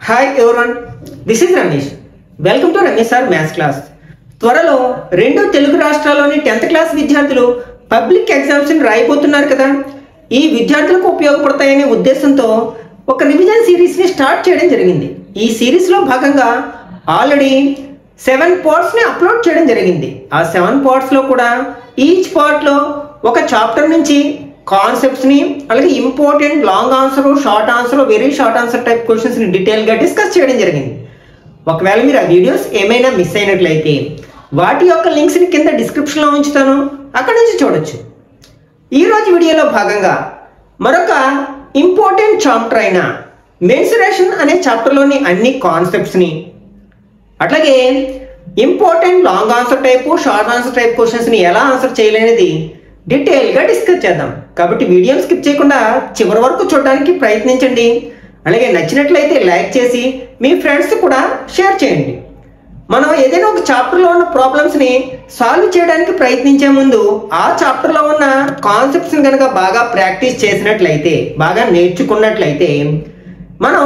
Hi everyone, this is Ramesh. Welcome to Ramesh sir maths class. త్వరలో రెండు తెలుగు రాష్ట్రాల్లోని 10th క్లాస్ విద్యార్థులు పబ్లిక్ ఎగ్జామ్స్ని రాయబోతున్నారు కదా. ఈ విద్యార్థులకు ఉపయోగపడతాయనే ఉద్దేశంతో ఒక రివిజన్ సిరీస్ని స్టార్ట్ చేయడం జరిగింది. ఈ సిరీస్లో భాగంగా ఆల్రెడీ 7 పార్ట్స్ని అప్లోడ్ చేయడం జరిగింది. ఆ 7 పార్ట్స్లో కూడా ఈచ్ పార్ట్లో ఒక చాప్టర్ నుంచి కాన్సెప్ట్స్ని, అలాగే important long answer, short answer, very short answer type క్వశ్చన్స్ని డీటెయిల్గా డిస్కస్ చేయడం జరిగింది. ఒకవేళ మీరు ఆ వీడియోస్ ఏమైనా మిస్ అయినట్లయితే వాటి యొక్క లింక్స్ని కింద డిస్క్రిప్షన్లో ఉంచుతాను, అక్కడ నుంచి చూడొచ్చు. ఈరోజు వీడియోలో భాగంగా మరొక ఇంపార్టెంట్ చాప్టర్ అయిన మెన్సురేషన్ అనే చాప్టర్లోని అన్ని కాన్సెప్ట్స్ని, అట్లాగే important long answer type, short answer type క్వశ్చన్స్ని ఎలా ఆన్సర్ చేయలేనిది డీటెయిల్గా డిస్కస్ చేద్దాం. కాబట్టి వీడియోని స్కిప్ చేయకుండా చివరి వరకు చూడడానికి ప్రయత్నించండి. అలాగే నచ్చినట్లయితే లైక్ చేసి మీ ఫ్రెండ్స్ కూడా షేర్ చేయండి. మనం ఏదైనా ఒక చాప్టర్లో ఉన్న ప్రాబ్లమ్స్ని సాల్వ్ చేయడానికి ప్రయత్నించే ముందు ఆ చాప్టర్లో ఉన్న కాన్సెప్ట్స్ని కనుక బాగా ప్రాక్టీస్ చేసినట్లయితే, బాగా నేర్చుకున్నట్లయితే మనం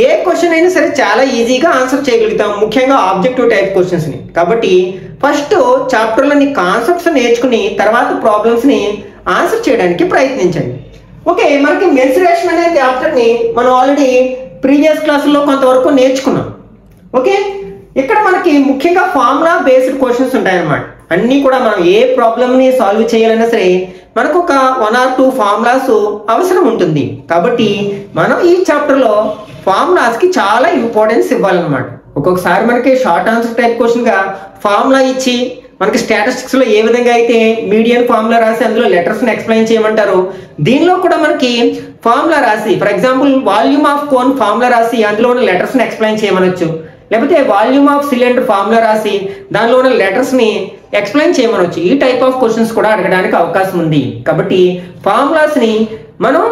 ఏ క్వశ్చన్ అయినా సరే చాలా ఈజీగా ఆన్సర్ చేయగలుగుతాం, ముఖ్యంగా ఆబ్జెక్టివ్ టైప్ క్వశ్చన్స్ని. కాబట్టి ఫస్ట్ చాప్టర్లోని కాన్సెప్ట్స్ నేర్చుకుని తర్వాత ప్రాబ్లమ్స్ని ఆన్సర్ చేయడానికి ప్రయత్నించండి. ఓకే, మనకి మెన్సురేషన్ అనే చాప్టర్ని మనం ఆల్రెడీ ప్రీవియస్ క్లాసుల్లో కొంతవరకు నేర్చుకున్నాం. ఓకే, ఇక్కడ మనకి ముఖ్యంగా ఫార్ములా బేస్డ్ క్వశ్చన్స్ ఉంటాయన్నమాట. అన్నీ కూడా మనం ఏ ప్రాబ్లమ్ని సాల్వ్ చేయాలన్నా సరే మనకు ఒక 1 or 2 ఫార్ములాస్ అవసరం ఉంటుంది. కాబట్టి మనం ఈ చాప్టర్లో ఫార్ములాస్కి చాలా ఇంపార్టెన్స్ ఇవ్వాలన్నమాట. ఒక్కొక్కసారి మనకి షార్ట్ ఆన్సర్ టైప్ క్వశ్చన్గా ఫార్ములా ఇచ్చి మనకి స్టాటిస్టిక్స్లో ఏ విధంగా అయితే మీడియన్ ఫార్ములా రాసి అందులో లెటర్స్ని ఎక్స్ప్లెయిన్ చేయమంటారు, దీనిలో కూడా మనకి ఫార్ములా రాసి, for example volume of cone formula రాసి అందులో ఉన్న లెటర్స్ని ఎక్స్ప్లెయిన్ చేయమనొచ్చు. లేకపోతే వాల్యూమ్ ఆఫ్ సిలిండర్ ఫార్ములా రాసి దానిలో ఉన్న లెటర్స్ని ఎక్స్ప్లెయిన్ చేయమనొచ్చు. ఈ టైప్ ఆఫ్ క్వశ్చన్స్ కూడా అడగడానికి అవకాశం ఉంది. కాబట్టి ఫార్ములాస్ని మనం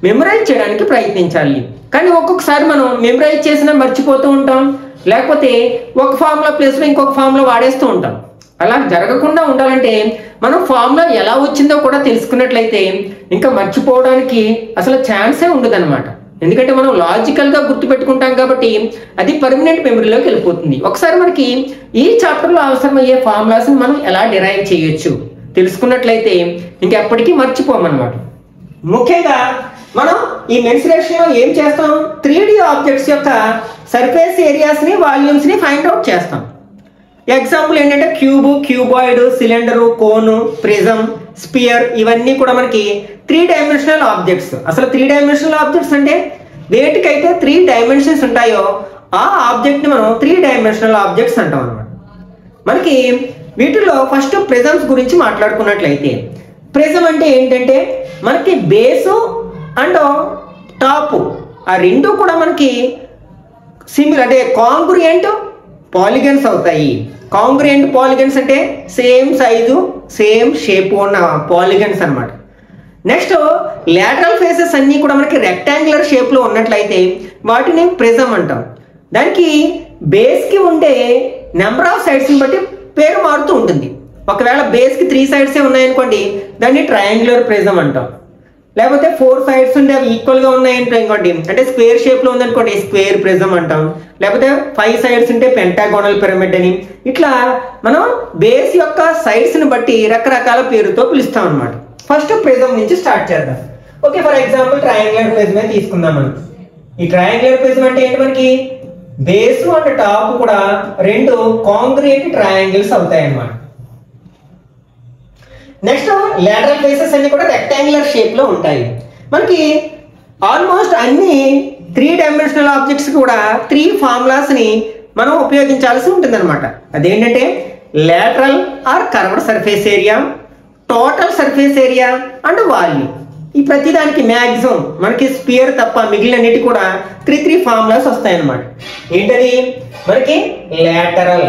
మెమరైజ్ చేయడానికి ప్రయత్నించాలి. కానీ ఒక్కొక్కసారి మనం మెమరైజ్ చేసినా మర్చిపోతూ ఉంటాం, లేకపోతే ఒక ఫార్ములా ప్లేస్లో ఇంకొక ఫార్ములా వాడేస్తూ ఉంటాం. అలా జరగకుండా ఉండాలంటే మనం ఫార్ములా ఎలా వచ్చిందో కూడా తెలుసుకున్నట్లయితే ఇంకా మర్చిపోవడానికి అసలు ఛాన్సే ఉండదన్నమాట. ఎందుకంటే మనం లాజికల్గా గుర్తుపెట్టుకుంటాం కాబట్టి అది పర్మనెంట్ మెమరీలోకి వెళ్ళిపోతుంది. ఒకసారి మనకి ఈ చాప్టర్లో అవసరమయ్యే ఫార్ములాస్ని మనం ఎలా డిరైవ్ చేయొచ్చు తెలుసుకున్నట్లయితే ఇంకెప్పటికీ మర్చిపోమన్నమాట. ముఖ్యంగా మనం ఈ మెన్సురేషన్లో ఏం చేస్తాం, 3D ఆబ్జెక్ట్స్ యొక్క సర్ఫేస్ ఏరియాస్ని, వాల్యూమ్స్ని ఫైండ్ అవుట్ చేస్తాం. ఎగ్జాంపుల్ ఏంటంటే cube, cuboid, cylinder, cone, prism, sphere, ఇవన్నీ కూడా మనకి 3 డైమెన్షనల్ ఆబ్జెక్ట్స్. అసలు 3 డైమెన్షనల్ ఆబ్జెక్ట్స్ అంటే వేటికైతే 3 డైమెన్షన్స్ ఉంటాయో ఆ ఆబ్జెక్ట్ని మనం 3 డైమెన్షనల్ ఆబ్జెక్ట్స్ అంటాం అన్నమాట. మనకి వీటిలో ఫస్ట్ ప్రిజమ్స్ గురించి మాట్లాడుకున్నట్లయితే, ప్రిజం అంటే ఏంటంటే మనకి బేసు అండ్ టాప్ ఆ రెండు కూడా మనకి సిమిలర్ అంటే కాంగ్రుయెంట్ పాలిగన్స్ అవుతాయి. కాంగ్రుయెంట్ పాలిగన్స్ అంటే సేమ్ సైజు, సేమ్ షేప్ ఉన్న పాలిగన్స్ అన్నమాట. నెక్స్ట్ లాటరల్ ఫేసెస్ అన్నీ కూడా మనకి రెక్టాంగులర్ షేప్లో ఉన్నట్లయితే వాటిని ప్రిజం అంటాం. దానికి బేస్కి ఉండే నెంబర్ ఆఫ్ సైడ్స్ని బట్టి పేరు మారుతూ ఉంటుంది. ఒకవేళ బేస్కి 3 సైడ్సే ఉన్నాయనుకోండి దాన్ని ట్రయాంగులర్ ప్రిజం అంటాం. లేకపోతే 4 సైడ్స్ ఉంటే అవి ఈక్వల్గా ఉన్నాయంటే ఇంకోటి అంటే స్క్వేర్ షేప్లో ఉందనుకోండి స్క్వేర్ ప్రిజం అంటాం. లేకపోతే 5 సైడ్స్ ఉంటే పెంటాగోనల్ పిరమిడ్ అని. ఇట్లా మనం బేస్ యొక్క సైడ్స్ని బట్టి రకరకాల పేరుతో పిలుస్తాం అనమాట. ఫస్ట్ ప్రిజం నుంచి స్టార్ట్ చేద్దాం. ఓకే, ఫర్ ఎగ్జాంపుల్ ట్రయాంగులర్ ప్రిజమే తీసుకుందాం మనం. ఈ ట్రయాంగులర్ ప్రిజం అంటే ఏంటి, మనకి బేస్ అండ్ టాప్ కూడా రెండు కాంగ్రుయెంట్ ట్రయాంగిల్స్ అవుతాయి అన్నమాట. నెక్స్ట్ లాటరల్ ఫేసెస్ అన్ని కూడా రెక్టాంగులర్ షేప్లో ఉంటాయి. మనకి ఆల్మోస్ట్ అన్ని 3 డైమెన్షనల్ ఆబ్జెక్ట్స్ కూడా 3 ఫార్ములాస్ని మనం ఉపయోగించాల్సి ఉంటుంది అనమాట. అదేంటంటే lateral or curved surface area, total surface area and volume. ఈ ప్రతిదానికి మ్యాక్సిమం మనకి స్పియర్ తప్ప మిగిలినన్నిటి కూడా 3 ఫార్ములాస్ వస్తాయన్నమాట. ఏంటది, మనకి లాటరల్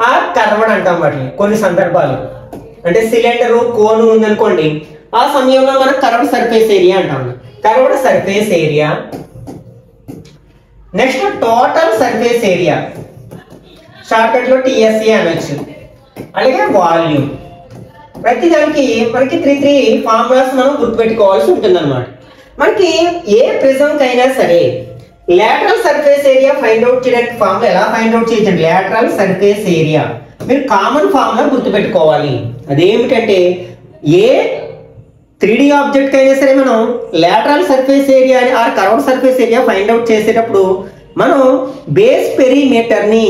ఆ కర్వ్డ్ అంటాం వాటిని కొన్ని సందర్భాలు. అంటే సిలిండరు, కోను ఉందనుకోండి ఆ సమయంలో మనం కర్వ్డ్ సర్ఫేస్ ఏరియా అంటాం. Curved surface area. Next total surface area, షార్ట్కట్లో TSA అనొచ్చు. అలాగే వాల్యూమ్. ప్రతి దానికి మనకి 3 ఫార్ములాస్ మనం గుర్తుపెట్టుకోవాల్సి ఉంటుంది అనమాట. మనకి ఏ ప్రిజంకైనా సరే lateral surface area find out చేయడానికి ఫార్ములా ఎలా ఫైండ్ అవుట్ చేయొచ్చు? lateral surface area మీరు కామన్ ఫార్ములా గుర్తుపెట్టుకోవాలి. అదేమిటంటే ఏ 3D ఆబ్జెక్ట్ అయినా సరే మనం lateral surface area అని or curved surface area find out చేసేటప్పుడు మనం బేస్ పెరిమీటర్ ని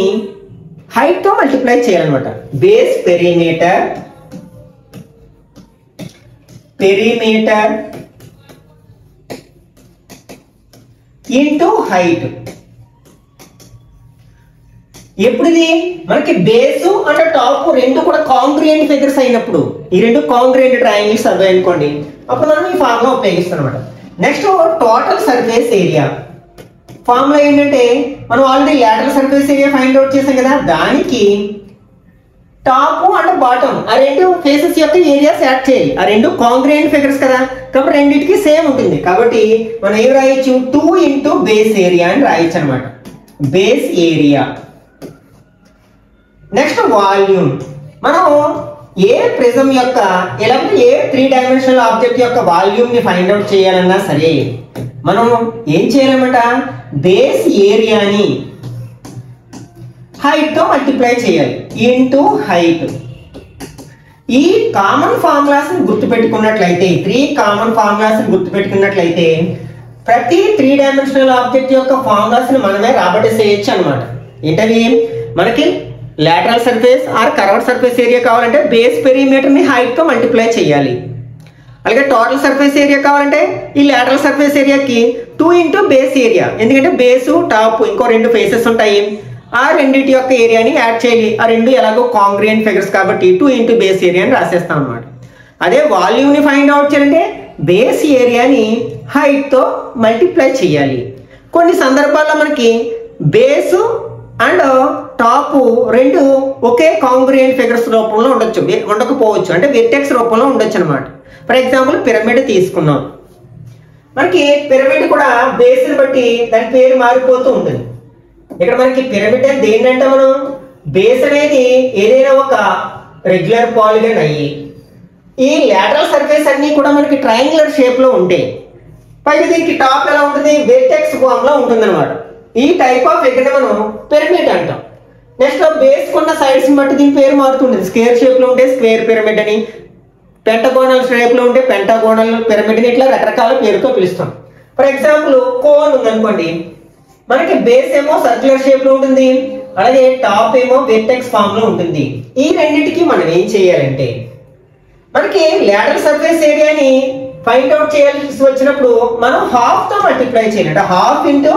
హైట్ తో మల్టిప్లై చేయాలన్నమాట. Base perimeter into height. ఎప్పుడు ఇది మనకి బేస్ అంటే టాప్ రెండు కూడా కాంగ్రుయెంట్ ఫిగర్స్ అయినప్పుడు, ఈ రెండు కాంగ్రుయెంట్ ట్రయాంగిల్స్ అవ్వాయి అనుకోండి, అప్పుడు మనం ఈ ఫార్ములా ఉపయోగిస్తాం అనమాట. Next total surface area formula ఏంటంటే మనం already lateral surface area find out చేసాం కదా, దానికి టాప్ అండ్ బాటమ్ ఆ రెండు ఫేసెస్ యొక్క ఏరియాస్ యాడ్ చేయాలి. ఆ రెండు కాంగ్రుయెంట్ ఫిగర్స్ కదా, కాబట్టి రెండింటికి సేమ్ ఉంటుంది. కాబట్టి మనం ఏం రాయొచ్చు? 2 ఇంటూ బేస్ ఏరియా అని రాయొచ్చు అనమాట. Base area. Next volume. మనం ఏ ప్రిజం యొక్క లేకపోతే ఏ 3 డైమెన్షనల్ ఆబ్జెక్ట్ యొక్క వాల్యూమ్ ని ఫైండ్ అవుట్ చేయాలన్నా సరే మనం ఏం చేయాలన్నమాట? బేస్ ఏరియాని హైట్ తో మల్టిప్లై చేయాలి ఇంటూ హైట్. ఈ కామన్ ఫార్ములాస్ ని గుర్తుపెట్టుకున్నట్లయితే, 3 కామన్ ఫార్ములాస్ ని గుర్తుపెట్టుకున్నట్లయితే ప్రతి 3 డైమెన్షనల్ ఆబ్జెక్ట్ యొక్క ఫార్ములాస్ ని మనమే రాబట్టేసేయచ్చు అనమాట. ఏంటవి? మనకి lateral surface or curved surface area కావాలంటే బేస్ పెరిమీటర్ ని హైట్ తో మల్టిప్లై చేయాలి. అలాగే టోటల్ సర్ఫేస్ ఏరియా కావాలంటే ఈ లాటరల్ సర్ఫేస్ ఏరియాకి 2 ఇంటూ బేస్ ఏరియా, ఎందుకంటే బేసు టాప్ ఇంకో రెండు ఫేసెస్ ఉంటాయి, ఆ రెండింటి యొక్క ఏరియాని యాడ్ చేయాలి. ఆ రెండు ఎలాగో కాంగ్రుయెంట్ ఫిగర్స్ కాబట్టి 2 ఇంటూ బేస్ ఏరియా అని రాసేస్తాం అనమాట. అదే వాల్యూమ్ ని ఫైండ్ అవుట్ చేయాలంటే బేస్ ఏరియాని హైట్ తో మల్టిప్లై చేయాలి. కొన్ని సందర్భాల్లో మనకి బేసు అండ్ టాప్ రెండు ఒకే కాంగ్రుయెంట్ ఫిగర్స్ రూపంలో ఉండొచ్చు, ఉండకపోవచ్చు, అంటే వెర్టెక్స్ రూపంలో ఉండొచ్చు అనమాట. ఫర్ ఎగ్జాంపుల్ పిరమిడ్ తీసుకున్నాం. మనకి పిరమిడ్ కూడా బేస్ ని బట్టి దాని పేరు మారిపోతూ ఉంటుంది. ఇక్కడ మనకి పిరమిడ్ అని దేంటంటే మనం బేస్ అనేది ఏదైనా ఒక రెగ్యులర్ పాలిగన్ అయ్యి ఈ లాటరల్ సర్ఫేస్ అన్ని కూడా మనకి ట్రయాంగులర్ షేప్ లో ఉంటాయి. పైగా దీనికి టాప్ ఎలా ఉంటుంది? వెర్టెక్స్ ఫామ్ లో ఉంటుంది అనమాట. ఈ టైప్ ఆఫ్ ఫిగర్ ని మనం పిరమిడ్ అంటాం. నెక్స్ట్ బేస్ కొన్న సైడ్స్ ని బట్టి దీని పేరు మారుతుంటుంది. స్క్వేర్ షేప్ లో ఉంటే స్క్వేర్ పిరమిడ్ అని, పెంటగోనల్ షేప్ లో ఉంటే పెంటగోనల్ పిరమిడ్ అని, ఇట్లా రకరకాల పేరుతో పిలుస్తాం. ఫర్ ఎగ్జాంపుల్ కోన్ ఉందనుకోండి, మనకి బేస్ ఏమో సర్క్యులర్ షేప్ లో ఉంటుంది, అలాగే టాప్ ఏమో వెర్టెక్స్ ఫామ్ లో ఉంటుంది. ఈ రెండింటికి మనం ఏం చేయాలంటే మనకి లాటరల్ సర్ఫేస్ ఏరియాని ఫైండ్ అవుట్ చేయాల్సి వచ్చినప్పుడు మనం హాఫ్ తో మల్టిప్లై చేయాలి. అంటే half into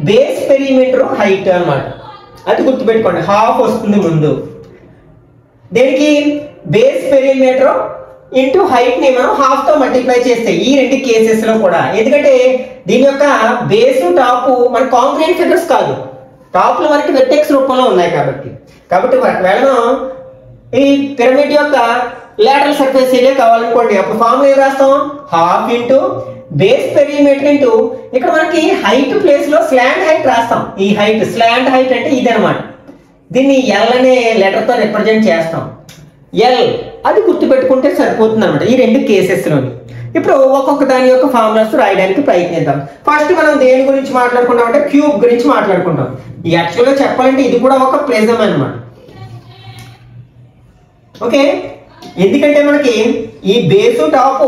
base perimeter height అన్నమాట. అది గుర్తుపెట్టుకోండి, హాఫ్ వస్తుంది ముందు. దీనికి బేస్ పెరిమీటర్ ఇంటూ హైట్ ని మనం హాఫ్ తో మల్టిప్లై చేస్తే ఈ రెండు కేసెస్ లో కూడా, ఎందుకంటే దీని యొక్క బేస్ టాప్ మన కాంగ్రుయెంట్ ఫిగర్స్ కాదు, టాప్ లో మనకి వెర్టెక్స్ రూపంలో ఉన్నాయి కాబట్టి ఒకవేళ ఈ పిరమిడ్ యొక్క లాటరల్ సర్ఫేస్ ఏరియా కావాలనుకోండి, అప్పుడు ఫార్ములా ఏం రాస్తాం? Half into base perimeter into ఇక్కడ మనకి హైట్ ప్లేస్ లో స్లాంట్ హైట్ రాస్తాం. ఈ హైట్ స్లాంట్ హైట్ అంటే ఇది అనమాట. దీన్ని ఎల్ అనే లెటర్ తో రిప్రజెంట్ చేస్తాం. ఎల్ అది గుర్తుపెట్టుకుంటే సరిపోతుంది అనమాట ఈ రెండు కేసెస్ లోని. ఇప్పుడు ఒక్కొక్క దాని యొక్క ఫార్ములాస్ రాయడానికి ప్రయత్నిద్దాం. ఫస్ట్ మనం దేని గురించి మాట్లాడుకుంటాం అంటే క్యూబ్ గురించి మాట్లాడుకుంటాం. యాక్చువల్గా చెప్పాలంటే ఇది కూడా ఒక ప్రిజం అనమాట. ఓకే, ఎందుకంటే మనకి ఈ బేసు టాప్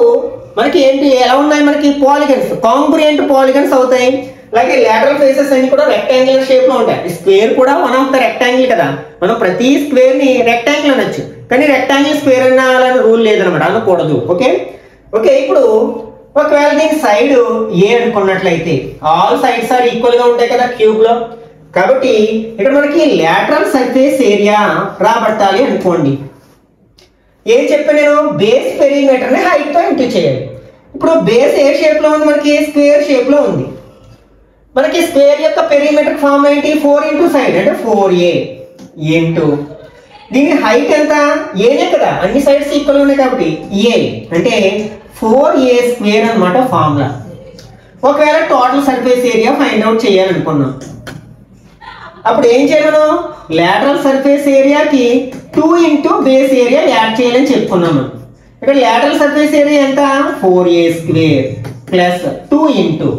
మనకి ఏంటి ఎలా ఉన్నాయి? మనకి పాలిగన్స్, కాంగ్రుయెంట్ పాలిగన్స్ అవుతాయి. అలాగే లాటరల్ ఫేసెస్ అన్ని కూడా రెక్టాంగులర్ షేప్ లో ఉంటాయి. స్క్వేర్ కూడా వన్ ఆఫ్ ద రెక్టాంగిల్ కదా, మనం ప్రతి స్క్వేర్ ని రెక్టాంగిల్ అనొచ్చు, కానీ రెక్టాంగిల్ స్క్వేర్ అనాలని రూల్ లేదనమాట, అనకూడదు. ఓకే ఓకే ఇప్పుడు ఒకవేళ దీని సైడ్ ఏ అనుకున్నట్లయితే ఆల్ సైడ్స్ ఆర్ ఈక్వల్ గా ఉంటాయి కదా క్యూబ్ లో, కాబట్టి ఇక్కడ మనకి లాటరల్ సర్ఫేస్ ఏరియా రాబట్టాలి అనుకోండి. ఏం చెప్పాను నేను? బేస్ పెరిమీటర్ ని హైట్ తో ఇంటూ చేయాలి. ఇప్పుడు బేస్ ఏ షేప్ లో ఉంది? మనకి స్క్వేర్ షేప్ లో ఉంది. మనకి స్క్వేర్ యొక్క పెరిమీటర్ ఫార్మ్ ఏంటి? 4 ఇంటూ సైడ్ అంటే 4a ఇంటూ దీని హైట్ ఎంత? ఏనే కదా, అన్ని సైడ్స్ ఈక్వల్ ఉన్నాయి కాబట్టి ఏ అంటే 4a స్క్వేర్ అనమాట ఫార్ములా. ఒకవేళ total surface area find out చేయాలనుకున్నాం, అప్పుడు ఏం చేయను? లాటరల్ సర్ఫేస్ ఏరియాకి 2 ఇంటూ బేస్ ఏరియా యాడ్ చేయాలని చెప్పుకున్నాము. ఇక్కడ లాటరల్ సర్ఫేస్ ఏరియా ఎంత? 4a square plus 2 into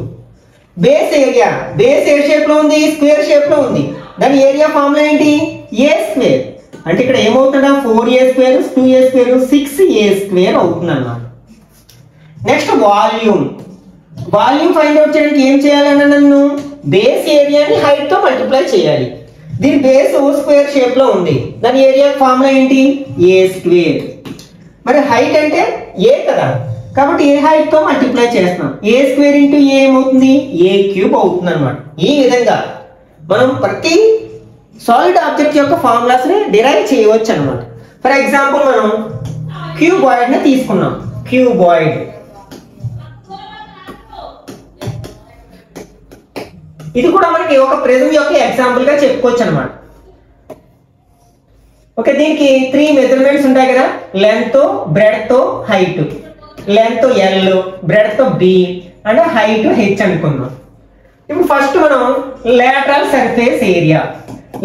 base area. Base ఏ షేప్ లో ఉంది? స్క్వేర్ షేప్ లో ఉంది. దాని ఏరియా ఫార్ములా ఏంటి? ఏ స్క్వేర్. అంటే ఇక్కడ ఏమవుతుందా? 4a square 2a square 6a square అవుతుంది అన్నమాట. Next volume. Volume find out చేయడానికి ఏం చేయాలన్నా నన్ను బేస్ ఏరియాని హైట్ తో మల్టిప్లై చేయాలి. దీని బేస్ స్క్వేర్ షేప్ లో ఉంది. దాని ఏరియా ఫార్ములా ఏంటి? ఏ స్క్వేర్. మరి హైట్ అంటే ఏ కదా, కాబట్టి ఏ హైట్ తో మల్టిప్లై చేస్తున్నాం. ఏ స్క్వేర్ ఇంటూ ఏ ఏమవుతుంది? ఏ క్యూబ్ అవుతుంది అనమాట. ఈ విధంగా మనం ప్రతి సాలిడ్ ఆబ్జెక్ట్ యొక్క ఫార్ములాస్ ని డిరైవ్ చేయవచ్చు అనమాట. ఫర్ ఎగ్జాంపుల్ మనం క్యూబాయిడ్ ని తీసుకున్నాం. క్యూబాయిడ్ ఇది కూడా మనకి ఒక ప్రిజం యొక్క ఎగ్జాంపుల్ గా చెప్పుకోవచ్చు అనమాట. ఓకే, దీనికి 3 మెజర్మెంట్స్ ఉంటాయి కదా, length, breadth, height. Length L, breadth B and height H అనుకున్నాం. ఇప్పుడు ఫస్ట్ మనం lateral surface area.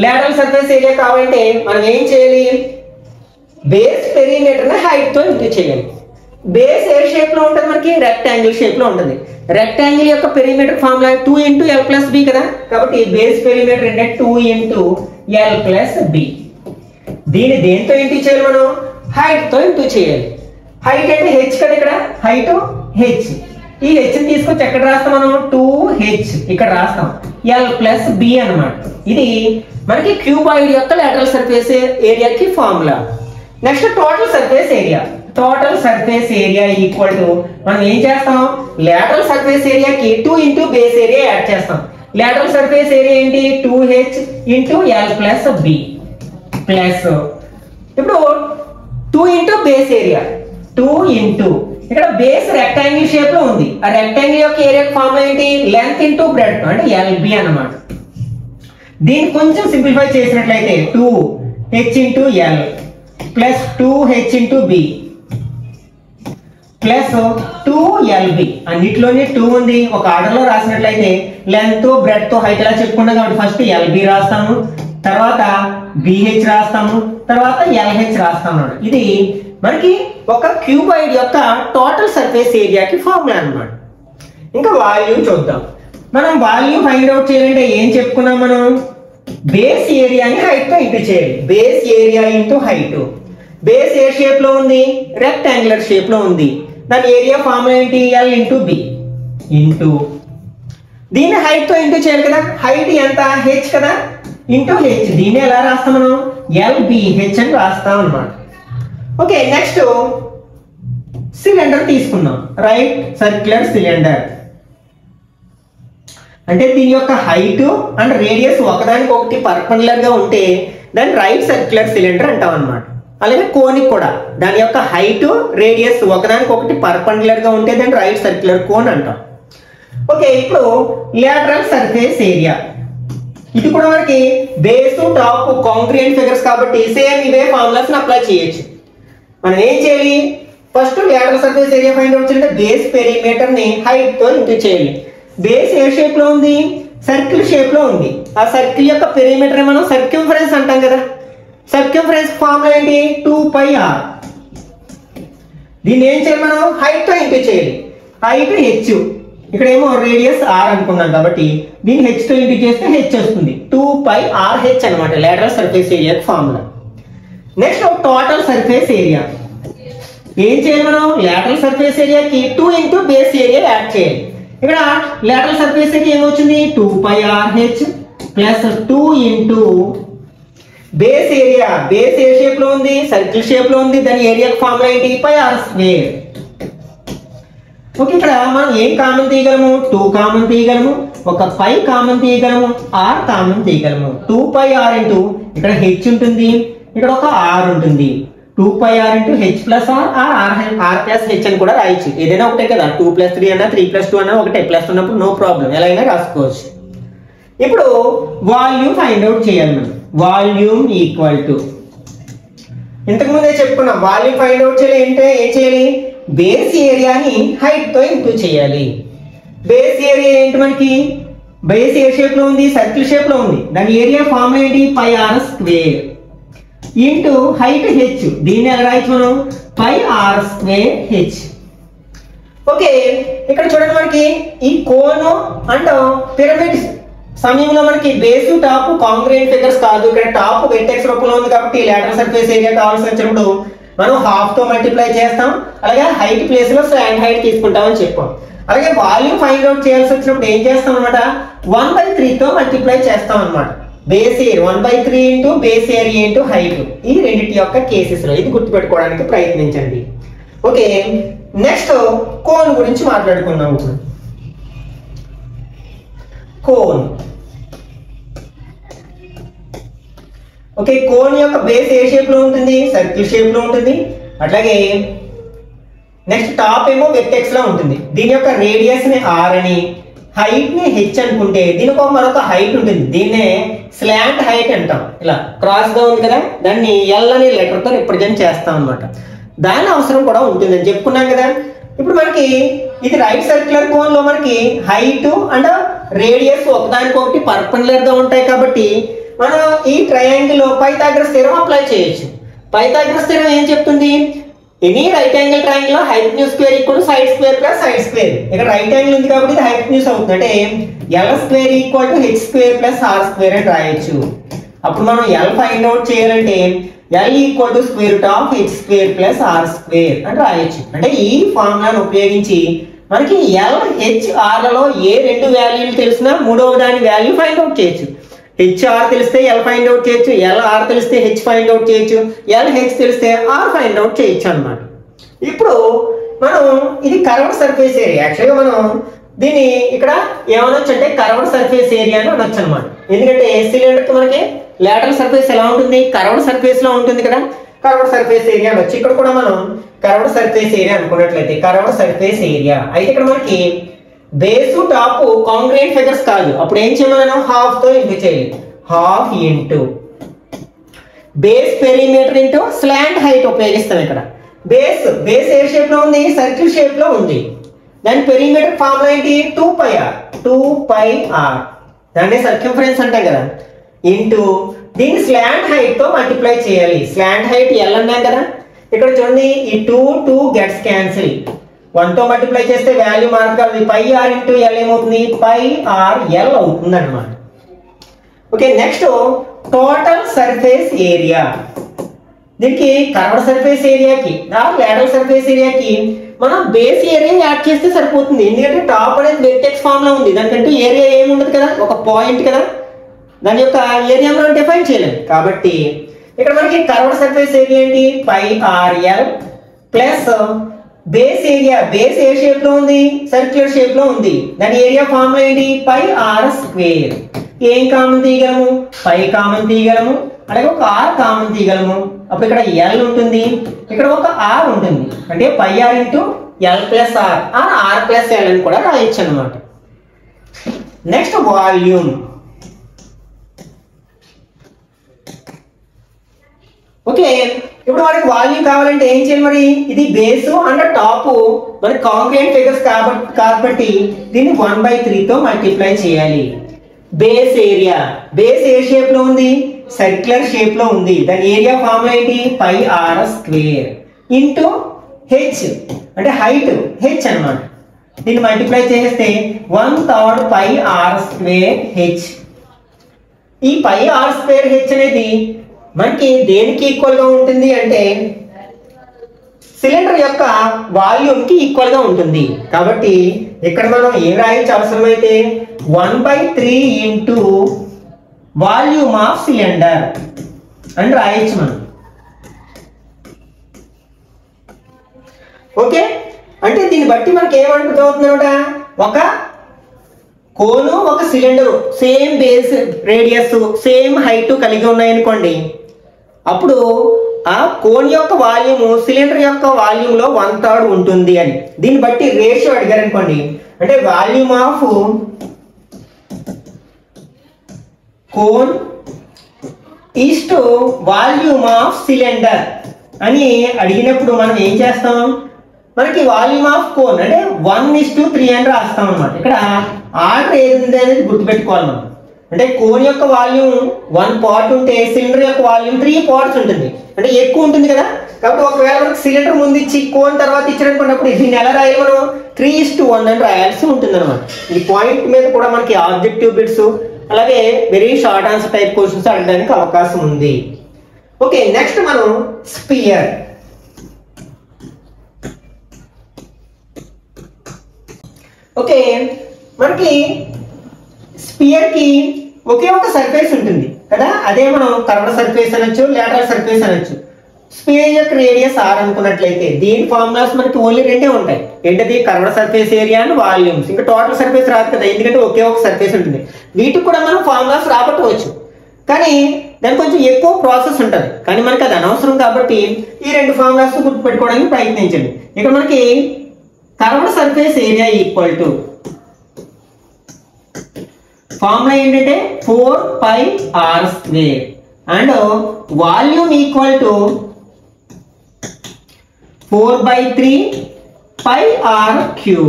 Lateral surface area కావాలంటే మనం ఏం చేయాలి? బేస్ పెరిమీటర్ ని హైట్ తో ఇంటూ చేయాలి. బేస్ ఏ షేప్ లో ఉంటుంది? మనకి రెక్టాంగిల్ షేప్ లో ఉంటుంది. రెక్టాంగిల్ యొక్క perimeter formula 2 into L plus B కదా, కాబట్టి బేస్ పెరిమీటర్ అంటే 2 ఇంటూ L ప్లస్ B. దీన్ని దేంతో ఇంటూ చేయాలి? మనం హైట్ తో ఇంటూ చేయాలి. హైట్ అంటే H కదా, ఇక్కడ హైట్ H. ఈ H ని తీసుకొచ్చి ఎక్కడ రాస్తాం మనం? 2H ఇక్కడ రాస్తాం. L ప్లస్ B అన్నమాట. ఇది మనకి క్యూబాయిడ్ యొక్క లేటరల్ సర్ఫేస్ ఏరియాకి formula. Next total surface area. Total surface area equal to మనం ఏం చేస్తాం? లేటరల్ సర్ఫేస్ ఏరియాకి 2 ఇంటూ బేస్ ఏరియా యాడ్ చేస్తాం. లేటరల్ సర్ఫేస్ ఏరియా ఏంటి? 2H into L plus B plus ఇప్పుడు 2 ఇంటూ బేస్ ఏరియా 2 ఇంటూ ఇక్కడ base rectangle shape లో ఉంది. ఆ రెక్టాంగిల్ యొక్క ఏరియా ఫార్ములా ఏంటి? లెంత్ ఇంటూ బ్రెడ్త్ అంటే LB అన్నమాట. దీన్ని కొంచెం సింప్లిఫై చేసినట్లయితే 2H into L plus 2H into B plus 2LB. అన్నిట్లోనే 2 ఉంది. ఒక ఆర్డర్ లో రాసినట్లయితే లెంత్, బ్రెడ్త్, హైట్ ఎలా చెప్పుకున్నాం కాబట్టి ఫస్ట్ LB రాస్తాము, తర్వాత BH రాస్తాము, తర్వాత LH రాస్తాము. ఇది మనకి ఒక క్యూబాయిడ్ యొక్క టోటల్ సర్ఫేస్ ఏరియాకి ఫార్ములా అన్నమాట. ఇంకా వాల్యూమ్ చూద్దాం. మనం వాల్యూమ్ ఫైండ్ అవుట్ చేయాలంటే ఏం చెప్పుకున్నాం? మనం బేస్ ఏరియాని హైట్ తో ఇంటూ చేయాలి. Base area into height. Base ఏ షేప్ లో ఉంది? రెక్టాంగులర్ షేప్ లో ఉంది. దాని ఏరియా ఫార్ములా ఏంటి? L ఇంటూ B ఇంటూ దీన్ని హైట్ తో ఇంటూ చేయాలి కదా. హైట్ ఎంత? H కదా, ఇంటూ H. దీన్ని ఎలా రాస్తాం మనం? LBH అని రాస్తాం అన్నమాట. ఓకే, నెక్స్ట్ సిలిండర్ తీసుకుందాం. రైట్ సర్క్యులర్ సిలిండర్ అంటే దీని యొక్క హైట్ అండ్ రేడియస్ ఒకదానికొకటి పర్పెండిక్యులర్ గా ఉంటే దాన్ని రైట్ సర్క్యులర్ సిలిండర్ అంటాం అన్నమాట. అలాగే కోనిక్ కూడా దాని యొక్క హైట్, రేడియస్ ఒకదానికొకటి పర్పెండిక్యులర్ గా ఉంటే దాన్ని రైట్ సర్క్యులర్ కోన్ అంటాం. ఓకే, ఇప్పుడు లేటరల్ సర్ఫేస్ ఏరియా. ఇది కూడా మనకి బేస్, టాప్ కాంగ్రుయెంట్ ఫిగర్స్ కాబట్టి సేమ్ ఇవే ఫార్ములాస్ ని అప్లై చేయొచ్చు. మనం ఏం చేయాలి? First lateral surface area find out చేయాలంటే బేస్ పెరిమీటర్ ని హైట్ తో ఇంటూ చేయాలి. బేస్ ఏ షేప్ లో ఉంది? సర్కిల్ షేప్ లో ఉంది. ఆ సర్కిల్ యొక్క పెరిమీటర్ మనం సర్క్యూంఫరెన్స్ అంటాం కదా. సర్క్యూంఫరెన్స్ ఫార్ములా ఏంటి? 2πr. దీన్ని ఏం చేయాలి? మనం హైట్ తో ఇంటూ చేయాలి. హైట్ H, ఇక్కడ ఏమో రేడియస్ R అనుకున్నాం కాబట్టి దీన్ని H తో ఇంటూ చేస్తే H వస్తుంది. 2πRH అన్నమాట lateral surface area formula. Next total surface area. ఏం చేయాలి? మనం లేటరల్ సర్ఫేస్ ఏరియాకి 2 ఇంటూ బేస్ ఏరియా యాడ్ చేయాలి. ఇక్కడ లేటరల్ సర్ఫేస్ ఏరియా ఏమొచ్చింది? 2πRH plus 2 into base area. Base ఏ షేప్ లో ఉంది? సర్కిల్ షేప్ లో ఉంది. దాని ఏరియా ఫార్ములా ఏంటి? πr². ఓకే, ఇక్కడ మనం ఏం కామన్ తీయగలము? 2 కామన్ తీయగలము, ఒక π కామన్ తీయగలము, r కామన్ తీయగలము. 2πr ఇంటూ ఇక్కడ H ఉంటుంది, ఇక్కడ ఒక r ఉంటుంది. 2πr into H plus r plus H అని కూడా రాయొచ్చు. ఏదైనా ఒకటే కదా, 2 + 3 అన్నా 3 + 2 అన్నా ఒకటే. ప్లస్ ఉన్నప్పుడు నో ప్రాబ్లం, ఎలా అయినా రాసుకోవచ్చు. ఇప్పుడు వాల్యూమ్ ఫైండ్ అవుట్ చేయాలి మనం. వాల్యూమ్ ఈక్వల్ టు ఇంతకు ముందే చెప్పుకున్నాం. వాల్యూమ్ ఫైండ్ అవుట్ చేయాలి అంటే ఏం చేయాలి? బేస్ ఏరియాని హైట్ తో ఇంటూ చేయాలి. బేస్ ఏరియా ఏంటి? మనకి బేస్ ఏ షేప్ లో ఉంది? సర్కిల్ షేప్ లో ఉంది. దాని ఏరియా ఫార్ములా ఏంటి? πr² into height H. దీన్ని ఎలా రాయొచ్చు మనం? πr²H. ఓకే, ఇక్కడ చూడండి మనకి ఈ కోను అండ్ పిరమిడ్ సమయంలో మనకి బేస్ టాప్ కాంగ్రెంట్ ఫిగర్స్ కాదు, ఇక్కడ టాప్ వెర్టెక్స్ రూపంలో ఉంది కాబట్టి లాటరల్ సర్ఫేస్ ఏరియా కావాల్సి వచ్చినప్పుడు మనం హాఫ్ తో మల్టిప్లై చేస్తాం, అలాగే హైట్ ప్లేస్ లో స్లాంట్ హైట్ తీసుకుంటామని చెప్పాం. అలాగే వాల్యూమ్ ఫైండ్ అవుట్ చేయాల్సి వచ్చినప్పుడు ఏం చేస్తాం అనమాట, 1/3 తో మల్టిప్లై చేస్తాం అనమాట. Base area 1/3 into base area into height, ఈ రెండింటి యొక్క కేసెస్ లో ఇది గుర్తుపెట్టుకోవడానికి ప్రయత్నించండి. ఓకే, నెక్స్ట్ కోన్ గురించి మాట్లాడుకుందాం. ఇప్పుడు కోన్, ఓకే, కోన్ యొక్క బేస్ ఏ షేప్ లో ఉంటుంది, సర్కిల్ షేప్ లో ఉంటుంది. అట్లాగే నెక్స్ట్ టాప్ ఏమో వెర్టెక్స్ లో ఉంటుంది. దీని యొక్క రేడియస్ ని r అని, హైట్ ని h అనుకుంటే దీనికి మరొక హైట్ ఉంటుంది, దీన్నే స్లాంట్ హైట్ అంటాం. ఇలా క్రాస్ గా ఉంది కదా, దాన్ని L అనే లెటర్ తో రిప్రజెంట్ చేస్తాం అన్నమాట. దాని అవసరం కూడా ఉంటుందని చెప్పుకున్నాం కదా. ఇప్పుడు మనకి ఇది రైట్ సర్క్యులర్ కోన్ లో మనకి హైట్ అండ్ రేడియస్ ఒకదానికొకటి పర్పెండిక్యులర్ గా ఉంటాయి కాబట్టి మనం ఈ ట్రయాంగిల్ లో పైథాగరస్ థియరం అప్లై చేయొచ్చు. పైథాగరస్ థియరం ఏం చెప్తుంది, ఎనీ రైట్ యాంగిల్ ట్రయాంగిల్ లో hypotenuse square equal side square plus side square. ఇక్కడ రైట్ యాంగిల్ ఉంది కాబట్టి ఇది హైపోటెన్యూస్ అవుతుంది, అంటే L square equal to H square plus R square అని రాయొచ్చు. అప్పుడు మనం L ఫైండ్ అవుట్ చేయాలంటే L equal to square root of H square plus R square అని రాయొచ్చు. అంటే ఈ ఫార్ములాను ఉపయోగించి మనకి L H R లలో ఏ రెండు వాల్యూలు తెలిసినా మూడవ దాని వాల్యూ ఫైండ్ అవుట్ చేయొచ్చు. HR తెలిస్తే L ఫైండ్ అవుట్ చేయొచ్చు, LR తెలిస్తే H ఫైండ్ అవుట్ చేయొచ్చు, LH తెలిస్తే R ఫైండ్ అవుట్ చేయొచ్చు అన్నమాట. ఇప్పుడు మనం ఇది కర్వ్డ్ సర్ఫేస్ ఏరియా, యాక్చువల్గా మనం దీన్ని ఇక్కడ ఏమనొచ్చు అంటే కర్వ్డ్ సర్ఫేస్ ఏరియా అని అనొచ్చు అనమాట. ఎందుకంటే సిలిండర్ కి మనకి లాటరల్ సర్ఫేస్ ఎలా ఉంటుంది, కర్వ్డ్ సర్ఫేస్ లో ఉంటుంది కదా, కర్వ్డ్ సర్ఫేస్ ఏరియా అనొచ్చు. ఇక్కడ కూడా మనం కర్వ్డ్ సర్ఫేస్ ఏరియా అనుకున్నట్లయితే కర్వ్డ్ సర్ఫేస్ ఏరియా అయితే ఇక్కడ మనకి బేసు టాప్ కాంగ్రెంట్ ఫిగర్స్ కాదు, అప్పుడు ఏం చేయమన్నాను, హాఫ్ తో ఇంటూ చేయాలి. Half into base perimeter into slant height ఉపయోగిస్తాం. ఇక్కడ బేస్ ఏ షేప్ లో ఉంది, సర్కిల్ షేప్ లో ఉంది. దాని పెరిమీటర్ ఫార్ములా ఏంటి, 2πr, దాన్ని సర్కంఫరెన్స్ అంటాం కదా, ఇంటూ దీన్ని స్లాంట్ హైట్ తో మల్టిప్లై చేయాలి. స్లాంట్ హైట్ L అన్నాం కదా, ఇక్కడ చూడండి ఈ 2 గెట్స్ క్యాన్సిల్, 1 తో మల్టిప్లై చేస్తే వాల్యూ మార్చాలి, πr ఇంటూ L ఏమవుతుంది, πrl అవుతుంది అన్నమాట. Okay, next total surface area. దీనికి కర్వ్డ్ సర్ఫేస్ ఏరియాకి లాటరల్ సర్ఫేస్ ఏరియాకి మనం బేస్ ఏరియా యాడ్ చేస్తే సరిపోతుంది. ఎందుకంటే టాప్ అనేది వెర్టెక్స్ ఫామ్ లో ఉంది, దానికంటే ఏరియా ఏమి ఉండదు కదా, ఒక పాయింట్ కదా, దాని యొక్క ఏరియా మనం డిఫైన్ చేయలేము. కాబట్టి ఇక్కడ మనకి కర్వ్డ్ సర్ఫేస్ ఏరియా ఏంటి, πrl plus base area, base ఏ షేప్ లో ఉంది, సర్క్యులర్ షేప్ లో ఉంది, దాని ఏరియా ఫార్ములా ఏంటి, πr స్క్వేర్. ఏం కామన్ తీయగలము, π కామన్ తీయగలము, అలాగే ఒక r కామన్ తీయగలము. అప్పుడు ఇక్కడ L ఉంటుంది, ఇక్కడ ఒక R ఉంటుంది, అంటే πr into L plus R R plus L అని కూడా రాయొచ్చు అనమాట. Next volume. ఓకే, ఇప్పుడు మనకి వాల్యూమ్ కావాలంటే ఏం చేయాలి, మరి ఇది బేస్ అండ్ టాప్ మనకి కాంగ్రెంట్ ఫిగర్స్ కాబట్టి దీన్ని 1/3 తో మల్టిప్లై చేయాలి. బేస్ ఏరియా, బేస్ ఏ షేప్ లో ఉంది, సర్క్యులర్ షేప్ లో ఉంది, దాని ఏరియా ఫార్ములా ఏంటి, πr స్క్వేర్ ఇంటూ H అంటే హైట్ H అన్నమాట. దీన్ని మల్టిప్లై చేస్తే 1/3 πr స్క్వేర్ H. ఈ πr స్క్వేర్ H అనేది మనకి దేనికి ఈక్వల్ గా ఉంటుంది అంటే సిలిండర్ యొక్క వాల్యూమ్ కి ఈక్వల్ గా ఉంటుంది. కాబట్టి ఇక్కడ మనం ఏం రాయొచ్చు అవసరమైతే 1/3 ఇంటూ వాల్యూమ్ ఆఫ్ సిలిండర్ అని రాయొచ్చు మనం. ఓకే, అంటే దీన్ని బట్టి మనకి ఏమంటుందన్నమాట, ఒక కోను ఒక cylinder same base radius same height కలిగి ఉన్నాయనుకోండి, అప్పుడు ఆ కోన్ యొక్క వాల్యూమ్ సిలిండర్ యొక్క వాల్యూమ్ లో 1/3 ఉంటుంది అని. దీన్ని బట్టి రేషియో అడిగారు అనుకోండి, అంటే volume of cone is to volume of cylinder అని అడిగినప్పుడు మనం ఏం చేస్తాం, మనకి వాల్యూమ్ ఆఫ్ కోన్ అంటే 1:3 అని రాస్తాం అన్నమాట. ఇక్కడ ఆర్డర్ ఏది ఉంది అనేది గుర్తుపెట్టుకోవాలి మనం. అంటే కోన్ యొక్క వాల్యూమ్ 1 పార్ట్ ఉంటే సిలిండర్ యొక్క వాల్యూమ్ 3 పార్ట్స్ ఉంటుంది, అంటే ఎక్కువ ఉంటుంది కదా. కాబట్టి ఒకవేళ మనకు సిలిండర్ ముందు ఇచ్చి కోన్ తర్వాత ఇచ్చినప్పుడు దీన్ని ఎలా రాయాలి, మనం 3:1 అని రాయాల్సి ఉంటుంది అనమాట. ఈ పాయింట్ మీద కూడా మనకి ఆబ్జెక్టివ్ బిట్స్ అలాగే very short answer type questions అడగడానికి అవకాశం ఉంది. ఓకే, నెక్స్ట్ మనం స్పియర్. ఓకే, మనకి స్పియర్ కి ఒకే ఒక సర్ఫేస్ ఉంటుంది కదా, అదే మనం కర్వ్డ్ సర్ఫేస్ అనొచ్చు, లేటరల్ సర్ఫేస్ అనొచ్చు. స్పియర్ యొక్క రేడియస్ r అనుకున్నట్లయితే దీని ఫార్ములాస్ మనకి ఓన్లీ రెండే ఉంటాయి. ఏంటది, curved surface area and volumes. ఇంకా టోటల్ సర్ఫేస్ రాదు కదా, ఎందుకంటే ఒకే ఒక సర్ఫేస్ ఉంటుంది. వీటికి కూడా మనం ఫార్ములాస్ రాబట్టవచ్చు, కానీ దానికి కొంచెం ఎక్కువ ప్రాసెస్ ఉంటుంది. కానీ మనకి అది అనవసరం కాబట్టి ఈ రెండు ఫార్ములాస్ గుర్తుపెట్టుకోవడానికి ప్రయత్నించండి. ఇక్కడ మనకి curved surface area equal to formula ఏంటంటే 4πr² and volume equal to 4/3πr³.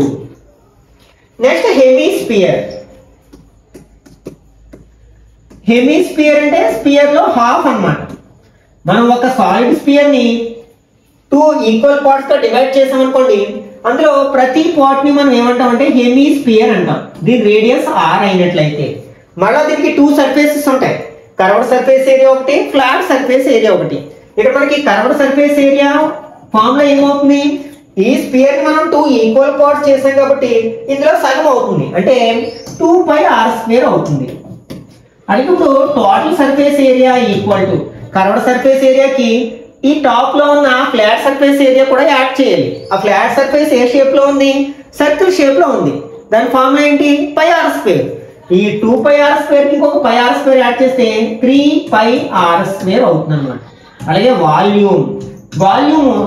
Next hemisphere. Hemisphere అంటే స్పియర్ లో హాఫ్ అన్నమాట. మనం ఒక సాలిడ్ స్పియర్ ని 2 ఈక్వల్ పార్ట్స్ తో డివైడ్ చేసాం అనుకోండి, అందులో ప్రతి పార్ట్ ని మనం ఏమంటామంటే హెమిస్పియర్ అంటాం. దీని రేడియస్ r అయినట్లయితే మళ్ళీ దీనికి 2 సర్ఫేసెస్ ఉంటాయి, కర్వ్డ్ సర్ఫేస్ ఏరియా ఒకటి, ఫ్లాట్ సర్ఫేస్ ఏరియా ఒకటి. ఇక్కడ మనకి కర్వ్డ్ సర్ఫేస్ ఏరియా ఫార్ములా ఏమవుతుంది, ఈ స్పియర్ ని మనం 2 ఈక్వల్ పార్ట్స్ చేసాం కాబట్టి ఇందులో సగం అవుతుంది, అంటే 2πr² అవుతుంది. అలాగే ఇప్పుడు total surface area equal to curved surface ఏరియాకి ఈ టాప్ లో ఉన్న ఫ్లాట్ సర్ఫేస్ ఏరియా కూడా యాడ్ చేయాలి. ఆ ఫ్లాట్ సర్ఫేస్ ఏ షేప్ లో ఉంది, సర్కిల్ షేప్ లో ఉంది. దాని ఫార్ములా ఏంటి, πr². ఈ 2πr² కి ఇంకొక πr² యాడ్ చేస్తే 3πr² అవుతుంది అన్నమాట. అలాగే వాల్యూమ్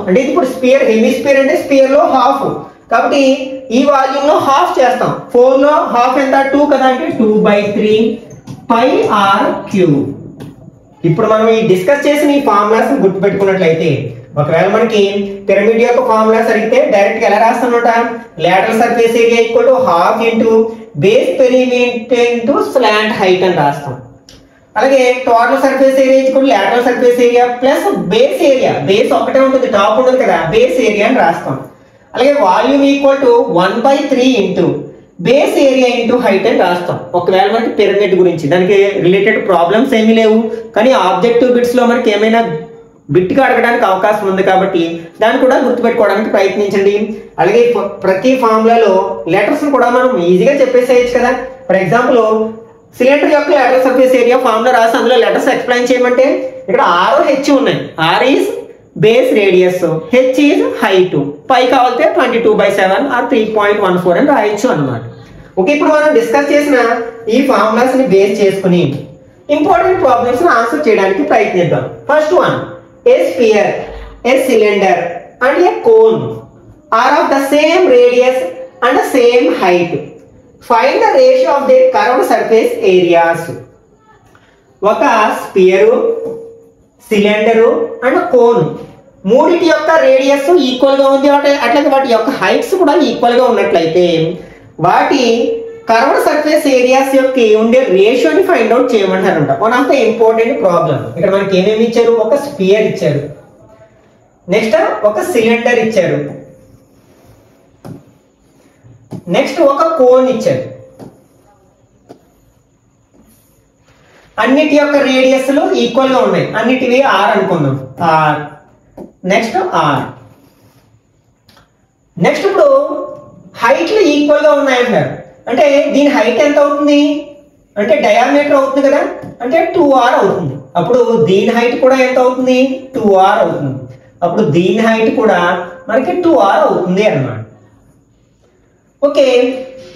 అంటే ఇది ఇప్పుడు స్పియర్, హెమిస్పియర్ అంటే స్పియర్ లో హాఫ్, కాబట్టి ఈ వాల్యూమ్ లో హాఫ్ చేస్తాం. 4 లో హాఫ్ ఎంత, 2 కదా, అంటే 2/3πr³. ఇప్పుడు మనం ఈ డిస్కస్ చేసిన ఈ ఫార్ములాస్ గుర్తుపెట్టుకున్నట్లయితే ఒకవేళ మనకి పిరమిడ్ యొక్క ఫార్ములాస్ అడిగితే డైరెక్ట్ గా ఎలా రాస్తామన్నమాట, lateral surface area equal to half into base perimeter into slant height అని రాస్తాం. అలాగే total surface area equal lateral surface area plus base area, base ఒకటే ఉంటుంది, టాప్ ఉంటుంది కదా, బేస్ ఏరియా అని రాస్తాం. అలాగే volume equal to 1/3 into base area into height అని రాస్తాం. ఒకవేళ మనకి పిరమిడ్ గురించి దానికి రిలేటెడ్ ప్రాబ్లమ్స్ ఏమీ లేవు, కానీ ఆబ్జెక్టివ్ బిట్స్ లో మనకి ఏమైనా బిట్గా అడగడానికి అవకాశం ఉంది కాబట్టి దాన్ని కూడా గుర్తుపెట్టుకోవడానికి ప్రయత్నించండి. అలాగే ప్రతి ఫార్ములాలో లెటర్స్ కూడా మనం ఈజీగా చెప్పేసేయచ్చు కదా. ఫర్ ఎగ్జాంపుల్ సిలిండర్ యొక్క లేటరల్ సర్ఫేస్ ఏరియా ఫార్ములా రాసి అందులో లెటర్స్ ఎక్స్ప్లెయిన్ చేయమంటే ఇక్కడ r h ఉన్నాయి. r is base radius, h is height, pi కావాలితే 22/7 ఆర్ 3.14 అని రాయొచ్చు అన్నమాట. ఓకే, ఇప్పుడు మనం డిస్కస్ చేసిన ఈ ఫార్ములాస్ ని బేస్ చేసుకుని ఇంపార్టెంట్ ప్రాబ్లమ్స్ ని ఆన్సర్ చేయడానికి ప్రయత్నిద్దాం. First one, a sphere, a cylinder and a cone are of the same radius and same height. Find the ratio of their curved surface areas. ఒక sphere, cylinder and cone మూడిటి యొక్క radius equal గా ఉంది, అట్లాగే వాటి యొక్క heights కూడా equal గా ఉన్నట్లయితే వాటి కర్వ్డ్ సర్ఫేస్ ఏరియాస్ యొక్క ఉండే రేషియోని ఫైండ్ అవుట్ చేయమంటారంట. One of the important problem. ఇక్కడ మనకి ఏమేమి ఇచ్చారు, ఒక స్పియర్ ఇచ్చారు, నెక్స్ట్ ఒక సిలిండర్ ఇచ్చారు, నెక్స్ట్ ఒక కోన్ ఇచ్చారు. అన్నిటి యొక్క రేడియస్లు ఈక్వల్ గా ఉన్నాయి, అన్నిటివి r అనుకుందాం, r నెక్స్ట్ r. నెక్స్ట్ ఇప్పుడు హైట్లు ఈక్వల్ గా ఉన్నాయంటారు, అంటే దీని హైట్ ఎంత అవుతుంది అంటే డయామీటర్ అవుతుంది కదా, అంటే 2r అవుతుంది. అప్పుడు దీని హైట్ కూడా ఎంత అవుతుంది, 2r అవుతుంది. అప్పుడు దీని హైట్ కూడా మనకి 2r అవుతుంది అన్నమాట. ఓకే,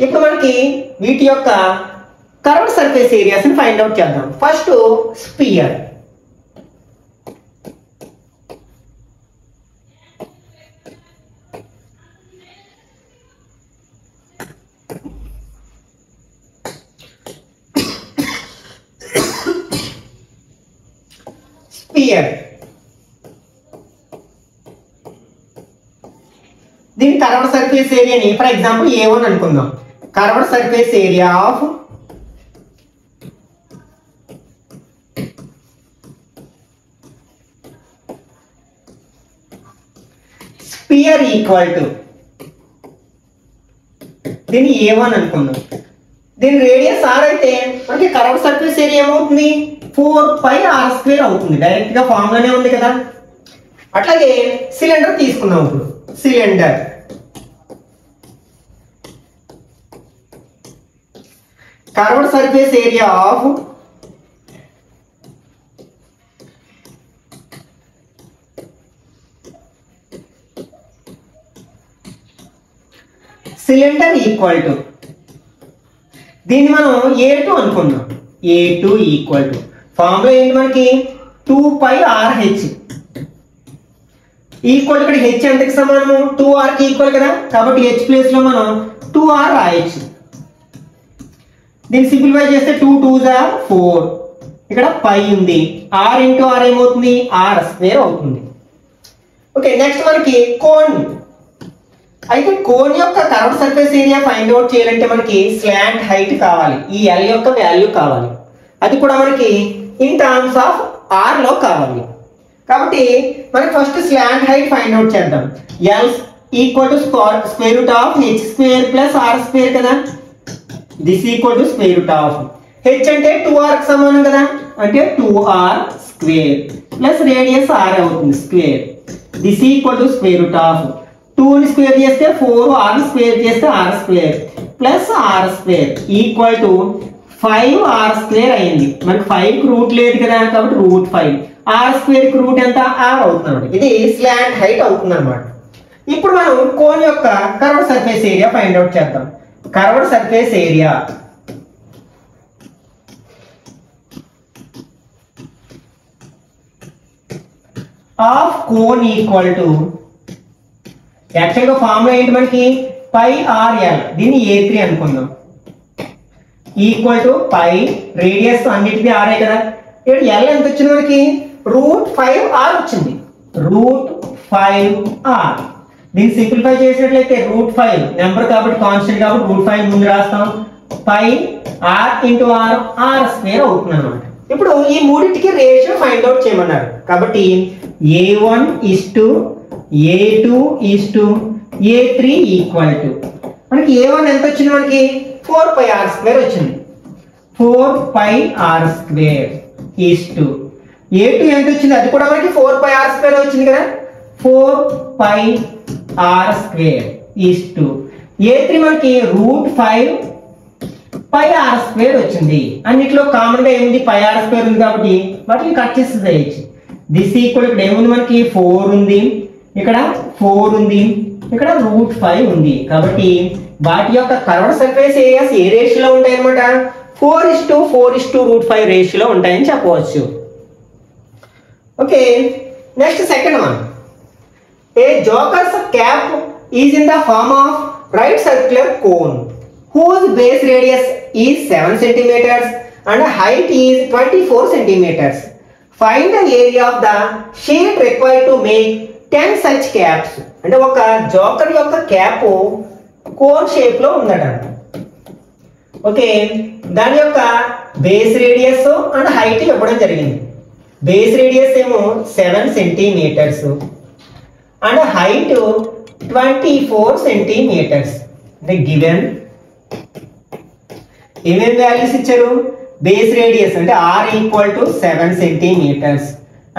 ఇప్పుడు మనకి వీటి యొక్క కర్వ్డ్ సర్ఫేస్ ఏరియాస్ ని ఫైండ్ అవుట్ చేద్దాం. First sphere. స్పియర్ దీని కర్వ్డ్ సర్ఫేస్ ఏరియాని ఫర్ ఎగ్జాంపుల్ A1 అనుకుందాం. Curved surface area of sphere equal to దీన్ని A1 అనుకున్నాం. దీని రేడియస్ r అయితే మనకి కర్వ్డ్ సర్ఫేస్ ఏరియా ఏమవుతుంది 4πr² అవుతుంది. డైరెక్ట్ గా ఫార్ములానే ఉంది కదా. అట్లాగే సిలిండర్ తీసుకున్నాం. ఇప్పుడు cylinder curved surface area of cylinder equal to దీన్ని మనం A2 అనుకున్నాం. A2 ఈక్వల్ టు ఫార్ములా ఏంటి మనకి 2πRH ఈక్వల్ ఇక్కడ హెచ్ ఎంతకి సమానము 2r కి ఈక్వల్ కదా. కాబట్టి h ప్లేస్ లో మనం 2r రాయొచ్చు. దీన్ని సింప్లిఫై చేస్తే 2 2s are 4 ఇక్కడ పై ఉంది. r ఇంటూ r ఏమవుతుంది r² అవుతుంది. ఓకే, నెక్స్ట్ మనకి కోన్. అయితే కోన్ యొక్క curved surface area find out చేయాలంటే మనకి స్లాంట్ హైట్ కావాలి. ఈ L యొక్క వాల్యూ కావాలి. అది కూడా మనకి ఇన్ టర్మ్స్ ఆఫ్ r లో కావాలి. కాబట్టి మనకి first slant height find out చేద్దాం. L equal to square root of h² plus r² కదా. This equal to square root of h అంటే 2r కి సమానం కదా. అంటే 2r² ప్లస్ రేడియస్ r అవుతుంది square. This equal to square root of 2 ని square చేస్తే 4 r స్క్వేర్ చేస్తే r² plus r² equal to 5r² అయింది. మనకి 5 కి రూట్ లేదు కదా కాబట్టి √5 r² కి రూట్ ఎంత r అవుతుంది. ఇది స్లాంట్ హైట్ అవుతుంది అన్నమాట. ఇప్పుడు మనం కోన్ యొక్క curved surface area find out చేద్దాం. Curved surface area of cone equal to actual గా ఫార్ములా ఏంటి మనకి πrl దీన్ని A3 అనుకుందాం. ఈక్వల్ టు పై రేడియస్ అన్నిటికీ ఆరే కదా. ఇక్కడ L ఎంత వచ్చింది మనకి √5r వచ్చింది. √5r దీన్ని సింప్లిఫై చేసినట్లయితే √5 నెంబర్ కాబట్టి కాన్స్టెంట్ కాబట్టి √5 ముందు రాస్తాం. పై r ఇంటూ r r² అవుతుంది అన్నమాట. ఇప్పుడు ఈ మూడింటికి రేషియో ఫైండ్ అవుట్ చేయమన్నారు. కాబట్టి A1 A2 A3 equal to మనకి A1 ఎంత వచ్చింది మనకి 4πr² వచ్చింది. 4πr² A2 ఎంత వచ్చింది అది కూడా మనకి 4πr² వచ్చింది కదా. 4πr² A3 మనకి √5πr² వచ్చింది. అన్నిట్లో కామన్ గా ఏముంది πr² ఉంది కాబట్టి వాటిని కట్ చేసి చేయొచ్చు. దిస్ ఈక్వల్ ఇక్కడ ఏముంది మనకి 4 ఉంది, ఇక్కడ 4 ఉంది, ఇక్కడ √5 ఉంది. కాబట్టి వాటి యొక్క కర్వ్డ్ సర్ఫేస్ ఏరియాస్ ఏ రేషియోలో ఉంటాయి అన్నమాట 4:4:√5 రేషియోలో ఉంటాయని చెప్పవచ్చు. Okay, next second one. A joker's cap is in the form of right circular cone whose base radius is 7 centimeters and height is 24 centimeters. Find the area of the sheet required to make 10 such caps. అంటే ఒక joker యొక్క cap cone shape లో ఉందట. Okay, దాని యొక్క base radius and height ఇవ్వడం జరిగింది. Base radius ఏమో 7 సెంటీమీటర్స్ అండ్ హైట్ 24 సెంటీమీటర్స్. అంటే గివెన్ ఏమేమి వాల్యూస్ ఇచ్చారు? బేస్ రేడియస్ అంటే r equal to 7 centimetres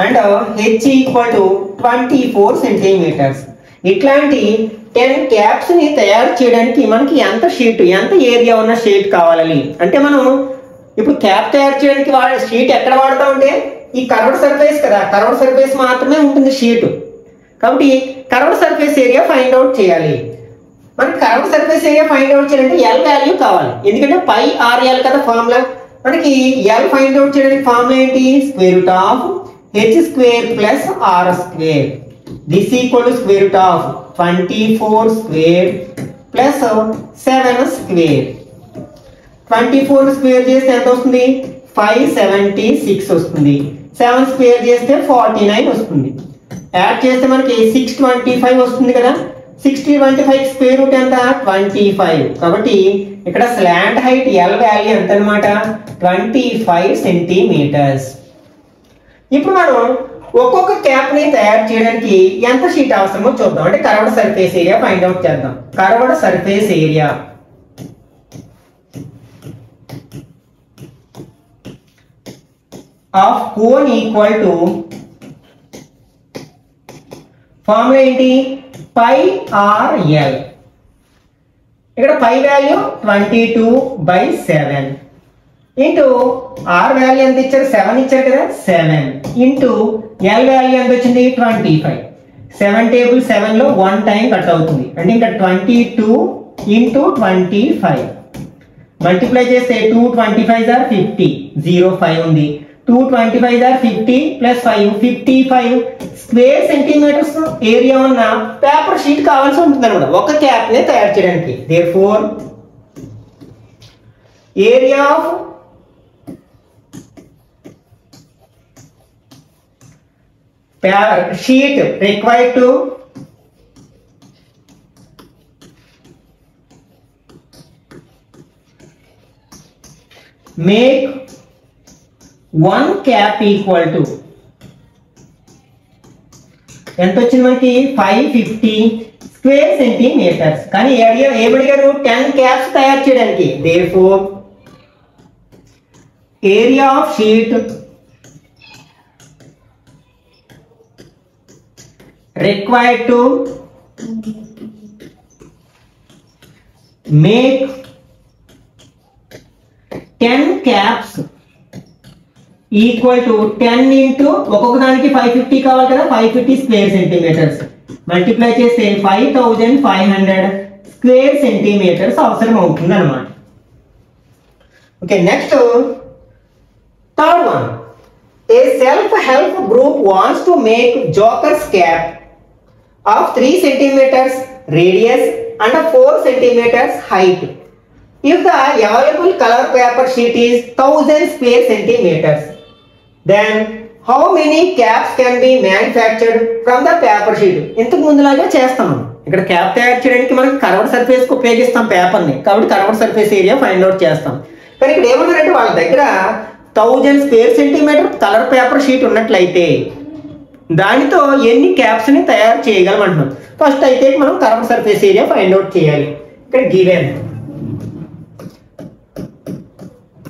and h equal to 24 centimetres. ఇట్లాంటి 10 క్యాప్స్ ని తయారు చేయడానికి మనకి ఎంత ఏరియా ఉన్న షీట్ కావాలి అంటే మనం ఇప్పుడు క్యాప్ తయారు చేయడానికి షీట్ ఎక్కడ వాడతామంటే ఈ కర్వ్డ్ సర్ఫేస్ కదా. కర్వ్డ్ సర్ఫేస్ మాత్రమే ఉంటుంది షీట్. కాబట్టి curved surface area find out చేయాలి. మనకి curved surface area find out చేయాలంటే L వాల్యూ కావాలి. ఎందుకంటే πrl కదా ఫార్ములా. మనకి L ఫైండ్ అవుట్ చేయడానికి ఫార్ములా ఏంటి? Square root of h² plus r². This equal to square root of 24² plus 7². 24 square చేస్తే ఎంత వస్తుంది? 576 వస్తుంది. 7 స్క్వేర్ చేస్తే 49 వస్తుంది. యాడ్ చేస్తే మనకి 625 వస్తుంది కదా. 625 స్క్వేర్ రూట్ ఎంత? 25. కాబట్టి ఇక్కడ స్లాంట్ హైట్ L వాల్యూ ఎంత అన్నమాట? 25 సెంటీమీటర్స్. ఇప్పుడు మనం ఒక్కొక్క క్యాప్ ని తయారు చేయడానికి ఎంత షీట్ అవసరమో చూద్దాం. అంటే curved surface area find out చేద్దాం. Curved surface area of cone equal to formula ఏంటి? Pi are l. ఇక్కడ pi value 22/7 into are value ఎంత ఇచ్చారు? 7 ఇచ్చారు కదా, 7 ఇంటూ ఎల్ వాల్యూ ఎంత వచ్చింది? 25. 7 టేబుల్ 7 లో 1 టైం కట్ అవుతుంది. అంటే ఇంకా 22 ఇంటూ 25 మల్టిప్లై చేస్తే 225 ఆర్ 50, 05 ఉంది. 225 or 50 plus 5, 55 square centimetres area ఉన్న పేపర్ షీట్ కావాల్సి ఉంటుంది అనమాట ఒక క్యాప్ ని తయారు చేయడానికి. Therefore area of sheet required to make one cap equal to ఎంత వచ్చింది మనకి? 550 స్క్వేర్ సెంటీమీటర్స్. కానీ ఏమడిగారు? 10 క్యాప్స్ తయారు చేయడానికి. Therefore area of sheet required to make 10 caps equal to 10 into ఒక్కొక్క దానికి 550 కావాలి కదా, 550 స్క్వేర్ సెంటీమీటర్స్ మల్టిప్లై చేస్తే 5500 స్క్వేర్ సెంటీమీటర్స్ అవసరం అవుతుంది అన్నమాట. Okay, next third one. A self-help group wants to make joker's cap of 3 centimeters radius and 4 centimeters height. If the available color paper sheet is 1000 square centimeters, then how many caps can be manufactured from the paper sheet? ఇంతకు ముందులాగా చేస్తాము. ఇక్కడ cap తయారు చేయడానికి మనం curved surface కు ఉపయోగిస్తాం పేపర్ని, కాబట్టి curved surface area find out చేస్తాం. కానీ ఇక్కడ ఏమన్నారంటే వాళ్ళ దగ్గర 1000 square centimetre colour paper sheet ఉన్నట్లయితే దానితో ఎన్ని క్యాప్స్ ని తయారు చేయగలం అంటున్నాం. ఫస్ట్ అయితే మనం curved surface area find out చేయాలి. ఇక్కడ గివెన్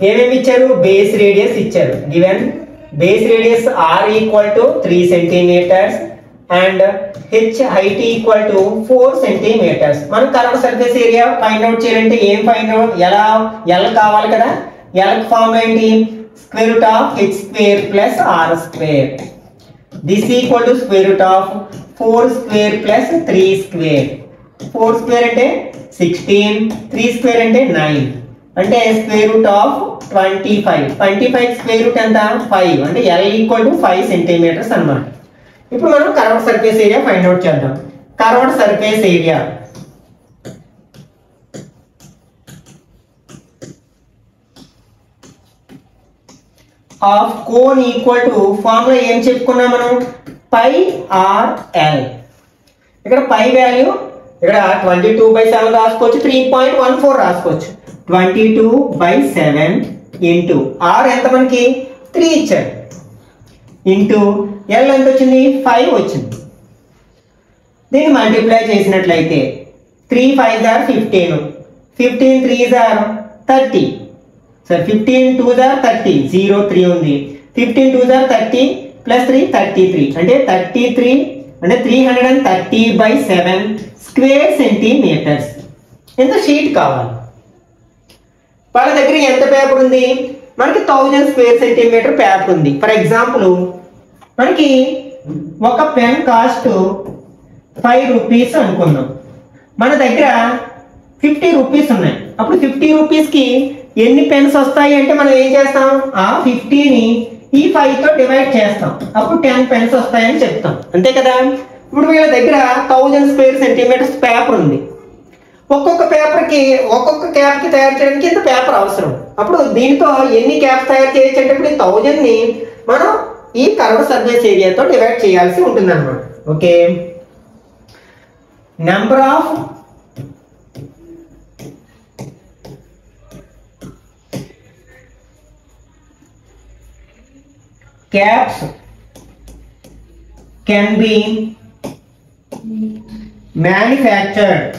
ఏమేమి ఇచ్చారు? బేస్ రేడియస్ ఇచ్చారు. Given base radius r equal to 3 centimetres and h height equal to 4 centimetres. మనం curved surface area find out చేయాలంటే ఏం ఫైండ్ అవుట్? ఎలా ఎల్ కావాలి కదా. ఎల్ ఫార్మ్ ఏంటి? square root of h square plus r square. This equal to square root of 4 square plus 3 square. 4 square అంటే 16, 3 square అంటే 9. అంటే square root of 25. 25 square root ఎంత? 5. అంటే L equal to 5 centimeters అన్నమాట. ఇప్పుడు మనం curved surface area find out చేద్దాం. Curved surface area of cone equal to formula ఏం చెప్పుకున్నాం మనం? Pi are l. ఇక్కడ పై వాల్యూ ఇక్కడ 22/7 రాసుకోవచ్చు, 3.14 రాసుకోవచ్చు. 22/7 ఇంటూ ఆర్ ఎంత మనకి? 3 ఇచ్చారు. ఇంటూ ఎల్ ఎంత వచ్చింది? 5 వచ్చింది. దీన్ని మల్టిప్లై చేసినట్లయితే 3 5s are 15, 15 3s are 30. సరే 15 2s are 30, 0 3 ఉంది. 15 2s are 30 ప్లస్ 3 33 అంటే 33 అంటే 330/7 స్క్వేర్ సెంటీమీటర్స్. ఎంత షీట్ కావాలి? వాళ్ళ దగ్గర ఎంత పేపర్ ఉంది? మనకి 1000 స్క్వేర్ సెంటీమీటర్ పేపర్ ఉంది. ఫర్ ఎగ్జాంపుల్ మనకి ఒక పెన్ కాస్ట్ 5 రూపీస్ అనుకున్నాం. మన దగ్గర 50 రూపీస్ ఉన్నాయి. అప్పుడు 50 రూపీస్కి ఎన్ని పెన్స్ వస్తాయి అంటే మనం ఏం చేస్తాం? ఆ 50ని ఈ 5తో డివైడ్ చేస్తాం. అప్పుడు 10 పెన్స్ వస్తాయని చెప్తాం. అంతే కదా. ఇప్పుడు వీళ్ళ దగ్గర 1000 స్క్వేర్ సెంటీమీటర్స్ పేపర్ ఉంది. ఒక్కొక్క పేపర్కి ఒక్కొక్క క్యాప్కి తయారు చేయడానికి ఇంత పేపర్ అవసరం. అప్పుడు దీంతో ఎన్ని క్యాప్స్ తయారు చేయొచ్చు అంటే ఇప్పుడు 1000ని మనం ఈ కర్వ్డ్ సర్ఫేస్ ఏరియాతో డివైడ్ చేయాల్సి ఉంటుంది అన్నమాట. Okay, number of caps can be manufactured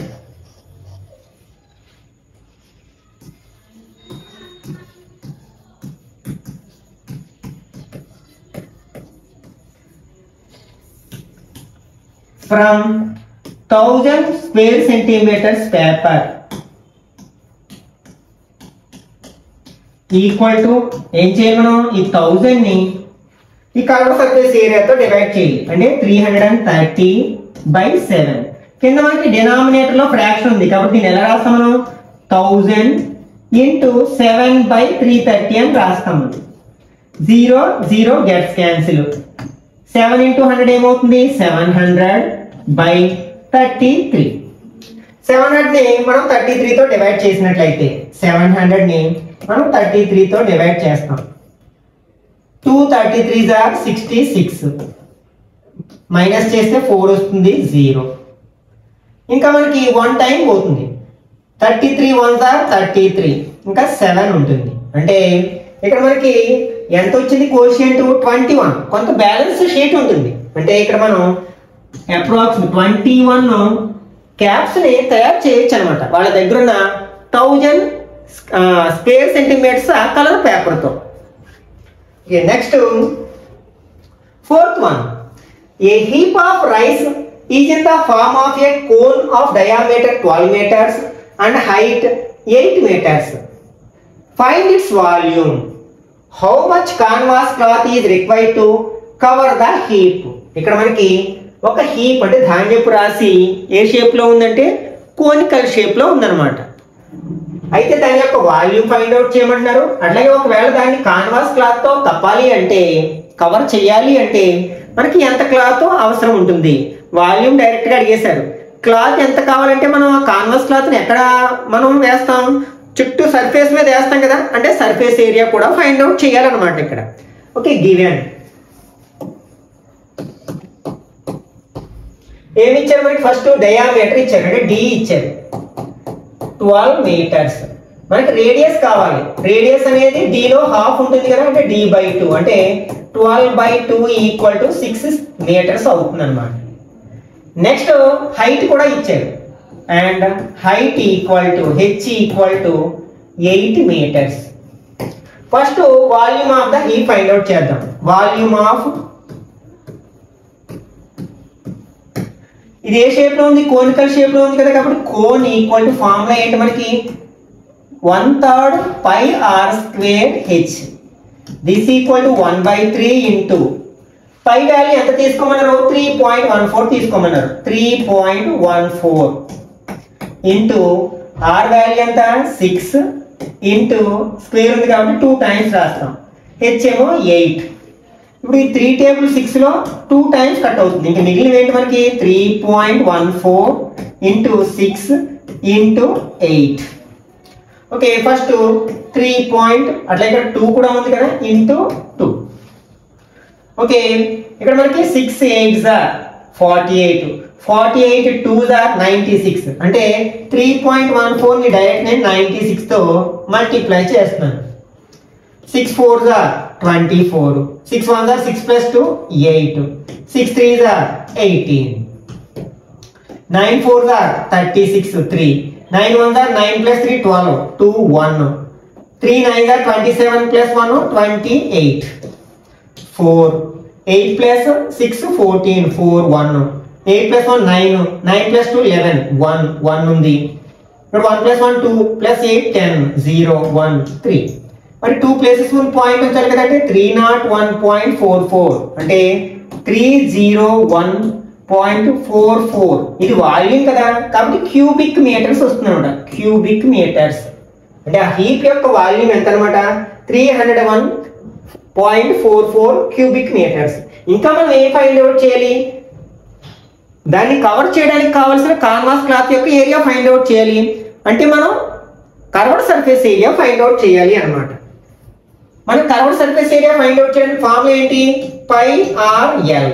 from 1000 square centimeters paper equal to ఏం చేయాలి మనం ఈ 1000 ని ఈ కర్వ్ సర్ఫేస్ ఏరియాతో డివైడ్ చేయాలి అంటే 330/7 కింద మనకి డినామినేటర్ లో ఫ్రాక్షన్ ఉంది కాబట్టి దీన్ని ఎలా రాస్తాం మనం 1000 into 7/330 అని రాస్తాం 0 0 gets cancel 7 into 100 ఏమవుతుంది 700/33 700 ని మనం 33 తో డివైడ్ చేసినట్లయితే 700 ని మనం 33 తో డివైడ్ చేస్తాం 2 33s are 66 మైనస్ చేస్తే 4 వస్తుంది 0 ఇంకా మనకి 1 టైం పోతుంది 33 1s are 33 ఇంకా 7 ఉంటుంది అంటే ఇక్కడ మనకి ఎంత వచ్చింది కోషియంట్ 21 కొంత బ్యాలెన్స్ షీట్ ఉంటుంది అంటే ఇక్కడ మనం అప్రాక్సిమేట్ 21 క్యాప్స్ ని తయారు చేయొచ్చు అనమాట వాళ్ళ దగ్గర ఉన్న 1000 స్క్వేర్ సెంటీమీటర్స్ కలర్ పేపర్ తో next fourth one a heap of rice is in the form of a cone of diameter 12 meters and height 8 meters find its volume how much canvas cloth is required to cover the heap ఇక్కడ మనకి ఒక heap అంటే ధాన్యపు రాశి ఏ shape లో ఉందంటే conical shape లో ఉందన్నమాట అయితే దాని యొక్క వాల్యూమ్ ఫైండ్ అవుట్ చేయమంటున్నారు అట్లాగే ఒకవేళ దాన్ని కాన్వాస్ క్లాత్ తో కప్పాలి అంటే కవర్ చేయాలి అంటే మనకి ఎంత క్లాత్ అవసరం ఉంటుంది వాల్యూమ్ డైరెక్ట్ గా అడిగేశారు క్లాత్ ఎంత కావాలంటే మనం ఆ కాన్వాస్ క్లాత్ ని ఎక్కడ మనం వేస్తాం చుట్టూ సర్ఫేస్ మీద వేస్తాం కదా అంటే సర్ఫేస్ ఏరియా కూడా ఫైండ్ అవుట్ చేయాలన్నమాట ఇక్కడ ఓకే గివెన్ ఏమి ఇచ్చారు మనకి ఫస్ట్ డయామీటర్ ఇచ్చారు అంటే డి ఇచ్చారు 12 meters మనకి రేడియస్ కావాలి రేడియస్ అనేది d లో హాఫ్ ఉంటుంది కదా అంటే d/2 అంటే 12/2 ఈక్వల్ టు 6 meters అవుతుంది అన్నమాట నెక్స్ట్ హైట్ కూడా ఇచ్చారు and height equal to h equal to 8 meters first volume of the heap find out చేద్దాం వాల్యూమ్ ఆఫ్ ఇది ఏ షేప్ లో ఉంది కోనికల్ షేప్ లో ఉంది కదా కాబట్టి కోన్ ఈక్వల్ టు ఫార్ములా ఏంటి మనకి 1/3 pi r square h this equal to 1/3 into pi value ఎంత తీసుకోమన్నారు 3.14 తీసుకోమన్నారు 3.14 ఇంటూ ఆర్ వాల్యూ ఎంత 6 ఇంటూ స్క్వేర్ ఉంది కాబట్టి 2 టైమ్స్ రాస్తాం h ఏమో 8 ఇప్పుడు ఈ 3 టేబుల్ 6 లో 2 టైమ్స్ కట్ అవుతుంది ఇంకా మిగిలిన ఏంటి మనకి 3.14 ఇంటూ 6 ఇంటూ 8 ఓకే ఫస్ట్ 3 అట్లా ఇక్కడ 2 కూడా ఉంది కదా ఇంటూ 2 ఓకే ఇక్కడ మనకి 6 8s are 48 48 2s are 96 అంటే 3.14 ని డైరెక్ట్ నేను 96 తో మల్టిప్లై చేస్తున్నాను 6 4s are 24 6 1s are 6 plus 2 8 6 3s are 18 9 4s are 36 3 9 1s are 9 plus 3 12 2 1 3 9s are 27 plus 1 28 4 8 plus 6 14 4 1 8 plus 1 9 9 plus 2 11 1 1 ఉంది ఇక్కడ 1 plus 1 2 plus 8 10 0 1 3 మరి 2 ప్లేసెస్ ఉన్న పాయింట్ ఉంచాలి కదంటే 301.44 అంటే 301.44 ఇది వాల్యూమ్ కదా కాబట్టి క్యూబిక్ మీటర్స్ వస్తుంది అనమాట క్యూబిక్ మీటర్స్ అంటే ఆ హీప్ యొక్క వాల్యూమ్ ఎంత అనమాట 301.44 క్యూబిక్ మీటర్స్ ఇంకా మనం ఏ ఫైండ్ అవుట్ చేయాలి దాన్ని కవర్ చేయడానికి కావాల్సిన కాన్వాస్ క్లాత్ యొక్క ఏరియా ఫైండ్ అవుట్ చేయాలి అంటే మనం curved surface area find out చేయాలి అన్నమాట మనం curved surface area find out చేయడానికి ఫార్ములా ఏంటి పై ఆర్ ఎల్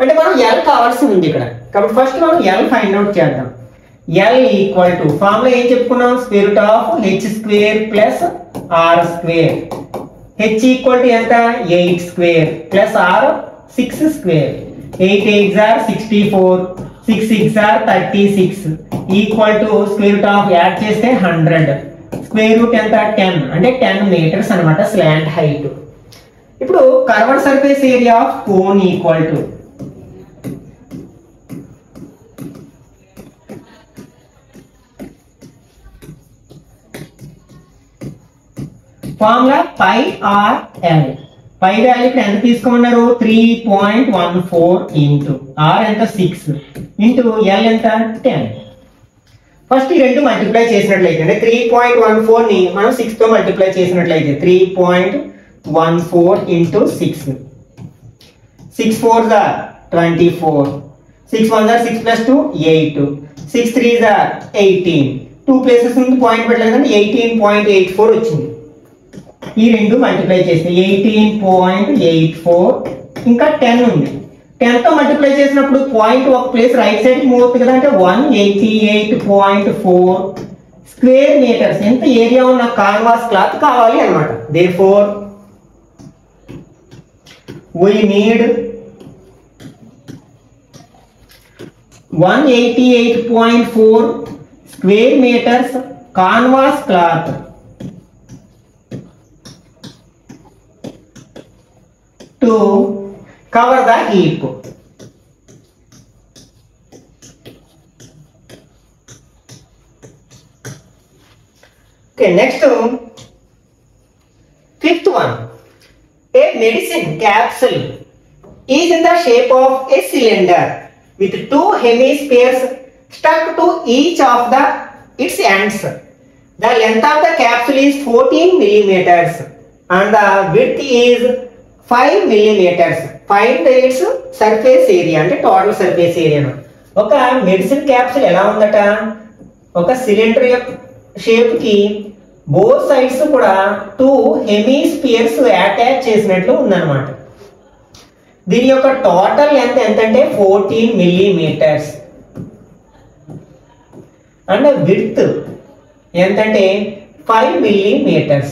అంటే మనం ఎల్ కావాల్సి ఉంది ఇక్కడ కాబట్టి ఫస్ట్ మనం ఎల్ ఫైండ్ అవుట్ చేద్దాం ఎల్ ఈక్వల్ టు ఫార్ములా ఏం చెప్పుకున్నాం square root of H square plus R square H equal to ఎంత 8 square plus R 6 square 8 8s are 64, 6 6 are 36 equal to square root of add చేస్తే 100. Square root ఎంత 10 అంటే 10 metres అన్నమాట slant height. ఇప్పుడు curved surface area of cone equal to formula pi are L. Pi value ఇక్కడ ఎంత తీసుకోమన్నారు 3.14 into are ఎంత 6 into L ఎంత 10. ఫస్ట్ ఈ రెండు మల్టిప్లై చేసినట్లయితే అంటే 3.14 ని మనం 6 తో మల్టిప్లై చేసినట్లయితే 3.14 into 6. 6 4s are 24, 6 1s are 6 plus 2 8, 6 3s are 18. 2 places నుంచి పాయింట్ పెట్టలేదు అంటే 18.84 వచ్చింది. ఈ రెండు మల్టిప్లై చేస్తే 18.84 ఇంకా 10 ఉంది. 10 తో మల్టిప్లై చేసినప్పుడు పాయింట్ ఒక ప్లేస్ రైట్ సైడ్ మూవ్ అవుతుంది కదా అంటే 188.4 స్క్వేర్ మీటర్స్ ఎంత ఏరియా ఉన్న కాన్వాస్ క్లాత్ కావాలి అన్నమాట. Therefore we need 188.4 square meters canvas cloth to cover the heap. Okay, next fifth one. A medicine capsule is in the shape of a cylinder with two hemispheres stuck to each of its ends. The length of the capsule is 14 millimeters and the width is 5 millimeters. Find its surface area అంటే total surface area. ఒక medicine capsule ఎలా ఉందట ఒక cylinder యొక్క shape కి both sides కూడా 2 hemispheres attach చేసినట్లు ఉందన్నమాట. దీని యొక్క టోటల్ లెంత్ ఎంతంటే 14 millimeters అండ్ విడ్త్ ఎంతంటే 5 millimeters.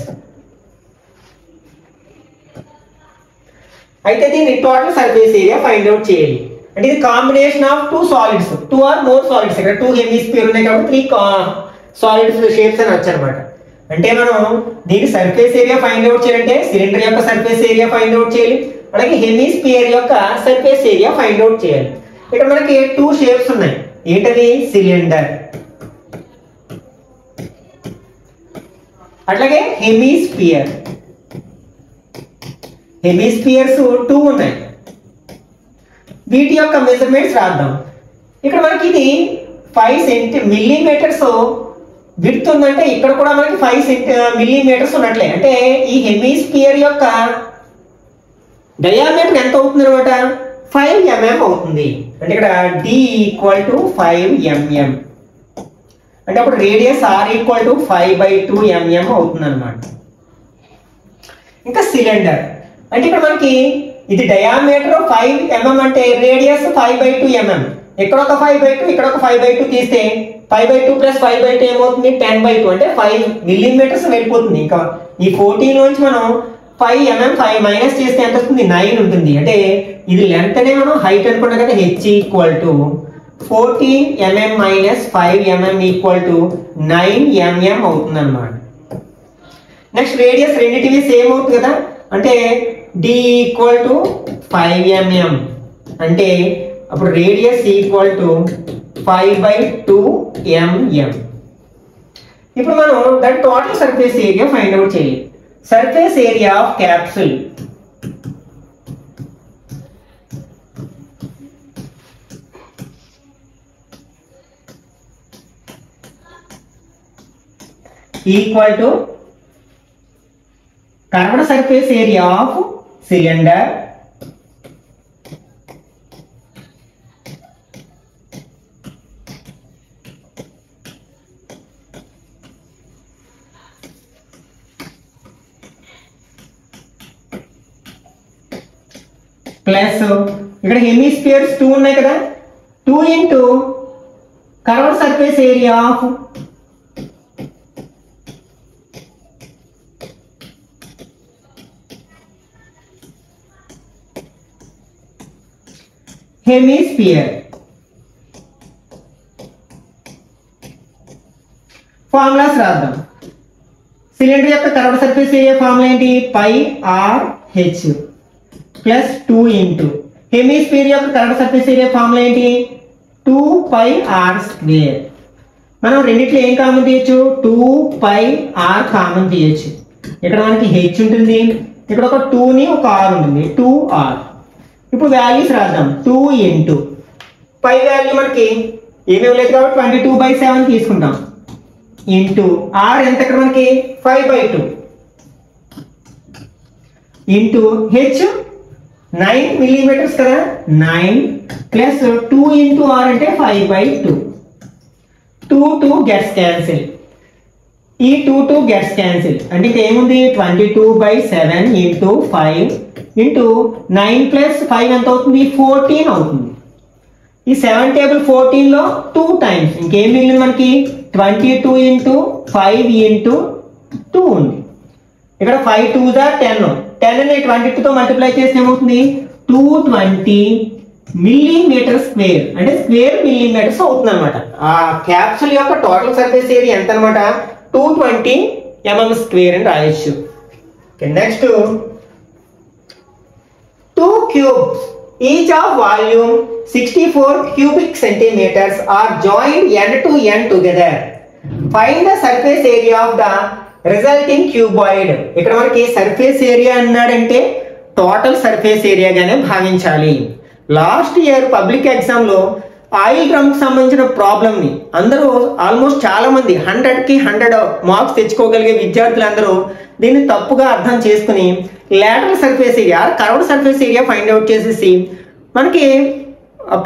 అయితే దీని total surface area find out చేయాలి. అంటే ఇది combination of 2 solids, 2 or more solids. ఇక్కడ 2 హెమిస్పియర్ ఉన్నాయి కాబట్టి 3 సాలిడ్స్ షేప్స్ అని వచ్చారన్నమాట. అంటే మనం దీని సర్ఫేస్ ఏరియా ఫైండ్ అవుట్ చేయాలంటే సిలిండర్ యొక్క సర్ఫేస్ ఏరియా ఫైండ్ అవుట్ చేయాలి, అలాగే హెమిస్పియర్ యొక్క సర్ఫేస్ ఏరియా ఫైండ్ అవుట్ చేయాలి. ఇక్కడ మనకి 2 షేప్స్ ఉన్నాయి. ఏంటది సిలిండర్ అట్లాగే హెమిస్పియర్. హెమిస్పియర్స్ 2 ఉన్నాయి. వీటి యొక్క మెజర్మెంట్స్ రాద్దాం. ఇక్కడ మనకి ఇది 5 millimeters విడ్త్ ఉందంటే ఇక్కడ కూడా మనకి 5 millimeters ఉన్నట్లే. అంటే ఈ హెమిస్పియర్ యొక్క డయామీటర్ ఎంత అవుతుంది అనమాట 5 mm అవుతుంది. అంటే ఇక్కడ D ఈక్వల్ టు 5 mm అంటే అప్పుడు radius R equal to 5/2 mm అవుతుంది అనమాట. ఇంకా సిలిండర్ అంటే ఇక్కడ మనకి ఇది డయామీటర్ 5 mm అంటే రేడియస్ 5/2 mm. ఇక్కడ ఒక 5/2 ఇక్కడ ఒక 5/2 తీస్తే 5/2 ప్లస్ 5/2 ఏమవుతుంది 10/2 అంటే 5 millimeters వెళ్ళిపోతుంది. ఇంకా ఈ 14 నుంచి మనం 5 mm 5 మైనస్ చేస్తే ఎంత వస్తుంది 9 ఉంటుంది. అంటే ఇది లెంత్ అనే మనం హైట్ అనుకున్నాం కదా H equal to 14 mm minus 5 mm equal to 9 mm అవుతుంది అన్నమాట. నెక్స్ట్ రేడియస్ రెండిటివి సేమ్ అవుతుంది కదా అంటే D ఈక్వల్ టు 5 mm అంటే అప్పుడు రేడియస్ ఈక్వల్ టు 5/2 mm. ఇప్పుడు మనం దాని total surface area find out చేయాలి. Surface area of capsule equal to curved surface area of cylinder plus ఇక్కడ హెమిస్పియర్స్ 2 ఉన్నాయి కదా 2 into curved surface area of hemisphere. Formulas రాద్దాం. సిలిండర్ యొక్క కర్వ్డ్ సర్ఫేస్ ఏరియా ఫార్ములా ఏంటి? Pi r h plus 2 into hemisphere యొక్క curved surface area formula ఏంటి? 2 పై are square. మనం రెండిట్లో ఏం కామన్ తీయచ్చు? 2 పై ఆర్ కామన్ తీయచ్చు. ఇక్కడ మనకి హెచ్ ఉంటుంది, ఇక్కడ ఒక 2ని ఒక ఆర్ ఉంటుంది, 2r. ఇప్పుడు వాల్యూస్ రాద్దాం. 2 ఇంటూ పై వాల్యూ మనకి ఏమీ లేదు కాబట్టి 22/7 తీసుకుంటాం, ఇంటూ ఆర్ ఎంత ఇక్కడ మనకి 5/2 ఇంటూ హెచ్ 9 మిల్లీమీటర్స్ కదా, 9 ప్లస్ 2 ఇంటూ ఆర్ అంటే 5/2. 2 గెట్స్ క్యాన్సిల్, ఈ 2 గెట్స్ క్యాన్సిల్ అంటే ఏముంది? 22/7 ఇంటూ 5 ఇంటూ 9 ప్లస్ 5 ఎంత అవుతుంది? 14 అవుతుంది. ఈ 7 టేబుల్ 14లో 2 టైమ్స్ ఇంకేం మిగిలింది మనకి? 22 ఇంటూ 5 ఇంటూ 2 ఉంది. ఇక్కడ 5 2 10 ని 22తో మల్టిప్లై చేస్తే ఏమవుతుంది? 220 మిల్లీమీటర్ స్క్వేర్ అంటే స్క్వేర్ మిల్లీమీటర్స్ అవుతుంది అనమాట. ఆ క్యాప్సూల్ యొక్క టోటల్ సర్ఫేస్ ఏరియా ఎంత అనమాట? 220 mm స్క్వేర్ అని రాయొచ్చు. Next 2 cubes each of volume 64 cubic centimeters are joined end to end together. Find the surface area of the resulting cuboid. ఇక్కడ మనకి సర్ఫేస్ ఏరియా అన్నాడంటే టోటల్ సర్ఫేస్ ఏరియాగానే భావించాలి. Last year public exam లో oil drum కి సంబంధించిన problem ని అందరూ almost చాలా మంది 100కి 100 మార్క్స్ తెచ్చుకోగలిగే విద్యార్థులందరూ దీన్ని తప్పుగా అర్థం చేసుకుని lateral surface area curved surface area find out చేసేసి మనకి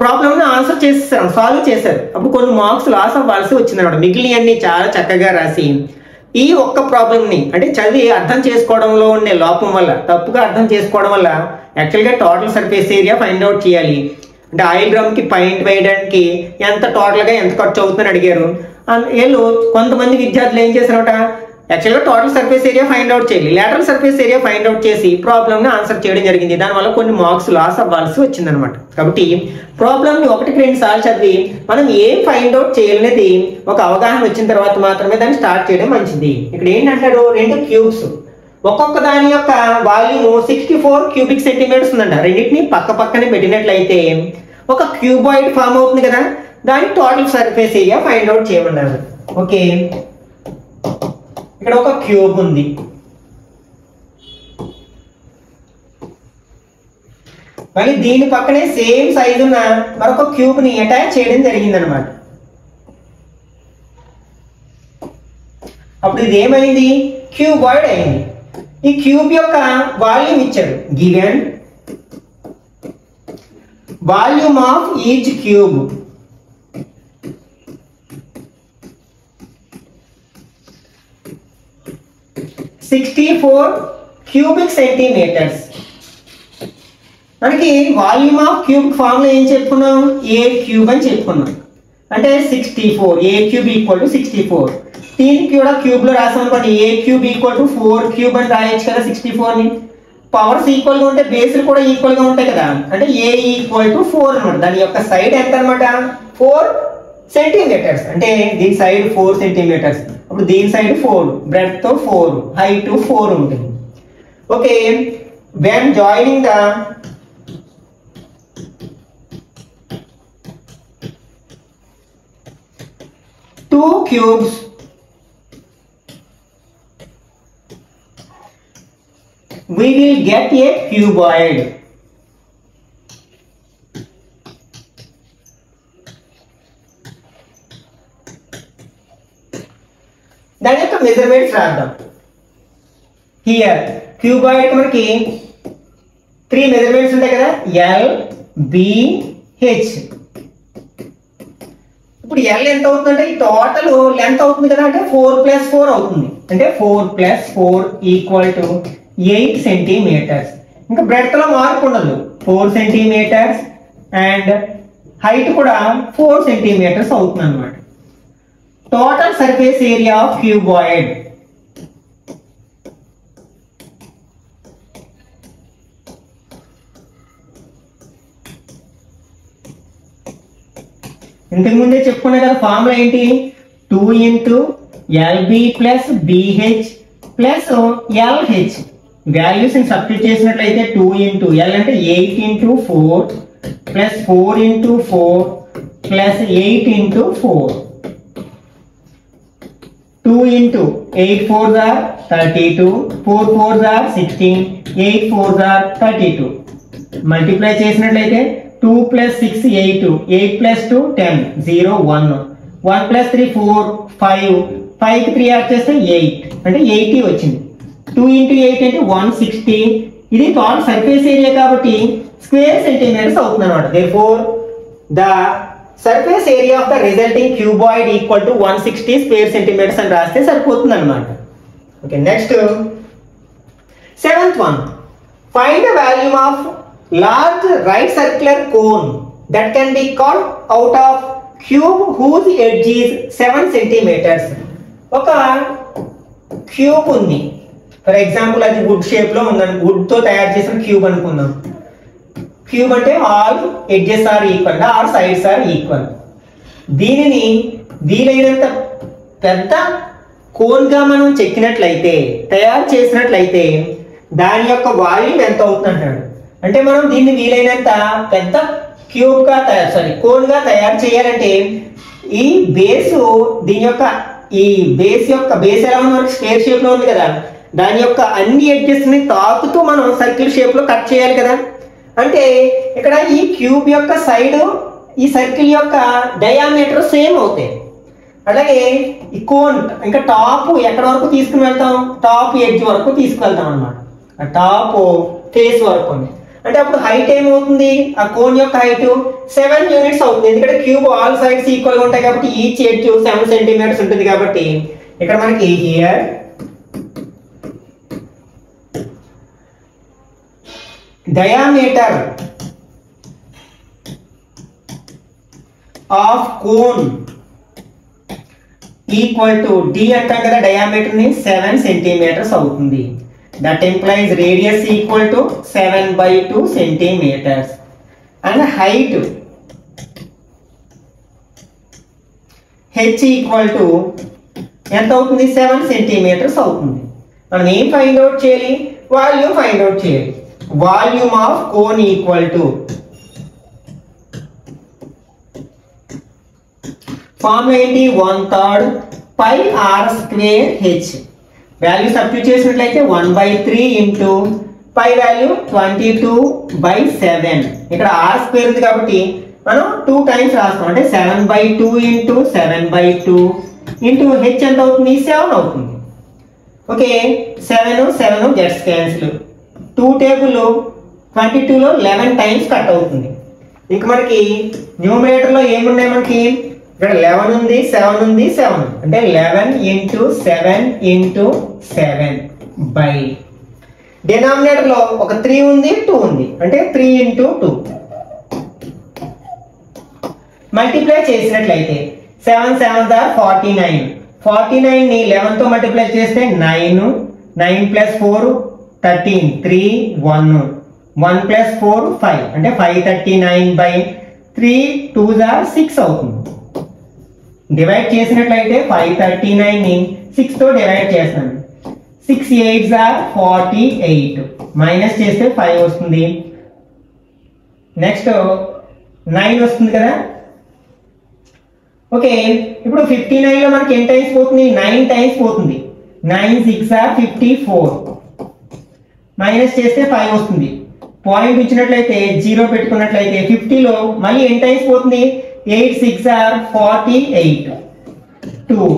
ప్రాబ్లమ్ ని ఆన్సర్ చేసేసారు, సాల్వ్ చేశారు. అప్పుడు కొన్ని మార్క్స్ లాస్ అవ్వాల్సి వచ్చిందన్నమాట. మిగిలినవన్నీ చాలా చక్కగా రాసి ఈ ఒక్క ప్రాబ్లమ్ ని అంటే చదివి అర్థం చేసుకోవడంలో ఉండే లోపం వల్ల, తప్పుగా అర్థం చేసుకోవడం వల్ల యాక్చువల్గా total surface area find out చేయాలి. అంటే ఆయిల్ డ్రమ్ కి పెయింట్ వేయడానికి ఎంత టోటల్ గా ఎంత ఖర్చు అవుతుందని అడిగారు. వీళ్ళు కొంతమంది విద్యార్థులు ఏం చేశారట, యాక్చువల్గా total surface area find out చేయాలి, lateral surface area find out చేసి ప్రాబ్లమ్ ని ఆన్సర్ చేయడం జరిగింది. దానివల్ల కొన్ని మార్క్స్ లాస్ అవ్వాల్సి వచ్చిందనమాట. కాబట్టి ప్రాబ్లమ్ ని 1-2 సార్లు చదివి మనం ఏం ఫైండ్ అవుట్ చేయాలనేది ఒక అవగాహన వచ్చిన తర్వాత మాత్రమే దాన్ని స్టార్ట్ చేయడం మంచిది. ఇక్కడ ఏంటంటాడు, 2 క్యూబ్స్ ఒక్కొక్క దాని యొక్క వాల్యూమ్ 64 క్యూబిక్ సెంటీమీటర్స్ ఉందంట. రెండింటిని పక్క పక్కనే పెట్టినట్లయితే ఒక క్యూబాయిడ్ ఫామ్ అవుతుంది కదా, దాని total surface area find out చేయమన్నారు. ఓకే, ఇక్కడ ఒక క్యూబ్ ఉంది, మళ్ళీ దీని పక్కనే సేమ్ సైజ్ ఉన్న మరొక క్యూబ్ ని అటాచ్ చేయడం జరిగింది అనమాట. అప్పుడు ఇది ఏమైంది? క్యూబాయిడ్ అయింది. ఈ క్యూబ్ యొక్క వాల్యూమ్ ఇచ్చాడు, given volume of each cube (64 cubic centimetres. మనకి వాల్యూమ్ ఆఫ్ క్యూబ్ ఫార్ములా ఏం చెప్పుకున్నాం? ఏ క్యూబ్ అని చెప్పుకున్నాం. అంటే 64, ఏ క్యూబ్ ఈక్వల్ టు 64. దీనికి కూడా క్యూబ్ లో రాసాం అనుకోండి, ఏ క్యూబ్ ఈక్వల్ టు 4 క్యూబ్ అని రాయొచ్చు కదా 64 ని. పవర్స్ ఈక్వల్ గా ఉంటే బేస్లు కూడా ఈక్వల్ గా ఉంటాయి కదా, అంటే ఏ ఈక్వల్ టు 4 అనమాట. దాని యొక్క సైడ్ ఎంత అనమాట? 4 సెంటీమీటర్స్. అంటే దీని సైడ్ 4 సెంటీమీటర్స్. అప్పుడు దీని సైడ్ 4, బ్రెడ్త్ తో 4, హైట్ 4 ఉంటుంది. Okay, when joining the two cubes we will get a cuboid. దాని యొక్క మెజర్మెంట్స్ రాద్దాం. హియర్ క్యూబాయిడ్ మనకి 3 మెజర్మెంట్స్ ఉంటాయి కదా, L, B, H. ఇప్పుడు L ఎంత అవుతుందంటే ఈ టోటల్ లెంత్ అవుతుంది కదా, అంటే 4 + 4 అవుతుంది. అంటే 4 + 4 = 8 సెంటీమీటర్స్. ఇంకా బ్రెడ్త్ లో మార్పు ఉండదు, 4 సెంటీమీటర్స్ అండ్ హైట్ కూడా 4 సెంటీమీటర్స్ అవుతుంది అనమాట. Total surface area of cuboid ఇంతకు ముందే చెప్పుకున్నా కదా ఫార్ములా ఏంటి, 2 into LB plus BH plus LH. Values ని సబ్స్టిట్యూట్ చేసినట్లయితే 2 into L అంటే 8 into 4 plus 4 into 4 plus 8 into 4. 2 into 8 4s are 32, 4 4s are 16, 8 4s are 32. Multiply చేసినట్లయితే 2 plus 6 8, 8 plus 2 10, 0 1, 1 plus 3 4 5, 5కి 3 యాడ్ చేస్తే 8 అంటే 80 వచ్చింది. 2 into 8 అంటే 160. ఇది టోటల్ సర్ఫేస్ ఏరియా కాబట్టి స్క్వేర్ సెంటీమీటర్స్ అవుతుంది అన్నమాట. therefore the surface area of the resulting cuboid equal to 160 square centimeters అని రాస్తే సరిపోతుంది అన్నమాట. Okay, next 7th one, find the volume of large right circular cone that can be cut out of cube whose edge is 7 centimeters. ఒక cube ఉంది, for example అది would shape లో ఉందని, would తో తయారు చేసిన క్యూబ్ అనుకుందాం. క్యూబ్ అంటే all edges are equal, or sides are equal. దీనిని వీలైనంత పెద్ద కోన్ గా మనం చెక్కినట్లయితే, తయారు చేసినట్లయితే దాని యొక్క వాల్యూమ్ ఎంత అవుతుంది అంటాడు. అంటే మనం దీన్ని వీలైనంత పెద్ద క్యూబ్ గా కోన్ గా తయారు చేయాలంటే ఈ బేసు, దీని యొక్క ఈ బేస్ ఎలా ఉంది, మనకి స్క్వేర్ షేప్ లో ఉంది కదా, దాని యొక్క అన్ని ఎడ్జెస్ ని తాకుతూ మనం సర్కిల్ షేప్ లో కట్ చేయాలి కదా. అంటే ఇక్కడ ఈ క్యూబ్ యొక్క సైడ్, ఈ సర్కిల్ యొక్క డయామీటర్ సేమ్ అవుతాయి. అలాగే ఈ కోన్ ఇంకా టాప్ ఎక్కడ వరకు తీసుకుని వెళ్తాం, టాప్ ఎడ్జ్ వరకు తీసుకువెళ్తాం అన్నమాట, టాప్ ఫేస్ వరకు. అంటే అప్పుడు హైట్ ఏమవుతుంది, ఆ కోన్ యొక్క హైట్ 7 units అవుతుంది. ఎందుకంటే క్యూబ్ ఆల్ సైడ్స్ ఈక్వల్ గా ఉంటాయి కాబట్టి ఈచ్ ఎడ్జ్ 7 centimeters ఉంటుంది. కాబట్టి ఇక్కడ మనకి here diameter of cone equal to D అంటాం కదా, డయామీటర్ ని 7 centimeters అవుతుంది. That implies radius equal to 7/2 centimeters and height H equal to ఎంత అవుతుంది, 7 centimeters అవుతుంది. మనం ఏం ఫైండ్ అవుట్ చేయాలి, వాల్యూమ్ ఫైండ్ అవుట్ చేయాలి. Volume of cone equal to, formula ఏంటి, 1/3 pi r square h. Value substitute చేసినట్లయితే 1/3 ఇంటూ పై వాల్యూ 22/7. ఇక్కడ r స్క్వేర్ ఉంది కాబట్టి మనం 2 టైమ్స్ రాస్తాం, అంటే 7/2 ఇంటూ 7/2 ఇంటూ h ఎంత అవుతుంది, 7 అవుతుంది. Okay, 7 gets cancel. 2 టేబుల్ 22 లో 11 టైమ్స్ కట్ అవుతుంది. ఇంక మనకి న్యూమరేటర్ లో ఏమున్నాయి, మనకి ఇక్కడ 11 ఉంది, 7 ఉంది, 7 అంటే 11 ఇంటూ 7 ఇంటూ 7 బై డినామినేటర్ లో ఒక 3 ఉంది, 2 ఉంది, అంటే 3 ఇంటూ 2. మల్టిప్లై చేసినట్లయితే 7 7s are 49. 49 ని 11 తో మల్టిప్లై చేస్తే 9, 9 plus 4 13, 3 1, 1 plus 4 5 అంటే 539/3 2s are 6 అవుతుంది. డివైడ్ చేసినట్లయితే 539 ని 6 తో డివైడ్ చేస్తాను, 6 8s are 48, మైనస్ చేస్తే 5 వస్తుంది. నెక్స్ట్ 9 వస్తుంది కదా. ఓకే, ఇప్పుడు 59 లో మనకి ఎన్ని టైమ్స్ పోతుంది, 9 టైమ్స్ పోతుంది. 9 6 are 54, మైనస్ చేస్తే 5 వస్తుంది. పాయింట్ ఇచ్చినట్లయితే 0 పెట్టుకున్నట్లయితే 50 లో మళ్ళీ ఎన్ని టైమ్స్ పోతుంది, 8 6 are 48, 2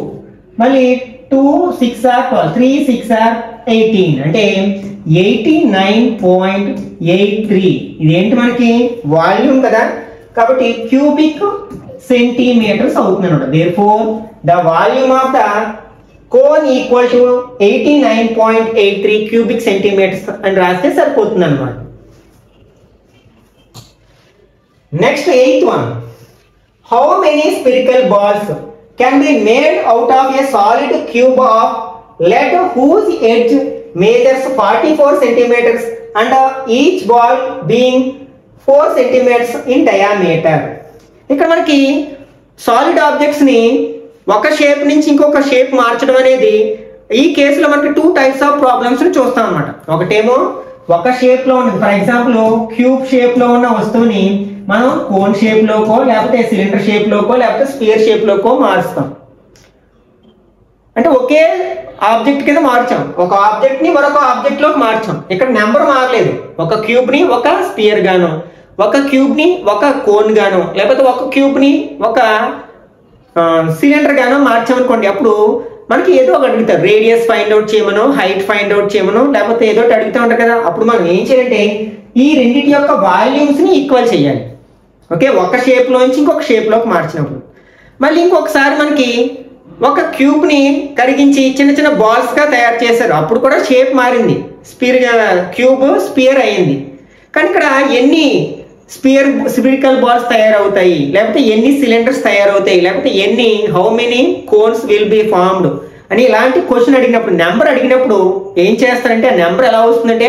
మళ్ళీ 2 6 are 12, 3 6 are 18 అంటే 89.83. ఇదేంటి మనకి వాల్యూమ్ కదా, కాబట్టి క్యూబిక్ సెంటీమీటర్స్ అవుతుంది అన్నమాట. therefore the volume of the cone equal to 89.83 cubic centimeters అని రాస్తే సరిపోతుంది అన్నమాట. Next 8th one, how many spherical balls can be made out of a solid cube of lead whose edge measures 44 centimeters and each ball being 4 centimeters in diameter. ఇక్కడ మనకి solid ఆబ్జెక్ట్స్ని ఒక shape నుంచి ఇంకొక shape మార్చడం అనేది ఈ కేసులో మనకి 2 టైప్స్ ఆఫ్ ప్రాబ్లమ్స్ని చూస్తాం అన్నమాట. ఒకటేమో ఒక షేప్లో ఉన్న, ఫర్ ఎగ్జాంపుల్ క్యూబ్ షేప్లో ఉన్న వస్తువుని మనం కోన్ షేప్లోకో లేకపోతే సిలిండర్ షేప్లోకో లేకపోతే స్పియర్ షేప్లోకో మారుస్తాం. అంటే ఒకే ఆబ్జెక్ట్ కింద మార్చాం, ఒక ఆబ్జెక్ట్ని మరొక ఆబ్జెక్ట్లోకి మార్చాం. ఇక్కడ నెంబర్ మారలేదు. ఒక క్యూబ్ని ఒక స్పియర్ గాను, ఒక క్యూబ్ని ఒక కోన్ గాను, లేకపోతే ఒక క్యూబ్ని ఒక సిలిండర్ గాను మార్చామనుకోండి. అప్పుడు మనకి ఏదో ఒకటి అడుగుతారు, రేడియస్ ఫైండ్ అవుట్ చేయమనో హైట్ ఫైండ్ అవుట్ చేయమనో లేకపోతే ఏదో ఒకటి అడుగుతూ ఉంటారు కదా. అప్పుడు మనం ఏం చేయాలంటే ఈ రెండింటి యొక్క వాల్యూమ్స్ని ఈక్వల్ చేయాలి. ఓకే, ఒక షేప్లోంచి ఇంకొక షేప్లోకి మార్చినప్పుడు. మళ్ళీ ఇంకొకసారి మనకి ఒక క్యూబ్ని కరిగించి చిన్న చిన్న బాల్స్గా తయారు చేశారు, అప్పుడు కూడా షేప్ మారింది, క్యూబ్ స్పియర్ అయ్యింది. కానీ ఇక్కడ ఎన్ని స్పిరికల్ బాల్స్ తయారవుతాయి, లేకపోతే ఎన్ని సిలిండర్స్ తయారవుతాయి, లేకపోతే how many cones will be formed అని ఇలాంటి క్వశ్చన్ అడిగినప్పుడు, నెంబర్ అడిగినప్పుడు ఏం చేస్తారంటే ఆ నెంబర్ ఎలా వస్తుందంటే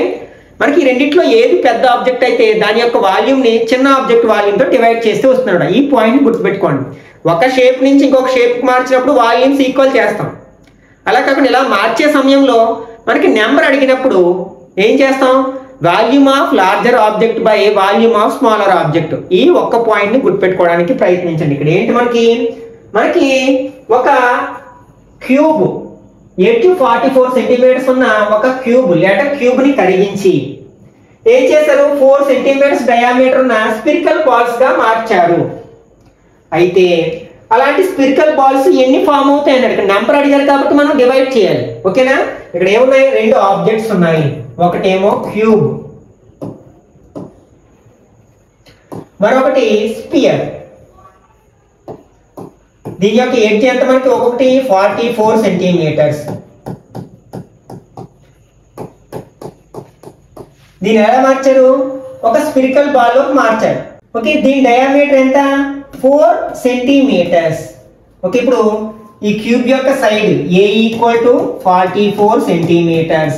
మనకి ఈ రెండిట్లో ఏది పెద్ద ఆబ్జెక్ట్ అయితే దాని యొక్క వాల్యూమ్ని చిన్న ఆబ్జెక్ట్ వాల్యూమ్తో డివైడ్ చేస్తే వస్తున్నాడు. ఈ పాయింట్ని గుర్తుపెట్టుకోండి. ఒక షేప్ నుంచి ఇంకొక షేప్కి మార్చినప్పుడు వాల్యూమ్స్ ఈక్వల్ చేస్తాం. అలా కాకుండా ఇలా మార్చే సమయంలో మనకి నెంబర్ అడిగినప్పుడు ఏం చేస్తాం, volume of larger object by volume of smaller object. ఈ ఒక్క పాయింట్ని గుర్తుపెట్టుకోవడానికి ప్రయత్నించండి. ఇక్కడ ఏంటి మనకి ఒక క్యూబ్ ఎత్తు 44 సెంటీమీటర్స్ ఉన్న ఒక క్యూబ్ లేదా క్యూబ్ని కరిగించి ఏం చేశారు, 4 సెంటీమీటర్స్ డయామీటర్ ఉన్న స్పిరికల్ బాల్స్ గా మార్చారు. అయితే అలాంటి స్పిరికల్ బాల్స్ ఎన్ని ఫామ్ అవుతాయి అన్నాడు. ఇక్కడ నెంబర్ అడిగారు కాబట్టి మనం డివైడ్ చేయాలి. ఓకేనా, ఇక్కడ ఏమున్నాయి, 2 ఆబ్జెక్ట్స్ ఉన్నాయి. ఒకటేమో క్యూబ్, మరొకటి స్పియర్. దీని యొక్క ఎడ్జ్ ఎంత మనకి, ఒక్కొక్కటి 44 సెంటీమీటర్స్. దీన్ని ఎలా మార్చారు, ఒక స్పిరికల్ బాల్ లోకి మార్చారు. ఓకే, దీని డయామీటర్ ఎంత, 4 సెంటీమీటర్స్. ఓకే, ఇప్పుడు ఈ క్యూబ్ యొక్క side a equal to 44 centimetres,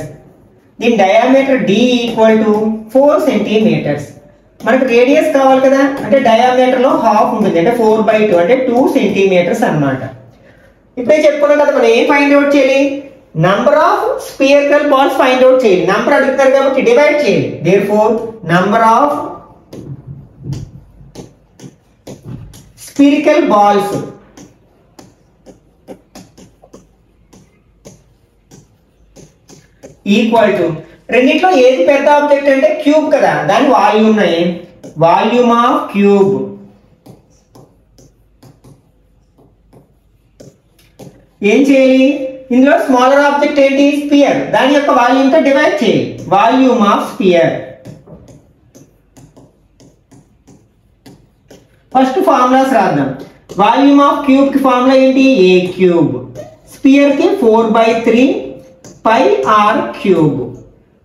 దీని diameter d equal to 4 centimetres. మనకు రేడియస్ కావాలి కదా, అంటే డయామీటర్ లో హాఫ్ ఉంటుంది, అంటే 4/2 అంటే 2 సెంటీమీటర్స్ అన్నమాట. ఇప్పుడే చెప్పుకున్నాం కదా, మనం ఏం ఫైండ్ అవుట్ చేయాలి, number of spherical balls find out చేయాలి. నంబర్ అడుగుతారు కాబట్టి డివైడ్ చేయాలి. Therefore number of spherical balls equal to, రెండిట్లో ఏది పెద్ద ఆబ్జెక్ట్ అంటే క్యూబ్ కదా, దాని వాల్యూమ్ వాల్యూమ్ ఆఫ్ క్యూబ్ ఏం చేయాలి, ఇందులో స్మాలర్ ఆబ్జెక్ట్ ఏంటి, స్పియర్, దాని యొక్క వాల్యూమ్ తో డివైడ్ చేయాలి. Volume of sphere. First formulas రాద్దాం. వాల్యూమ్ ఆఫ్ క్యూబ్ కి ఫార్ములా ఏంటి, ఏ క్యూబ్, స్పియర్ కి 4/3 pi r cube.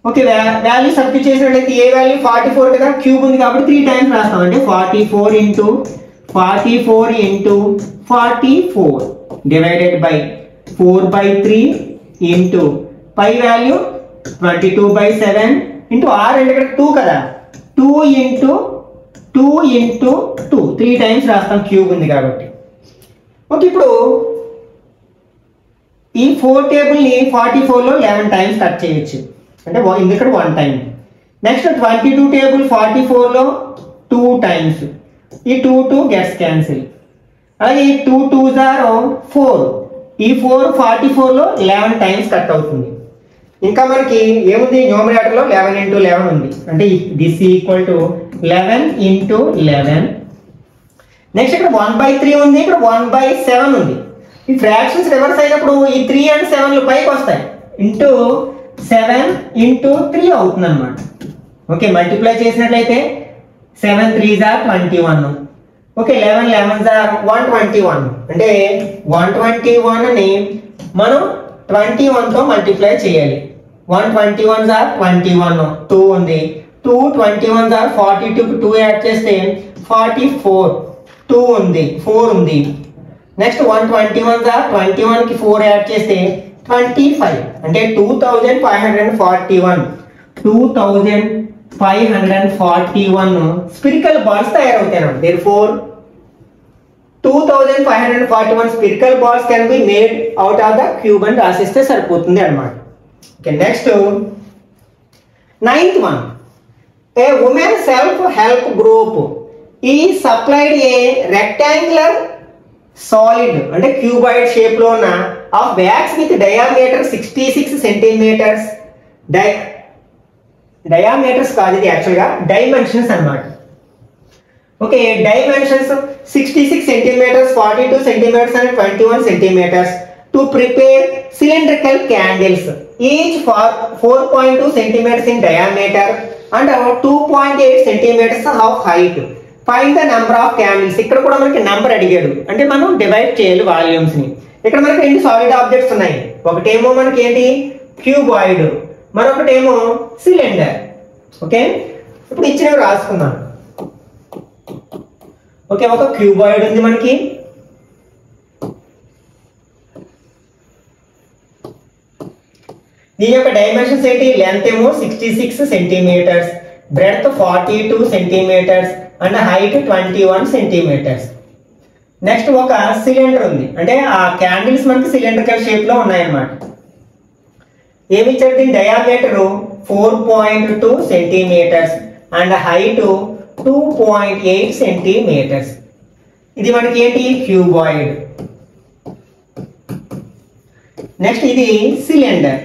Okay, value substitute చేసినట్లయితే ఏ వాల్యూ 44 కదా, క్యూబ్ ఉంది కాబట్టి 3 టైమ్స్ రాస్తాం, అంటే 44 into 44 divided by 4/3 into pi value 22/7 into R అంటే ఇక్కడ 2 కదా, 2 ఇంటూ 2 ఇంటూ 2 3 టైమ్స్ రాస్తాం, క్యూబ్ ఉంది కాబట్టి. ఓకే, ఇప్పుడు ఈ 4 టేబుల్ని 44లో 11 టైమ్స్ కట్ చేయొచ్చు, అంటే ఇక్కడ 1 టైం. నెక్స్ట్ 22 టేబుల్ 44లో 2 టైమ్స్, ఈ 2 గెట్స్ క్యాన్సిల్. అలాగే 2 2s are 4, ఈ 4 44లో 11 టైమ్స్ కట్ అవుతుంది. ఇంకా మనకి ఏముంది, న్యూమరేటర్లో 11 ఇంటూ 11 ఉంది, అంటే this equal to 11 into 11. Next ఇక్కడ 1/3 ఉంది, ఇక్కడ 1/7 ఉంది. ఈ ఫ్రాక్షన్స్ రివర్స్ అయినప్పుడు ఈ 3 and 7 పైకి వస్తాయి, ఇంటూ 7 ఇంటూ 3 అవుతుంది అనమాట. ఓకే, మల్టిప్లై చేసినట్లయితే 7 3s are 21. Okay, 11 11s are 121, అంటే 121 ని మనం 21తో మల్టిప్లై చేయాలి. 121s are 21, 2 ఉంది, 2 21s are 42, 2 యాడ్ చేస్తే 44, 2 ఉంది, 4 ఉంది. నెక్స్ట్ 121s are 21 కి 4 యాడ్ చేస్తే 25, అంటే 2541 స్పిరికల్ బాల్స్ తయారవుతాయి. Therefore 2541 spherical balls can be made out of the cube అని రాసిస్తే సరిపోతుంది అన్నమాట. Okay, next 9th one. A women self-help group is supplied a rectangular solid అంటే cuboid shape లో ఉన్న of wax with diameter 66 centimeters. Diameters కాదు, ఇది యాక్చువల్గా డైమెన్షన్స్ అన్నమాట. Okay, dimensions 66 centimeters, 42 centimeters and 21 centimeters to prepare cylindrical candles, each for 4.2 centimeters in diameter and 2.8 centimeters of height. Find the number of candles. ఇక్కడ కూడా మనకి number అడిగాడు, అంటే మనం డివైడ్ చేయాలి వాల్యూమ్స్ ని. ఇక్కడ మనకి రెండు సాలిడ్ ఆబ్జెక్ట్స్ ఉన్నాయి. ఒకటేమో మనకి ఏంటి క్యూబాయిడ్, మరొకటేమో సిలిండర్. ఓకే, ఇప్పుడు ఇచ్చినవి రాసుకుందాం. ఓకే, ఒక క్యూబాయిడ్ ఉంది మనకి. దీని యొక్క డైమెన్షన్స్ ఏంటి? లెంత్ ఏమో 66 centimetres, breadth 42 centimetres and height 21 centimetres. Next ఒక సిలిండర్ ఉంది, అంటే ఆ క్యాండిల్స్ మనకి సిలిండ్రికల్ షేప్ లో ఉన్నాయన్నమాట. ఏమి ఇచ్చారు? దీని diameter 4.2 centimetres and height 2.8 centimetres. ఇది మనకి ఏంటి? క్యూబాయిడ్. నెక్స్ట్ ఇది సిలిండర్.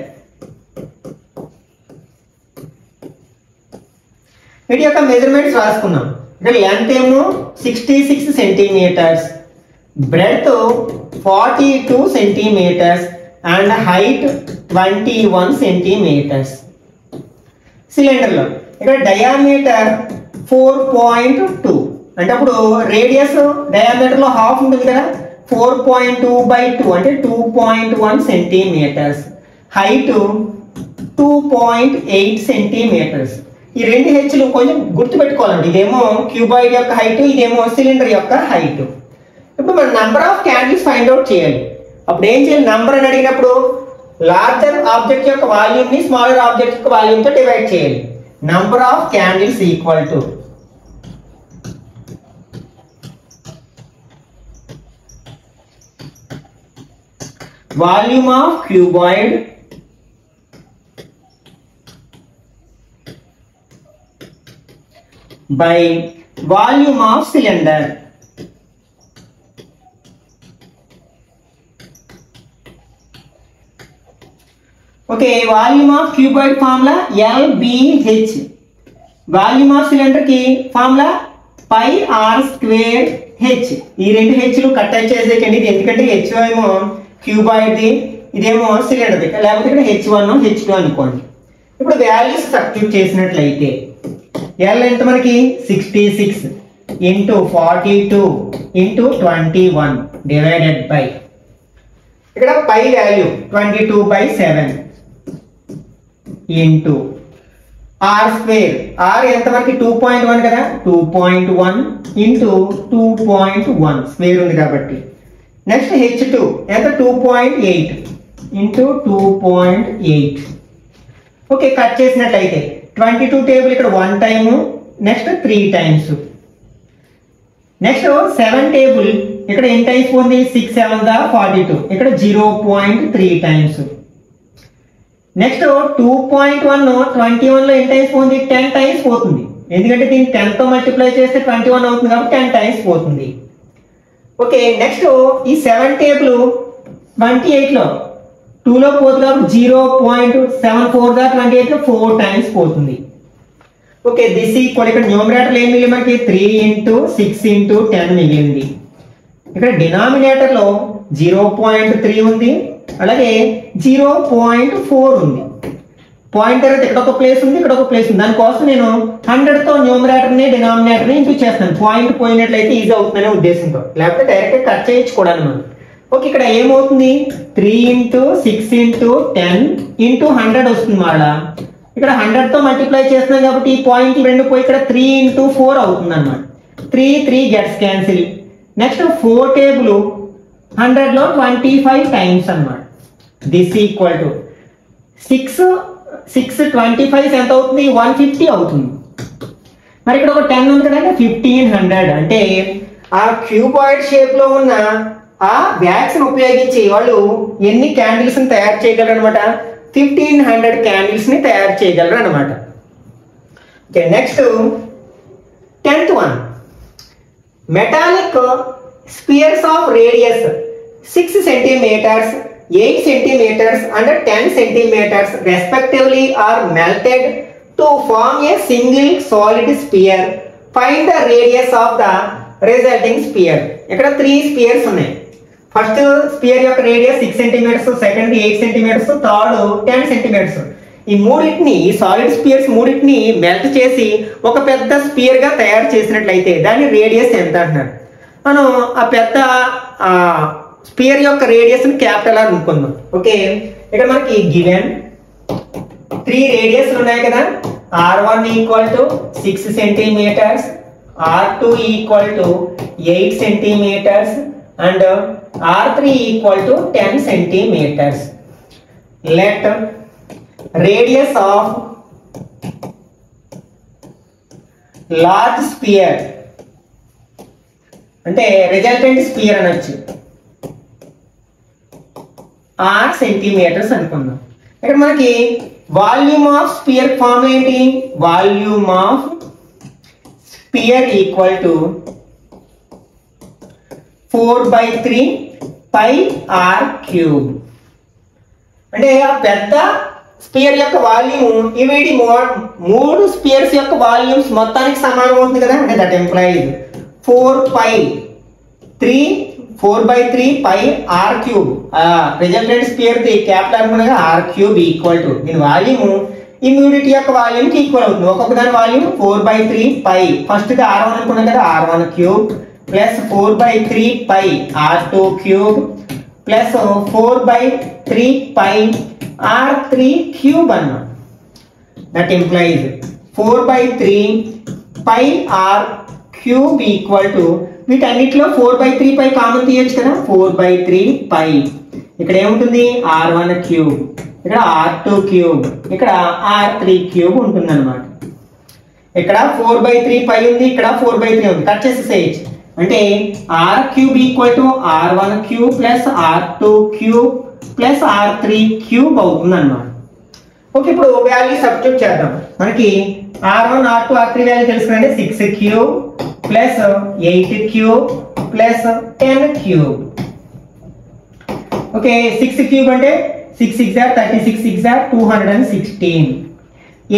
వీటి యొక్క మెజర్మెంట్స్ రాసుకున్నాం. ఇక్కడ లెంత్ ఏమో 66 centimetres, breadth 42 centimetres and height 21 centimetres. సిలిండర్లో ఇక్కడ డయామీటర్ 4.2 అంటే అప్పుడు రేడియస్ డయామీటర్ లో హాఫ్ ఉంటుంది కదా, 4.2/2 అంటే 2.1 సెంటీమీటర్స్, హైట్ 2.8 సెంటీమీటర్స్. ఈ రెండు హెచ్లు కొంచెం గుర్తుపెట్టుకోవాలండి. ఇదేమో క్యూబాయిడ్ యొక్క హైట్, ఇదేమో సిలిండర్ యొక్క హైట్. ఇప్పుడు మనం number of candles find out చేయాలి. అప్పుడు ఏం చేయాలి? నంబర్ అని అడిగినప్పుడు లార్జర్ ఆబ్జెక్ట్ యొక్క వాల్యూమ్ ని స్మాలర్ ఆబ్జెక్ట్ యొక్క వాల్యూమ్ తో డివైడ్ చేయాలి. Number of candles equal to volume of cuboid by volume of cylinder. Okay, volume of cuboid formula LBH, volume of cylinder की formula pi r square h. ఈ రెండు హెచ్లు cut చేసేకండి, ఎందుకంటే H ఏమో cuboid, ఇదేమో cylinder, లేకపోతే ఇక్కడ H1 H2 అనుకోండి. ఇప్పుడు వాల్యూస్ సబ్స్టిట్యూట్ చేసినట్లయితే L ఎంత మనకి 66 ఇంటూ 42 ఇంటూ 21 డివైడెడ్ బై ఇక్కడ pi value 22/7 into R square. R ఎంత మనకి 2.1 కదా, 2.1 ఇంటూ 2.1 స్క్వేర్ ఉంది కాబట్టి. నెక్స్ట్ H2 ఎంత 2.8 ఇంటూ 2.8. ఓకే, కట్ చేసినట్లయితే 22 టేబుల్ ఇక్కడ 1 time, next 3 times. Next 7 table ఇక్కడ ఎన్ని టైమ్స్ పోతుంది? 6 7 42, ఇక్కడ 0.3 టైమ్స్. నెక్స్ట్ 2.1 21 లో ఎన్ని టైమ్స్ పోతుంది? 10 టైమ్స్ పోతుంది, ఎందుకంటే దీన్ని 10 తో మల్టిప్లై చేస్తే 21 అవుతుంది కాబట్టి 10 టైమ్స్ పోతుంది. ఓకే, నెక్స్ట్ ఈ 7 టేబుల్ 28 లో 2 లో పోతుంది కాబట్టి 0.74 28 లో 4 టైమ్స్ పోతుంది. ఓకే, దిస్ ఈక్వల్ ఇక్కడ న్యూమరేటర్ ఏం మిగిలి మనకి 3 ఇంటూ 6 ఇంటూ 10 మిగిలింది. ఇక్కడ డినామినేటర్ లో 0.3 ఉంది, అలాగే 0.4 ఉంది. పాయింట్ తర్వాత ఇక్కడ ఒక ప్లేస్ ఉంది, ఇక్కడ ఒక ప్లేస్ ఉంది. దానికోసం నేను 100 తో న్యూమరేటర్ ని డినామినేటర్ ని ఇంటూ చేస్తాను. పాయింట్ పోయినట్లయితే ఈజీ అవుతుందనే ఉద్దేశంతో, లేకపోతే డైరెక్ట్ కట్ చేయించుకోవడానికి మనం. ఓకే, ఇక్కడ ఏమవుతుంది? 3 ఇంటూ 6 ఇంటూ 10 ఇంటూ 100 వస్తుంది. మళ్ళా ఇక్కడ 100 తో మల్టిప్లై చేస్తున్నాం కాబట్టి ఈ పాయింట్ రెండు పోయి ఇక్కడ 3 ఇంటూ 4 అవుతుంది అనమాట. 3 గెట్స్ క్యాన్సిల్. నెక్స్ట్ 4 టేబుల్ 100 లో 25 టైమ్స్ అన్నమాట. దిస్ ఈక్వల్ టు 6 25 ఎంత అవుతుంది? 150 అవుతుంది. మరి ఇక్కడ ఒక 10 ఉంది కదా, 1500 అంటే ఆ క్యూబాయిడ్ షేప్ లో ఉన్న ఆ వ్యాక్స్ ఉపయోగించి వాళ్ళు ఎన్ని క్యాండిల్స్ ని తయారు చేయగలరు అనమాట? 1500 క్యాండిల్స్ ని తయారు చేయగలరు అనమాట. Okay, next 10th one. Metallic spheres of radius 6 centimeters, 8 centimeters and 10 centimeters respectively are melted to form a single solid sphere. Find the radius of the resulting sphere. ఇక్కడ 3 స్పియర్స్ ఉన్నాయి. ఫస్ట్ స్పియర్ యొక్క radius 6 centimeters, second 8 centimeters, third 10 centimeters. ఈ మూడింటిని, ఈ solid spheres మూడింటిని melt చేసి ఒక పెద్ద స్పియర్ గా తయారు చేసినట్లయితే దాని రేడియస్ ఎంత అంటున్నారు. మనం ఆ పెద్ద స్పియర్ యొక్క రేడియస్ ని క్యాపిటల్ అని అనుకుందాం. ఓకే, ఇక్కడ మనకి గివెన్ 3 రేడియస్ ఉన్నాయి కదా. R1 equal to 6 centimeters, R2 equal to 8 centimeters and R3 equal to 10 centimeters. Let radius of large sphere అంటే రిజల్టెంట్ స్పియర్ అనొచ్చు R సెంటీమీటర్స్ అనుకుందాం. ఇక్కడ మనకి వాల్యూమ్ ఆఫ్ స్పియర్ ఫార్మ్ ఏంటి? Volume of sphere equal to 4/3 pi r cube. అంటే ఆ పెద్ద spear యొక్క వాల్యూమ్ ఇవి మూడు స్పియర్స్ యొక్క వాల్యూమ్స్ మొత్తానికి సమానం అవుతుంది కదా. అంటే that implies 4/3 pi r cube. Resultant sphere the capital అనుకున్నాగా r క్యూబ్ ఈక్వల్ టు దీని వాల్యూమ్ ఈ మూడిటి యొక్క వాల్యూమ్ కి ఈక్వల్ అవుతుంది. ఒక్కొక్క దాని volume 4/3 pi. First the r1 అనుకున్నాం కదా, r1 cube plus 4/3 pi r2 cube plus 4/3 pi r3 cube అన్నమాట. That implies 4/3 pi r cube equal to వీటన్నిటిలో 4/3 pi కామన్ తీయచ్చు కదా. 4/3 pi ఇక్కడ ఏముంటుంది? r1 క్యూబ్, ఇక్కడ r2 క్యూబ్, ఇక్కడ r3 క్యూబ్ ఉంటుంది అనమాట. ఇక్కడ 4/3 pi ఉంది, ఇక్కడ 4/3 ఉంది. కట్ చేసేసేయచ్చు. అంటే r cube equal to r1 cube plus r2 cube plus r3 cube అవుతుంది అన్నమాట. ఓకే, ఇప్పుడు వాల్యూ సబ్స్టిట్యూట్ చేద్దాం. మనకి r1 r2 r3 వాల్యూ తెలుసుకుంటే 6 cube plus 8 cube plus 10 cube. Okay, 6 cube అంటే 6 6 36 6 216.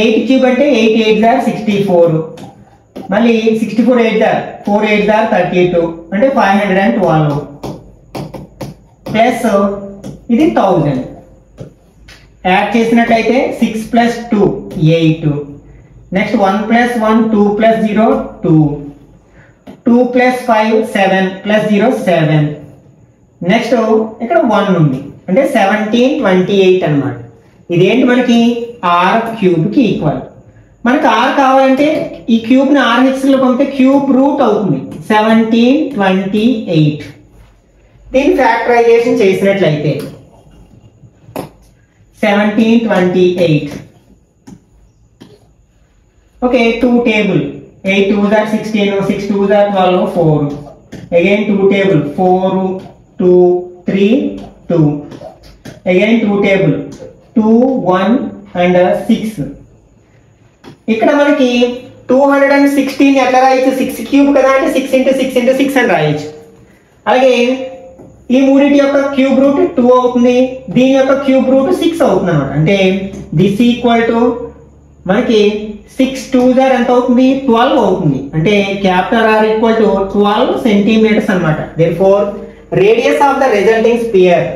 8 క్యూబ్ అంటే 8 8 64. మళ్ళీ 64 8 4 8 32 అంటే 512 ప్లస్ ఇది 1000. యాడ్ చేసినట్లయితే 6 plus 2 8. Next 1 plus 1 2 plus 0 2, 2 plus 5 7 plus 0 7. Next ఇక్కడ 1 ఉంది అంటే 1728 అన్నమాట. ఇదేంటి మనకి r క్యూబ్ కి ఈక్వల్. మనకి r కావాలంటే ఈ క్యూబ్ ని rh లో పంపితే క్యూబ్ రూట్ అవుతుంది 1728. దీని ఫ్యాక్టరైజేషన్ చేసినట్లయితే 1728. Okay, 2 table 8 2s are 16, 6 2s are 12, 4. Again 2 table 4 2 3 2. Again 2 table 2 1 and 6. ఇక్కడ మనకి 216 ఎట్లా రాయొచ్చు? 6 క్యూబ్ కదా, అంటే 6 × 6 × 6 అని రాయొచ్చు. అలాగే ఈ మూడింటి యొక్క క్యూబ్ రూట్ 2 అవుతుంది, దీని యొక్క క్యూబ్ రూట్ 6 అవుతుంది అన్నమాట. అంటే దిస్ ఈక్వల్ టు మనకి 6 2s are ఎంత అవుతుంది? 12 అవుతుంది. అంటే capital R equal to 12 centimetres అన్నమాట. Therefore radius of the resulting sphere,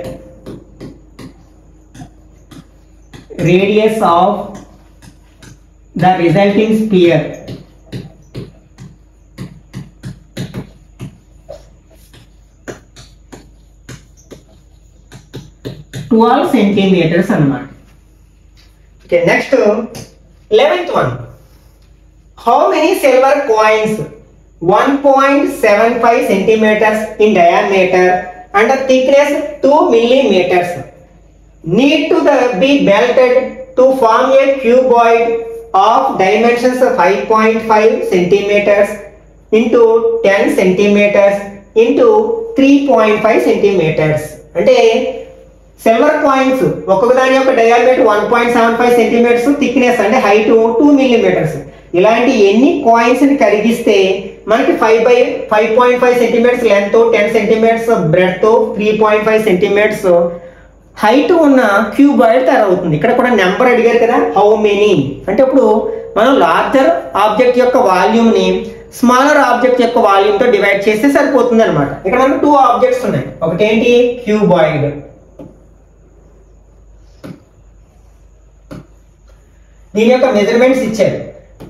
radius of the resulting sphere centimetres అన్నమాట. Okay, next 11th one. How many silver coins 1.75 centimeters in diameter and a thickness 2 millimeters need to be melted to form a cuboid of dimensions 5.5 centimeters, into 10 centimetres into 3.5 centimetres. అంటే silver coins ఒక్కొక్క దాని యొక్క diameter 1.75 centimetres, thickness అంటే height 2 millimetres. ఇలాంటి ఎన్ని coins ని కరిగిస్తే మనకి 5.5 centimetres length, 10 centimetres breadth, 3.5 centimetres height ఉన్న క్యూబాయిడ్ తయారవుతుంది. ఇక్కడ కూడా నెంబర్ అడిగారు కదా, హౌ మెనీ అంటే ఇప్పుడు మనం లార్జర్ ఆబ్జెక్ట్ యొక్క వాల్యూమ్ ని స్మాలర్ ఆబ్జెక్ట్ యొక్క వాల్యూమ్ తో డివైడ్ చేస్తే సరిపోతుంది అనమాట. ఇక్కడ మనకు 2 ఆబ్జెక్ట్స్ ఉన్నాయి. ఒకటి ఏంటి, క్యూబాయిడ్. దీని యొక్క మెజర్మెంట్స్ ఇచ్చారు.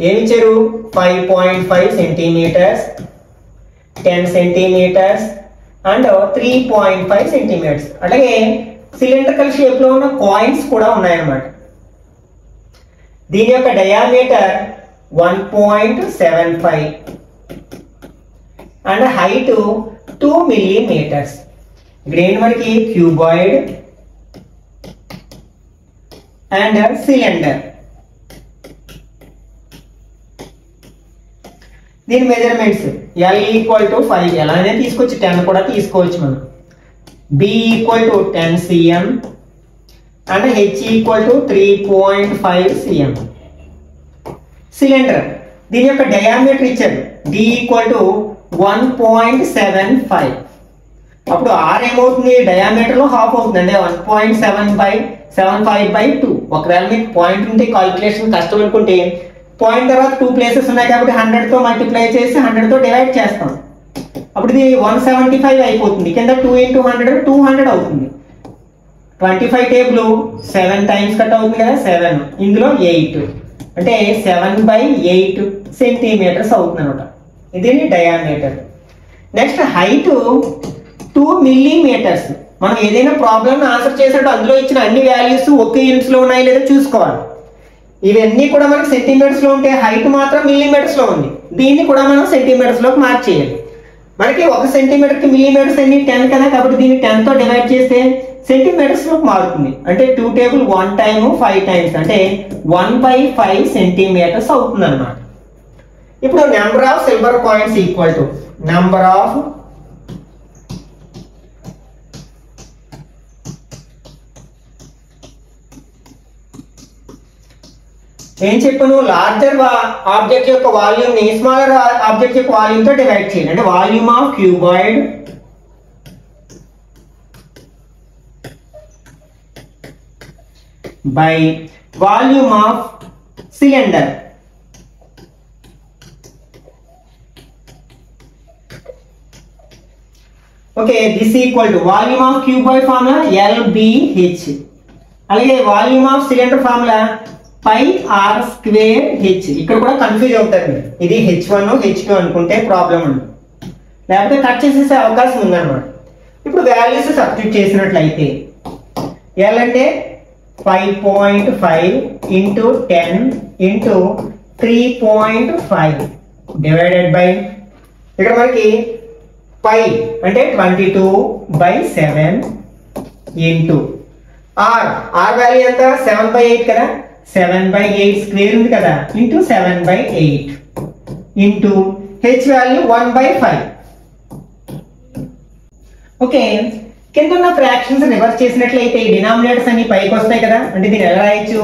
ఏమి ఇచ్చారు, 5.5 సెంటీమీటర్స్, 10 సెంటీమీటర్స్ అండ్ 3.5 సెంటీమీటర్స్. అలాగే సిలిండ్రికల్ షేప్ లో ఉన్న కాయిన్స్ కూడా ఉన్నాయన్నమాట. దీని యొక్క డయామీటర్ 1.75 అండ్ హైట్ 2 మిల్లీమీటర్స్. గ్రేన్ మనకి క్యూబాయిడ్ అండ్ సిలిండర్. దీని మెజర్మెంట్స్ L = 5, ఎలానే తీసుకోవచ్చు, 10 కూడా తీసుకోవచ్చు మనం. B = 10 cm and H = 3.5 cm. Cylinder దీని యొక్క డయామీటర్ ఇచ్చారు, D = 1.75. అప్పుడు R ఏమవుతుంది, డయామీటర్ లో హాఫ్ అవుతుంది, అంటే 1.75/2. ఒకవేళ మీకు పాయింట్ ఉంటే కాలిక్యులేషన్ కష్టం అనుకుంటే పాయింట్ తర్వాత 2 ప్లేసెస్ ఉన్నాయి కాబట్టి 100 తో మల్టిప్లై చేసి 100 తో డివైడ్ చేస్తాం. అప్పుడు ఇది 175 అయిపోతుంది. కింద 2 × 100 200 అవుతుంది. 25 టేబుల్ 7 టైమ్స్ కట్ అవుతుంది కదా, 7 ఇందులో 8 అంటే 7/8 సెంటీమీటర్స్ అవుతుంది అనమాట. ఇది డయామీటర్. Next height 2 millimetres. మనం ఏదైనా ప్రాబ్లమ్ ఆన్సర్ చేసినట్టు అందులో ఇచ్చిన అన్ని వాల్యూస్ ఒకే యూనిట్స్ లో ఉన్నాయో లేదో చూసుకోవాలి. ఇవన్నీ కూడా మనకి సెంటీమీటర్స్ లో ఉంటే హైట్ మాత్రం మిల్లీమీటర్స్ లో ఉంది. దీన్ని కూడా మనం సెంటీమీటర్స్ లోకి మార్చేయాలి. మనకి 1 సెంటీమీటర్ కి మిల్లీమీటర్స్ అన్ని 10 కదా, కాబట్టి దీన్ని 10 తో డివైడ్ చేస్తే సెంటీమీటర్స్ లోకి మారుతుంది. అంటే 2 టేబుల్ 1 టైమ్ 5 టైమ్స్ అంటే 1/5 సెంటీమీటర్స్ అవుతుంది అనమాట. ఇప్పుడు number of silver coins equal to number of ఏం చెప్పాను, లార్జర్ ఆబ్జెక్ట్ యొక్క వాల్యూమ్ ని స్మాలర్ ఆబ్జెక్ట్ యొక్క వాల్యూమ్ తో డివైడ్ చేయాలి. అంటే volume of cuboid by volume of cylinder. Okay, this equal to volume of cuboid formula LBH. అలాగే volume of cylinder formula πr²h. ఇక్కడ కూడా కన్ఫ్యూజ్ అవుతారు, ఇది H1 H2 అనుకుంటే ప్రాబ్లం ఉంది, లేకపోతే కట్ చేసేసే అవకాశం ఉందన్నమాట. ఇప్పుడు వాల్యూస్ సబ్స్టిట్యూట్ చేసినట్లయితే L అంటే 5.5 × 10 × 3.5 డివైడెడ్ బై ఇక్కడ మనకి పై అంటే 22/7 ఇంటూ R వాల్యూ ఎంత 7/8 కదా, 7/8 స్క్వేర్ ఉంది కదా, into 7/8 into H value 1/5. Okay, కింద ఉన్న ఫ్రాక్షన్స్ రివర్స్ చేసినట్లయితే డినామినేటర్స్ అన్ని పైకి వస్తాయి కదా, అంటే దీన్ని ఎలా రాయొచ్చు,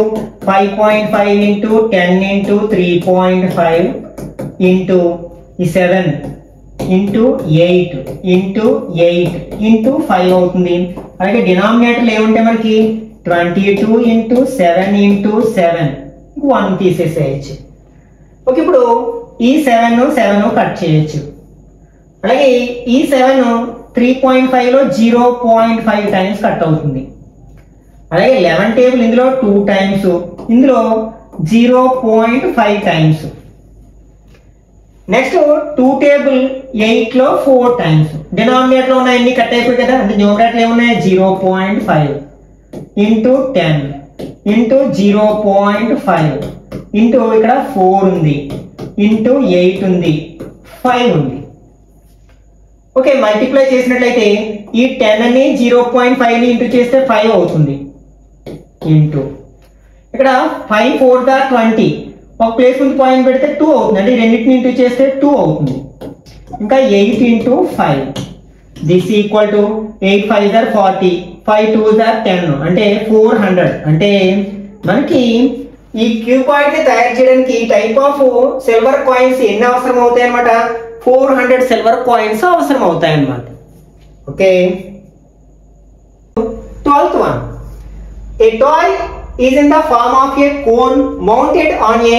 5.5 × 10 × 3.5 ఇంటూ ఈ 7 ఇంటూ 8 ఇంటూ 8 ఇంటూ 5 అవుతుంది. అలాగే డినామినేటర్లు ఏముంటాయి మనకి 22 × 7 × 7 1 తీసేసేయచ్చు. ఓకే, ఇప్పుడు ఈ 7 కట్ చేయొచ్చు. అలాగే ఈ 7 3.5 లో 0.5 టైమ్స్ కట్ అవుతుంది. అలాగే 11 టేబుల్ ఇందులో 2 టైమ్స్, ఇందులో 0.5 టైమ్స్. నెక్స్ట్ 2 టేబుల్ 8 లో 4 టైమ్స్. డినామినేటర్ లో ఉన్న ఎన్ని కట్ అయిపోయి కదా, అంటే న్యూమరేటర్ ఏమున్నాయి 0.5 ఇంటూ 10 ఇంటూ 0.5 ఇంటూ ఇక్కడ 4 ఉంది ఇంటూ 8 ఉంది 5 ఉంది. ఓకే, మల్టిప్లై చేసినట్లయితే ఈ 10 ని 0.5 ని ఇంటూ చేస్తే 5 అవుతుంది ఇంటూ ఇక్కడ 5 4 20 ఒక ప్లేస్ ముందు పాయింట్ పెడితే 2 అవుతుంది, అంటే రెండింటిని ఇంటూ చేస్తే 2 అవుతుంది. ఇంకా 8 into 5 this equal to 8 5s are 40 5 2s are 10 అంటే 400. అంటే మనకి ఈ క్యూబాయిడ్ ని తయారు చేయడానికి ఈ టైప్ ఆఫ్ సిల్వర్ కాయిన్స్ ఎన్ని అవసరం అవుతాయి అన్నమాట 400 సిల్వర్ కాయిన్స్ అవసరం అవుతాయి అన్నమాట. Okay 12th one, a toy is in the form of a cone mounted on a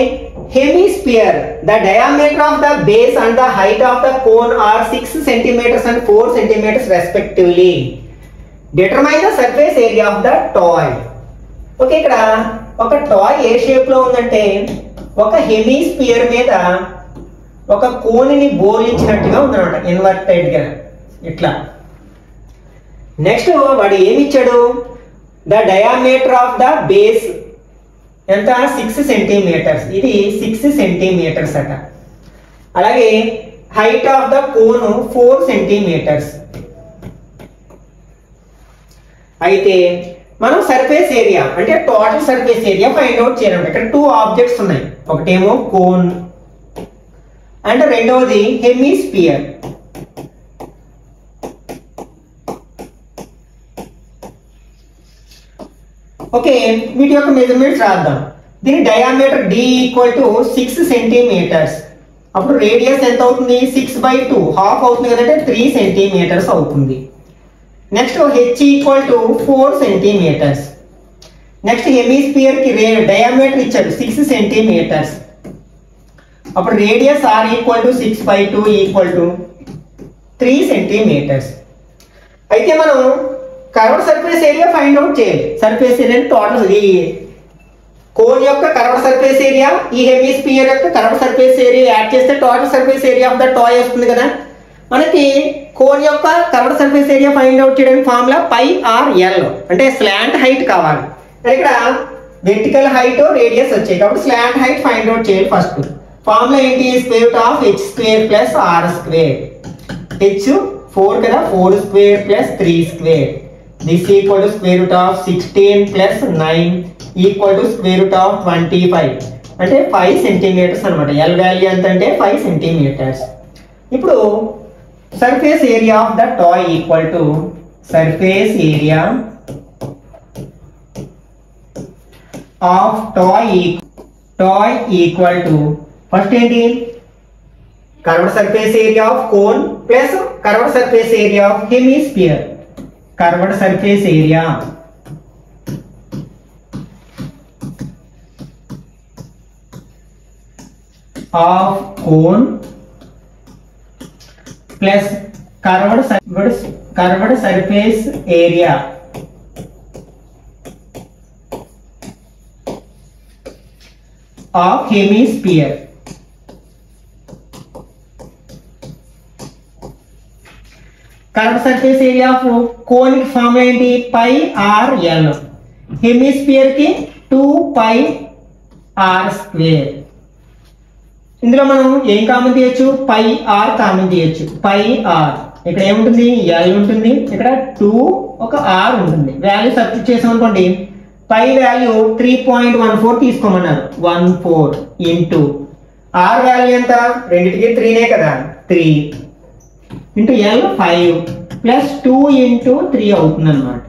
hemisphere. The diameter of the base and the height of the cone are 6 centimeters and 4 centimeters respectively. Determine the surface area of the toy. Okay ఇక్కడ ఒక toy ఏ shape లో ఉందంటే ఒక hemisphere మీద ఒక కోనిని బోర్లించినట్టుగా ఉందన్నమాట inverted గా ఇట్లా. నెక్స్ట్ వాడు ఏమి ఇచ్చాడు the diameter of the base ఎంత 6 సెంటీమీటర్స్, ఇది 6 సెంటీమీటర్స్ అట. అలాగే height of the cone 4 centimetres. అయితే మనం సర్ఫేస్ ఏరియా అంటే total surface area find out చేయాలి. ఇక్కడ 2 ఆబ్జెక్ట్స్ ఉన్నాయి, ఒకటేమో కోన్ అండ్ రెండవది హెమిస్పియర్. ఓకే వీటి యొక్క మెజర్మెంట్స్ రాద్దాం. దీని diameter d equal to 6 centimetres. అప్పుడు రేడియస్ ఎంత అవుతుంది 6/2 హాఫ్ అవుతుంది కదంటే 3 సెంటీమీటర్స్ అవుతుంది. Next h equal to 4 centimetres. Next hemisphere కి డయామీటర్ ఇచ్చాడు 6 సెంటీమీటర్స్. అప్పుడు radius r equal to 6/2 equal to 3 centimetres. అయితే మనం curved surface area find out చేయాలి. సర్ఫేస్ ఏరియా టోటల్ ఈ కోన్ యొక్క కర్వ్డ్ సర్ఫేస్ ఏరియా ఈ హెమిస్పియర్ యొక్క కర్వ్డ్ సర్ఫేస్ ఏరియా యాడ్ చేస్తే total surface area of the toy వస్తుంది కదా. మనకి కోన్ యొక్క curved surface area find out చేయడానికి ఫార్ములా πr/l అంటే స్లాంట్ హైట్ కావాలి. ఇక్కడ వెర్టికల్ హైట్ రేడియస్ వచ్చాయి కాబట్టి స్లాంట్ హైట్ ఫైండ్ అవుట్ చేయాలి. ఫస్ట్ ఫార్ములా ఏంటి square root of h² + r². h 4 కదా 4² + 3². This equal to square root of 16 plus 9 equal to square root of 25 అంటే 5 centimetres అనమాట. ఎల్ వాల్యూ ఎంత అంటే 5 సెంటీమీటర్స్. ఇప్పుడు surface area of the toy equal to surface area of toy equal to first ఏంటి curved surface area of cone plus curved surface area of hemisphere. Curved surface area of cone plus curved surface area of hemisphere. Curved surface area of cone కి formula ఏంటి πr/l. Hemisphere కి 2πr². ఇందులో మనం ఏం common తీయొచ్చు πr common తీయొచ్చు. πr ఇక్కడ ఏముంటుంది l ఉంటుంది, ఇక్కడ 2 ఒక r ఉంటుంది. వాల్యూ సబ్స్టిట్యూట్ చేసాం అనుకోండి పై వాల్యూ 3.14 తీసుకోమన్నారు 14 ఇంటూ r వాల్యూ ఎంత రెండిటికి 3నే కదా 3 ఇంటూ l 5 ప్లస్ 2 ఇంటూ 3 అవుతుంది అన్నమాట.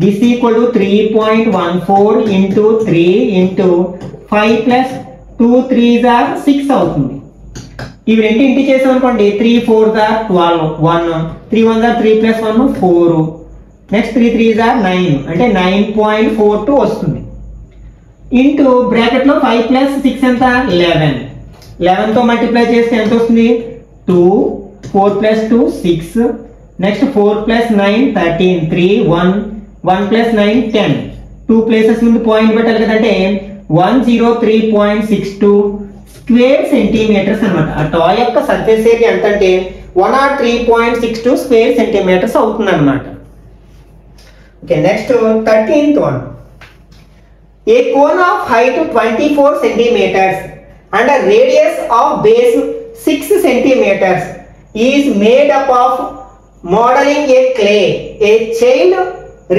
This equal to 3.14 into 3 into 5 plus 2 3s are 6 అవుతుంది. ఇవి రెండు ఇంటి చేసాం అనుకోండి 3 4s are 12 1 3 1s are 3 plus 1 4 next 3 3s are 9 అంటే 9.42 వస్తుంది. ఇంటూ బ్రాకెట్ లో 5 ప్లస్ 6 ఎంత 11 తో మల్టిప్లై చేస్తే ఎంత వస్తుంది 2 4 plus 2 6 next 4 plus 9 13 3 1 1 plus 9 10 2 places ముందు పాయింట్ పెట్టాలి కదంటే 103.62 స్క్వేర్ సెంటీమీటర్స్ అన్నమాట. ఆ టాయ్ యొక్క సర్ఫేస్ ఏరియా ఎంత అంటే 103.62 స్క్వేర్ సెంటీమీటర్స్ అవుతుంది అన్నమాట. Okay next 13th one. A cone of height 24 centimeters and a radius of base 6 centimeters is made up of modeling a clay. A child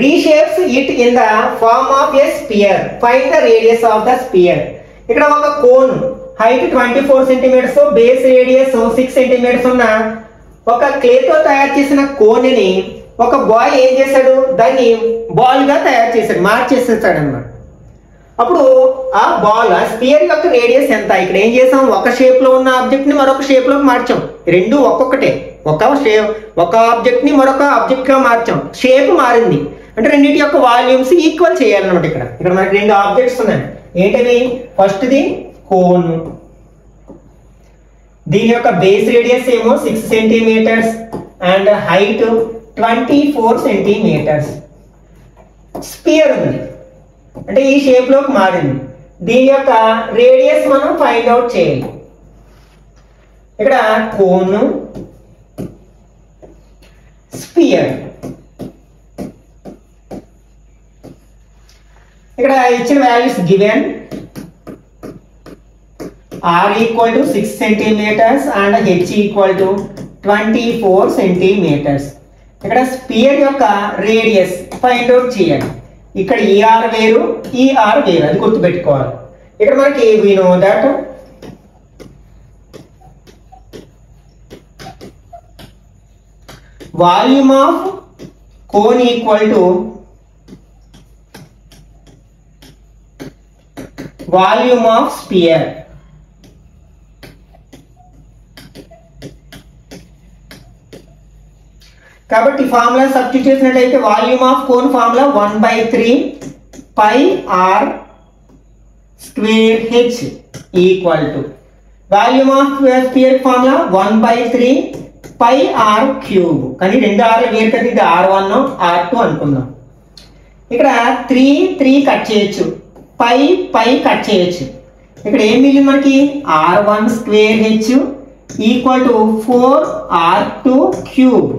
reshapes it in the form of a sphere. Find the radius of the sphere. ఇక్కడ ఒక cone height 24 centimetres, base radius 6 centimetres ఉన్న ఒక క్లేతో తయారు చేసిన కోన్ని ఒక bye ఏం చేశాడు, దాన్ని బాల్ గా తయారు చేశాడు, మార్చేసేసాడు అన్నమాట. అప్పుడు ఆ బాల్ స్పియర్ యొక్క రేడియస్ ఎంత? ఇక్కడ ఏం చేసాం, ఒక షేప్ లో ఉన్న ఆబ్జెక్ట్ ని మరొక షేప్ లోకి మార్చాం. రెండు ఒక్కొక్కటే, ఒక ఆబ్జెక్ట్ ని మరొక ఆబ్జెక్ట్ గా మార్చాం. షేప్ మారింది అంటే రెండింటి యొక్క వాల్యూమ్స్ ఈక్వల్ చేయాలన్నమాట. ఇక్కడ మనకి రెండు ఆబ్జెక్ట్స్ ఉన్నాయి. ఏంటవి? ఫస్ట్ ది కోన్, దీని యొక్క బేస్ రేడియస్ ఏమో 6 centimetres and height 24 centimetres. Sphere ఉంది అంటే ఈ షేప్ లోకి మారింది. దీని యొక్క రేడియస్ మనం ఫైండ్ అవుట్ చేయాలి. ఇక్కడ కోన్, స్పియర్. ఇక్కడ ఇచ్చిన values given r equal to 6 centimeters and h equal to 24 centimeters. ఇక్కడ స్పియర్ యొక్క రేడియస్ ఫైండ్ అవుట్ చేయాలి. ఇక్కడ ఈ r వేరు, ఈ r వేరు, అది గుర్తుపెట్టుకోవాలి. ఇక్కడ మనకి we know that volume of cone equal to volume of sphere. కాబట్టి ఫార్ములా సబ్స్టిట్యూట్ చేసినట్లయితే volume of cone formula 1/3 pi r square h equal to volume of sphere formula 1/3 pi r cube. కానీ రెండు r వేరు కదా, ఇది r1 r2 అనుకుందాం. ఇక్కడ 3 cut చేయొచ్చు, పై కట్ చేయొచ్చు. ఇక్కడ ఏం మిగిలింది మనకి? r1 square h equal to 4r2 cube.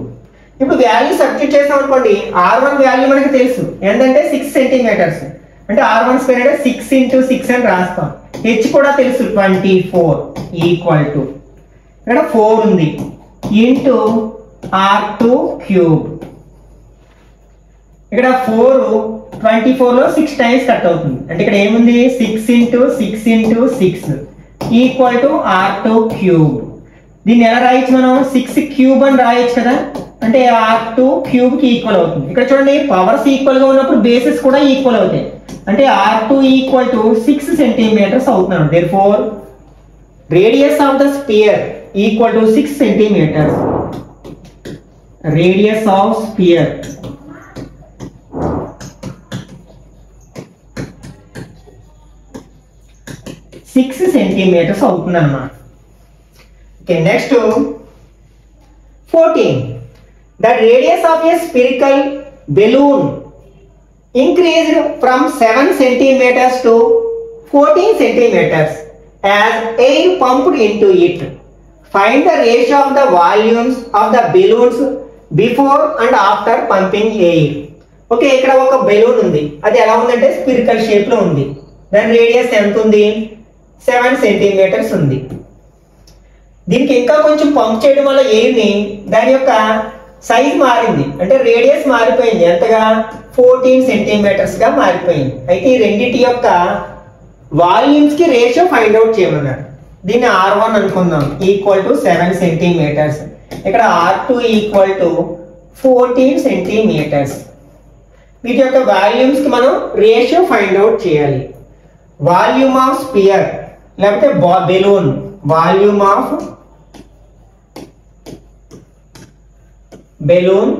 ఇప్పుడు వాల్యూ సబ్స్టిట్యూట్ చేసాం అనుకోండి, r1 వాల్యూ మనకి తెలుసు ఎంతంటే 6 సెంటీమీటర్స్. అంటే r1 స్క్వేర్ అంటే 6 into 6 అని రాస్తాం. h కూడా తెలుసు 24 ఈక్వల్ టు ఇక్కడ 4 ఉంది ఇంటూ r2 క్యూబ్. ఇక్కడ 24 లో 6 టైమ్స్ కట్ అవుతుంది. అంటే ఇక్కడ ఏముంది? 6 into 6 equal to r2 cube. దీన్ని ఎలా రాయొచ్చు మనం? 6 క్యూబ్ అని రాయొచ్చు కదా, అంటే r2 క్యూబ్ కి ఈక్వల్ అవుతుంది. ఇక్కడ చూడండి, పవర్స్ ఈక్వల్ గా ఉన్నప్పుడు బేసెస్ కూడా ఈక్వల్ అవుతాయి. అంటే r2 ఈక్వల్ టు 6 సెంటీమీటర్స్ అవుతున్నాడు. therefore radius of the sphere equal to 6 centimeters. Radius of sphere six centimetres అవుతుంది అన్నమాట. Okay, next 14. The radius of a spherical balloon increased from 7 centimeters to 14 centimeters as air pumped into it. Find the ratio of the volumes of the balloons before and after pumping air. Okay, ఇక్కడ ఒక balloon ఉంది. అది ఎలా ఉందంటే spherical shape లో ఉంది. దాని radius ఎంత ఉంది? 7 సెంటీమీటర్స్ ఉంది. దీనికి ఇంకా కొంచెం పంప్ చేయడం వల్ల ఎయిర్ ని దాని యొక్క సైజ్ మారింది, అంటే రేడియస్ మారిపోయింది. ఎంతగా? 14 సెంటీమీటర్స్ గా మారిపోయింది. అయితే ఈ రెండింటి యొక్క వాల్యూమ్స్ కి రేషియో ఫైండ్ అవుట్ చేయమన్నారు. దీన్ని r1 అనుకుందాం ఈక్వల్ టు 7 సెంటీమీటర్స్. ఇక్కడ r2 ఈక్వల్ టు 14 సెంటీమీటర్స్. వీటి యొక్క వాల్యూమ్స్ కి మనం రేషియో ఫైండ్ అవుట్ చేయాలి. వాల్యూమ్ ఆఫ్ స్పియర్ లేకపోతే balloon, volume of balloon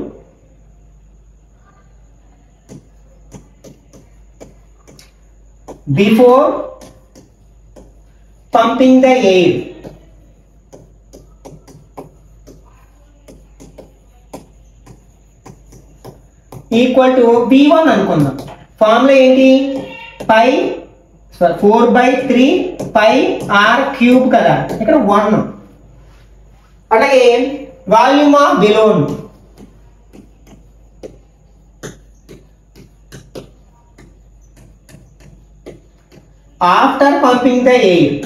before pumping the air equal to v1 అనుకుందాం. ఫార్ములా ఏంటి? 4/3 పై r క్యూబ్ కదా, ఇక్కడ 1. అలాగే volume of balloon after pumping the air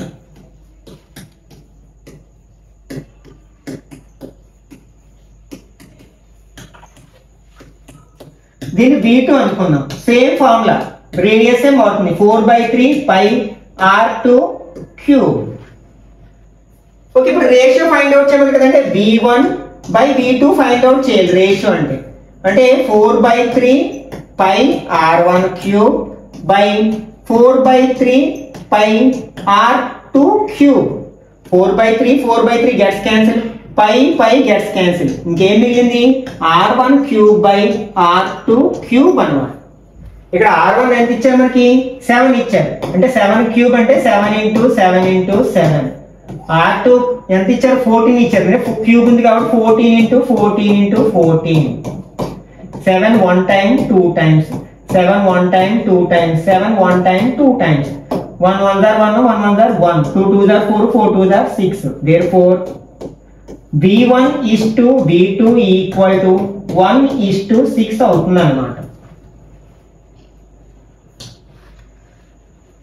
దీన్ని v2 అనుకుందాం. సేమ్ ఫార్ములా, రేడియస్ ఏం అవుతుంది? 4/3 పై r2 క్యూబ్. ఓకే, ఇప్పుడు రేషియో ఫైండ్ అవుట్ చేయమని కదంటే v1/v2 ఫైండ్ అవుట్ చేయాలి. రేషియో అంటే 4/3 pi r1 cube by 4/3 pi r2 cube. 4/3 gets cancel, pi gets cancel, ఇంకేం మిగిలింది r1 cube by r2 cube అన్నమాట. ఇక్కడ r1 ఎంత ఇచ్చారు మనకి 7 ఇచ్చారు, అంటే 7 క్యూబ్ అంటే 7 × 7 × 7. r2 ఎంత ఇచ్చారు 14 ఇచ్చారు, అంటే క్యూబ్ ఉంది కాబట్టి 14 × 14 × 14. 7 1 time 2 times, 7 1 time 2 times, 7 1 time 2 times. 1 1s are 1, 1 1s are 1, 2 2s are 4, 4 2s are 6. Therefore v1 is to v2 equal to 1:6 అవుతుంది అన్నమాట.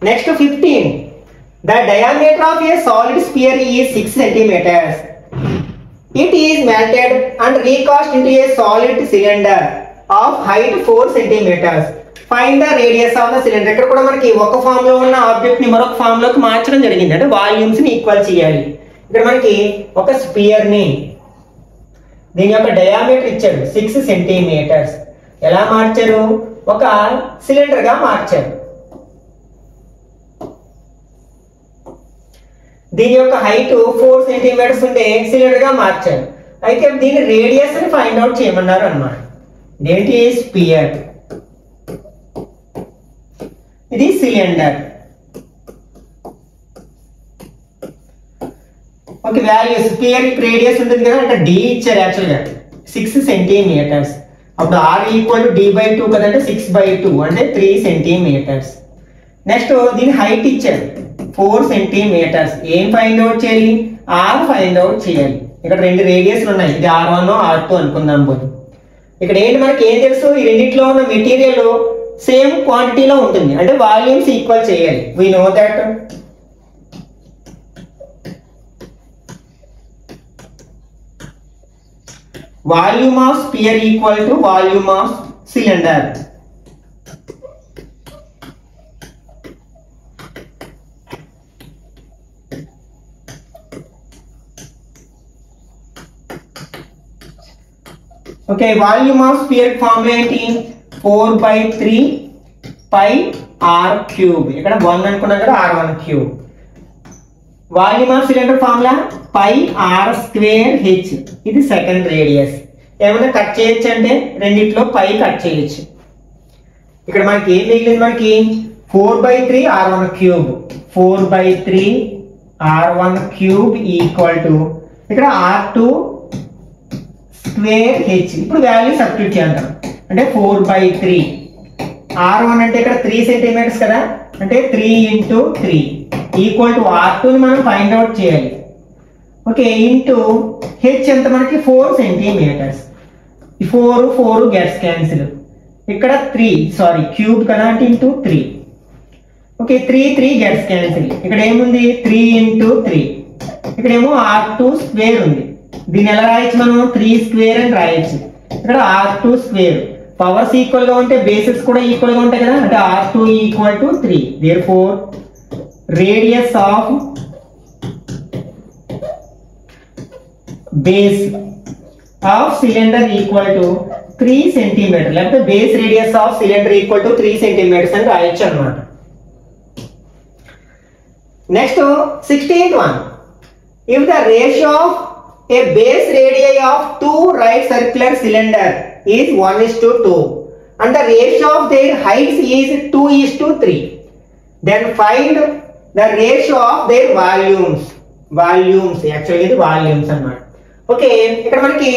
Next 15. The diameter of a solid sphere is 6 centimeters. It is melted and recast into a solid cylinder of height 4 centimeters. Find the radius of the cylinder. ఇక్కడ కూడా మనకి ఒక form లో ఉన్న object ని మరొక ఫామ్ లోకి మార్చడం జరిగింది, అంటే వాల్యూమ్స్ ని ఈక్వల్ చేయాలి. ఇక్కడ మనకి ఒక స్పియర్ ని, దీని యొక్క డయామీటర్ ఇచ్చాడు 6 సెంటీమీటర్స్. ఎలా మార్చారు, ఒక సిలిండర్ గా మార్చారు. దీని యొక్క హైట్ 4 సెంటీమీటర్స్ ఉంటే సిలిండర్ గా మార్చారు. అయితే దీని రేడియస్ ని ఫైండ్ అవుట్ చేయమన్నారు అన్నమాట. ఏంటి స్పియర్, ఇది cylinder. Okay, value sphere radius ఉంటుంది కదా, అంటే d ఇచ్చారు యాక్చువల్గా 6 సెంటీమీటర్స్. అప్పుడు r ఈక్వల్ టు d/2 కదంటే 6/2 అంటే 3 సెంటీమీటర్స్. నెక్స్ట్ దీని హైట్ ఇచ్చారు 4 సెంటీమీటర్స్. ఏం ఫైండ్ అవుట్ చేయాలి, r ఫైండ్ అవుట్ చేయాలి. ఇక్కడ రెండు రేడియస్లు ఉన్నాయి, ఇది r1 r2 అనుకుందాం పోయి. ఇక్కడ ఏంటి మనకి ఏం తెలుసు, ఈ రెండిట్లో ఉన్న మెటీరియల్ సేమ్ క్వాంటిటీలో ఉంటుంది, అంటే వాల్యూమ్స్ ఈక్వల్ చేయాలి. We know that volume of sphere equal to volume of cylinder. Okay, volume of sphere formula ఏంటి 4/3 పై r క్యూబ్. ఇక్కడ 1 అనుకున్నాం కదా, r1 cube. Volume of cylinder formula pi r square h. ఇది second radius. ఏమైనా cut చేయొచ్చు అంటే రెండిట్లో పై cut చేయొచ్చు. ఇక్కడ మనకి ఏం మిగిలింది, మనకి 4/3 r1 cube. 4/3 r1 cube equal to ఇక్కడ r2 స్క్వేర్ h. ఇప్పుడు వాల్యూ సబ్స్టిట్యూట్ చేద్దాం, అంటే 4/3 r1 అంటే ఇక్కడ 3 సెంటీమీటర్స్ కదా, అంటే 3 × 3 ఈక్వల్ టు r2 ని మనం ఫైండ్ అవుట్ చేయాలి. ఓకే, ఇంటూ h ఎంత మనకి 4 సెంటీమీటర్స్. ఈ 4 గెట్స్ క్యాన్సిల్, ఇక్కడ 3 క్యూబ్ కదా, అంటే ఇంటూ 3. Okay, 3 gets cancel. ఇక్కడ ఏముంది 3 × 3. ఇక్కడేమో r2 స్క్వేర్ ఉంది, దీన్ని ఎలా రాయొచ్చు మనం 3 స్క్వేర్ అని రాయొచ్చు. ఇక్కడ r2 స్క్వేర్, పవర్స్ ఈక్వల్ గా ఉంటే బేసెస్ కూడా ఈక్వల్ గా ఉంటాయి కదా, అంటే r2 equal to 3. Therefore radius of base of cylinder equal to 3 centimetre, లేకపోతే base radius of cylinder equal to 3 centimetres అని రాయొచ్చు అన్నమాట. Next 16th one. If the ratio of a base radii of two right circular cylinder is 1:2 and the ratio of their heights is 2:3, then find the ratio of their volumes. Actually ఇది volumes అన్నమాట. Okay, ఇక్కడ మనకి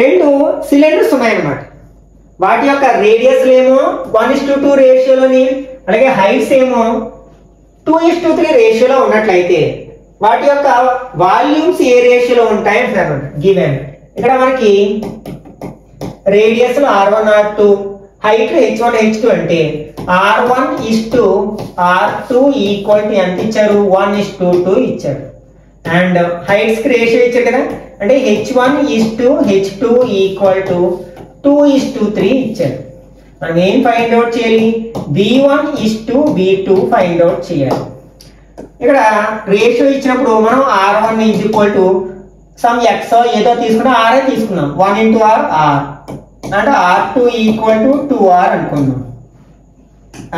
రెండు cylinders ఉన్నాయన్నమాట. వాటి యొక్క radius ఏమో 1:2 రేషియోలోని, అలాగే హైట్స్ ఏమో 2:3 రేషియోలో ఉన్నట్లయితే వాటి యొక్క వాల్యూమ్స్ ఏ రేషియోలో ఉంటాయి అంటారు గివెన్. ఇక్కడ మనకి radius r1 r2, height h1 h2 అంటే r1:r2 ఈక్వల్ టు ఎంత ఇచ్చారు 1:2 ఇచ్చారు. అండ్ హైట్స్ కి రేషియో ఇచ్చారు కదా, అంటే h1:h2 ఈక్వల్ టు 2:3 ఇచ్చారు. మనం ఏం ఫైండ్ అవుట్ చేయాలి, v1:v2 ఫైండ్ అవుట్ చేయాలి. ఇక్కడ రేషియో ఇచ్చినప్పుడు మనం R1 is equal to some X ఏదో తీసుకున్నా ఆర్ఏ తీసుకున్నాం 1 ఇంటూ ఆర్ అంటే R2 ఈక్వల్ టు 2R అనుకుందాం.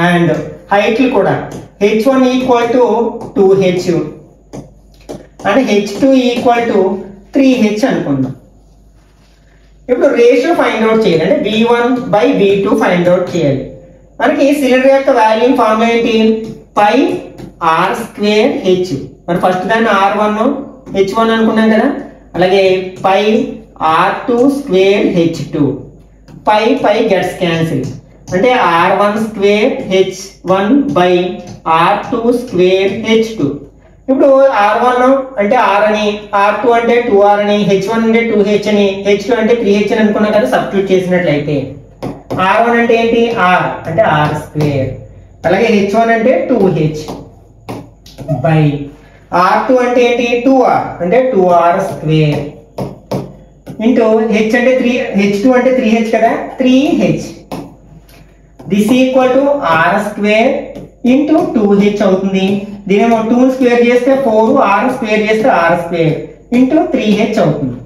అండ్ హైట్లు కూడా H1 equal to 2H and H2 equal to 3H అనుకుందాం. ఇప్పుడు రేషియో ఫైండ్ అవుట్ చేయాలి, అంటే V1/V2 ఫైండ్ అవుట్ చేయాలి. మనకి సిలిండర్ యొక్క వాల్యూమ్ ఫార్ములా ఏంటి? Pi are square H. మరి ఫస్ట్ దాన్ని R1 H1 అనుకున్నాం కదా, అలాగే పై R2 స్క్వేర్ H2. పై గెట్స్ క్యాన్సిల్, అంటే R1 square H1 by R2 square H2. ఇప్పుడు R1 అంటే R అని, R2 అంటే 2R అని, H1 అంటే 2H అని, H2 అంటే 3H అని అనుకున్నాం కదా. సబ్స్టిట్యూట్ చేసినట్లయితే R1 అంటే ఏంటి? R అంటే R స్క్వేర్, అలాగే H1 అంటే 2H బై R2 అంటే ఏంటి? 2R అంటే 2R స్క్వేర్ ఇంటూ H అంటే 3, H2 అంటే 3H కదా, 3H. This equal to R square into 2H అవుతుంది. దీనేమో 2 స్క్వేర్ చేస్తే 4, R స్క్వేర్ చేస్తే R స్క్వేర్ ఇంటూ 3H అవుతుంది.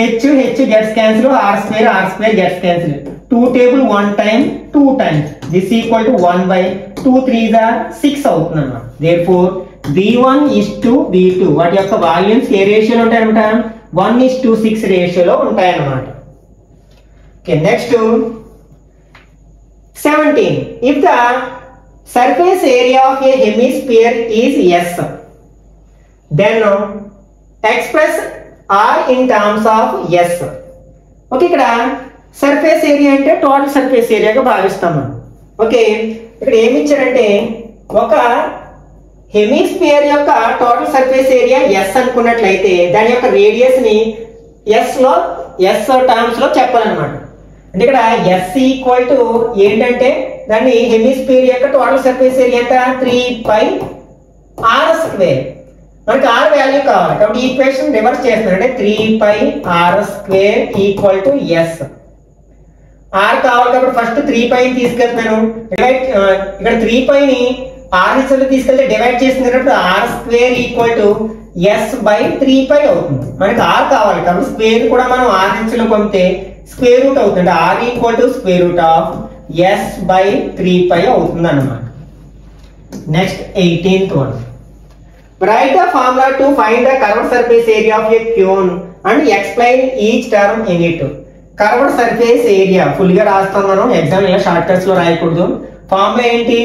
H gets cancel, R square gets cancel. 2 table 1 time 2 times. This equal to 1/2 3 6 అవుతుంది అన్నమాట. Therefore V1 is to V2 వాటి యొక్క volumes ఏ రేషియోలో ఉంటాయన్నమాట? 1:6 రేషియోలో ఉంటాయన్నమాట. Okay, next 17. If the surface area of a hemisphere is S, then express R in terms of S. Okay, ఇక్కడ surface area అంటే టోటల్ సర్ఫేస్ ఏరియాగా భావిస్తాం మనం. ఓకే, ఇక్కడ ఏమి ఇచ్చారంటే ఒక హెమిస్పియర్ యొక్క టోటల్ సర్ఫేస్ ఏరియా S అనుకున్నట్లయితే దాని యొక్క రేడియస్ ని S టర్మ్స్ లో చెప్పాలన్నమాట. అంటే ఇక్కడ S ఈక్వల్ టు ఏంటంటే దాన్ని హెమిస్పియర్ యొక్క టోటల్ సర్ఫేస్ ఏరియా ఎంత? 3πr square. మనకి R వాల్యూ కావాలి కాబట్టి ఈక్వేషన్ రివర్స్ చేస్తున్నాం, అంటే 3πr square equal to S. R కావాలి కాబట్టి ఫస్ట్ 3π తీసుకెళ్తున్నాను. ఇక్కడ 3π ని R ని తీసుకెళ్తే డివైడ్ చేసినప్పుడు R square equal to S/3π అవుతుంది. మనకి R కావాలి కాబట్టి స్క్వేర్ కూడా మనం R నుంచి పంపితే స్క్వేర్ రూట్ అవుతుంది. R equal to square root of S/3π అవుతుంది అన్నమాట. Next 18th one. Write the formula to find the curved surface area of a cone and explain each term in it. Curved surface area full గా రాస్తాం మనం, exam ఇలా short cuts లో రాయకూడదు. Formula ఏంటి?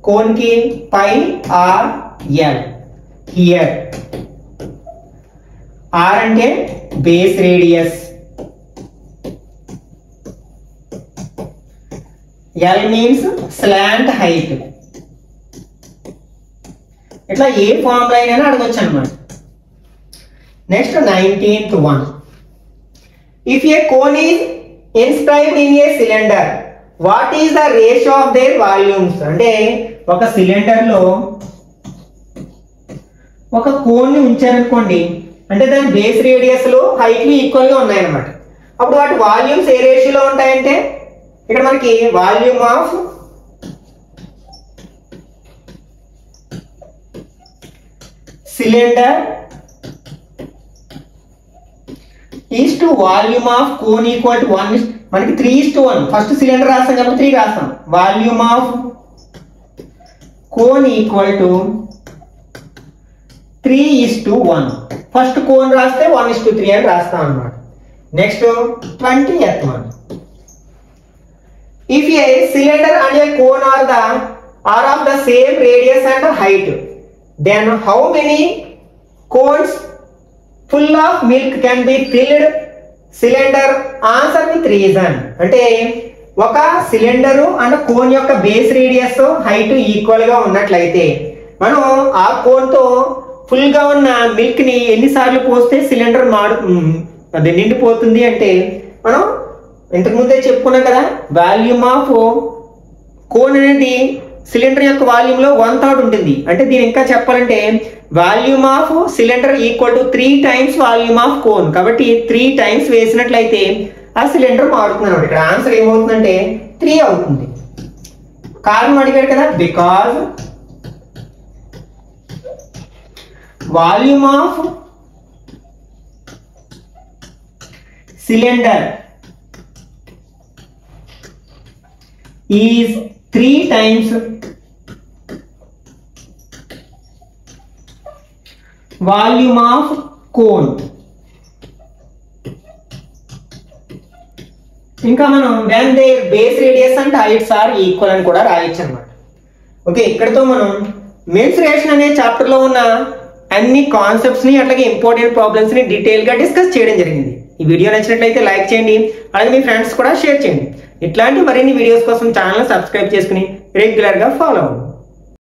Cone కి πr l. హియర్ r అంటే base radius, l means slant height. ఇట్లా ఏ ఫార్ములా అయినా అడగొచ్చు అన్నమాట. Next 19th one. If a cone is inscribed in a cylinder, what is the ratio of their volumes? అంటే ఒక cylinder లో ఒక కోన్ ని ఉంచారనుకోండి, అంటే దాని బేస్ రేడియస్ లో హైట్లు ఈక్వల్ గా ఉన్నాయన్నమాట. అప్పుడు వాటి వాల్యూమ్స్ ఏ రేషియోలో ఉంటాయంటే ఇక్కడ మనకి volume of cylinder is to volume of cone equal to 1. మనకి 3:1. ఫస్ట్ సిలిండర్ రాస్తాం కాబట్టి 3 రాస్తాం. Volume of cone equal to 3:1. First cone రాస్తే 1:3 అని రాస్తాం అన్నమాట. Next 20th one. If a cylinder and a cone are of the same radius and height, then how many cones full of milk can be filled cylinder? Answer with reason. అంటే ఒక cylinder and cone యొక్క base radius height equal గా ఉన్నట్లయితే మనం ఆ cone తో full గా ఉన్న మిల్క్ ని ఎన్నిసార్లు పోస్తే సిలిండర్ అది నిండిపోతుంది అంటే మనం ఇంతకు ముందే చెప్పుకున్నాం కదా, వాల్యూమ్ ఆఫ్ కోన్ అనేది సిలిండర్ యొక్క వాల్యూమ్ లో 1/3 ఉంటుంది. అంటే దీని ఇంకా చెప్పాలంటే volume of cylinder equal to 3 times volume of cone. కాబట్టి 3 times వేసినట్లయితే ఆ సిలిండర్ మారుతుంది అన్నమాట. ఇక్కడ ఆన్సర్ ఏమవుతుందంటే 3 అవుతుంది. కారణం అడిగాడు కదా, because volume of cylinder is 3 times volume of cone. ఇంకా మనం when their base radius and heights are equal అని కూడా రాయొచ్చు అనమాట. ఓకే, ఇక్కడతో మనం మెన్సురేషన్ అనే చాప్టర్ లో ఉన్న అన్ని కాన్సెప్ట్స్ ని అట్లాగే ఇంపార్టెంట్ ప్రాబ్లమ్స్ ని డీటెయిల్ గా డిస్కస్ చేయడం జరిగింది. ఈ వీడియో నచ్చినట్లయితే లైక్ చేయండి, అలాగే మీ ఫ్రెండ్స్ కూడా షేర్ చేయండి. ఇట్లాంటి మరిన్ని వీడియోస్ కోసం ఛానల్ సబ్స్క్రైబ్ చేసుకుని రెగ్యులర్ గా ఫాలో అవ్వండి.